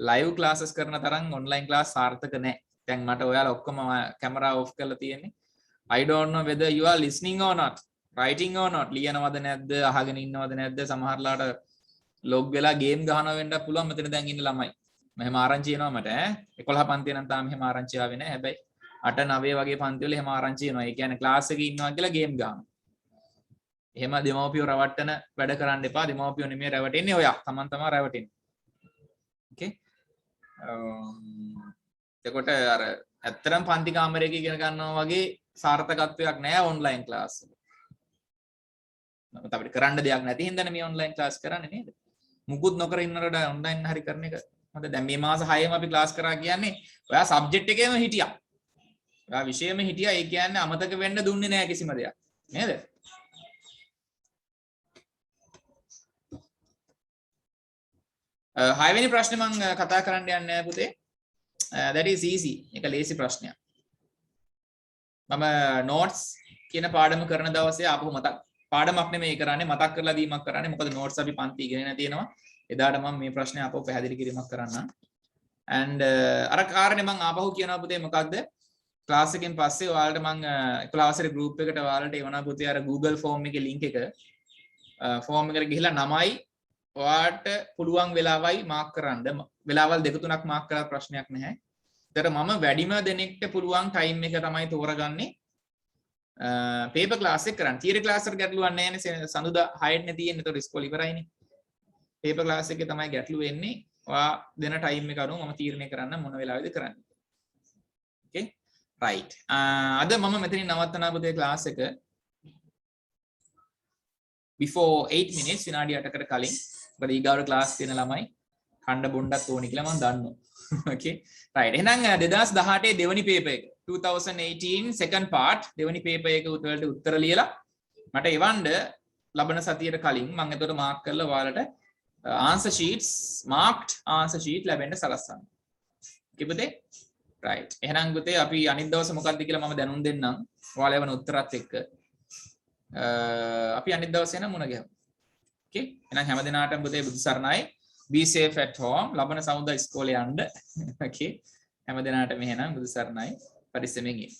ලයිව් ක්ලාසස් කරන තරම් ඔන්ලයින් ක්ලාස් සාර්ථක නැහැ. දැන් මට ඔයාලා ඔක්කොම කැමරා ඔෆ් කරලා තියෙන්නේ. I don't know whether you are listening or not, writing or not. ලියනවද නැද්ද, අහගෙන ඉන්නවද නැද්ද? සමහරලාට ලොග් වෙලා ගේම් ගහනවා වෙන්න පුළුවන්. මෙතන දැන් ඉන්න ළමයි. මෙහෙම ආරංචි එනවා මට 11 පන්තිය නම් තාම එහෙම ආරංචි ආවේ නැහැ. හැබැයි 8 9 වගේ පන්ති වල එහෙම ආරංචි එනවා. ඒ කියන්නේ ක්ලාස් එකේ ඉන්නවා කියලා ගේම් ගහනවා. එහෙම දෙමව්පියෝ රවට්ටන වැඩ කරන්න එපා. දෙමව්පියෝ නෙමෙයි රැවටෙන්නේ ඔයා. Taman තමයි රැවටෙන්නේ. Okay? එතකොට අර ඇත්තටම පන්ති කාමරයක ඉගෙන ගන්නවා වගේ සාර්ථකත්වයක් නැහැ ඔන්ලයින් ක්ලාස් වල. අපිට කරන්න දෙයක් නැති හින්දානේ මේ ඔන්ලයින් ක්ලාස් කරන්නේ නේද? මුකුත් නොකර ඉන්නකොට ඔන්ලයින් හරි කරන එක. හොඳ දැන් මේ මාස 6ෙම අපි ක්ලාස් කරා කියන්නේ ඔයා සබ්ජෙක්ට් එකේම හිටියා. ඔයා විෂයෙම හිටියා. ඒ කියන්නේ අමතක වෙන්න දුන්නේ නැහැ කිසිම දෙයක්. නේද? හයවෙනි ප්‍රශ්නේ මම කතා කරන්න යන්නේ පුතේ. that is easy. ඒක ලේසි ප්‍රශ්නයක්. මම notes කියන පාඩම කරන දවසේ ආපහු මතක් පාඩමක් නෙමෙයි කරන්නේ මතක් කරලා දීමක් කරන්නේ. මොකද notes අපි පන්ති ඉගෙනගෙන තියෙනවා. එදාට මම මේ ප්‍රශ්නේ ආපහු පැහැදිලි කිරීමක් කරන්නම්. and අර කාරණේ මම ආපහු කියනවා පුතේ මොකද්ද? ක්ලාස් එකෙන් පස්සේ ඔයාලට මම ක්ලාස් එකේ group එකට ඔයාලට එවනවා පුතේ අර Google form එකේ link එක. form එකට ගිහිල්ලා නමයි ඔයාට පුළුවන් වෙලාවයි මාක් කරන්න. වෙලාවල් දෙක තුනක් මාක් කරලා ප්‍රශ්නයක් නැහැ. ඒතර මම වැඩිම දෙනෙක්ට පුළුවන් ටයිම් එක තමයි තෝරගන්නේ. පේපර් ක්ලාස් එක කරන්න. තියරි ක්ලාස් එකට ගැටලුවක් නැහැ නේ. සඳුදා 6ට නේ තියෙන්නේ. ඒතර ඉස්කෝල ඉවරයිනේ. පේපර් ක්ලාස් එකේ තමයි ගැටලුව එන්නේ. ඔයා දෙන ටයිම් එක අනුව මම තීරණය කරන්න මොන වෙලාවෙද කරන්නේ. Okay? right. අද මම මෙතනින් නවත්තනවා පුතේ ක්ලාස් එක. before 8 minutes විනාඩි 8කට කලින්. මොකද ඊගාවට ක්ලාස් තියෙන ළමයි කණ්ඩ බොණ්ඩක් ඕනි කියලා මම දන්නවා. okay right එහෙනම් 2018 දෙවනි පේපර් එක 2018 second part දෙවනි පේපර් එක වලට උත්තර ලියලා මට එවන්න ලබන සතියට කලින් මම එතකොට මාක් කරලා ඔයාලට answer sheets marked answer sheet ලැබෙන්න සලස්වන්න. okay පුතේ right එහෙනම් පුතේ අපි අනිත් දවසේ මොකක්ද කියලා මම දැනුම් දෙන්නම් ඔයාලා එවන උත්තරات එක්ක අපි අනිත් දවසේ නම් මුණ ගැහමු. okay එහෙනම් හැමදෙනාටම පුතේ බුදු සරණයි. be safe at home. ලබන සමුදා ඉස්කෝලේ යන්න. okay හැමදෙනාටම එහෙනම් බුදු සරණයි. පරිස්සමෙන් ඉන්න.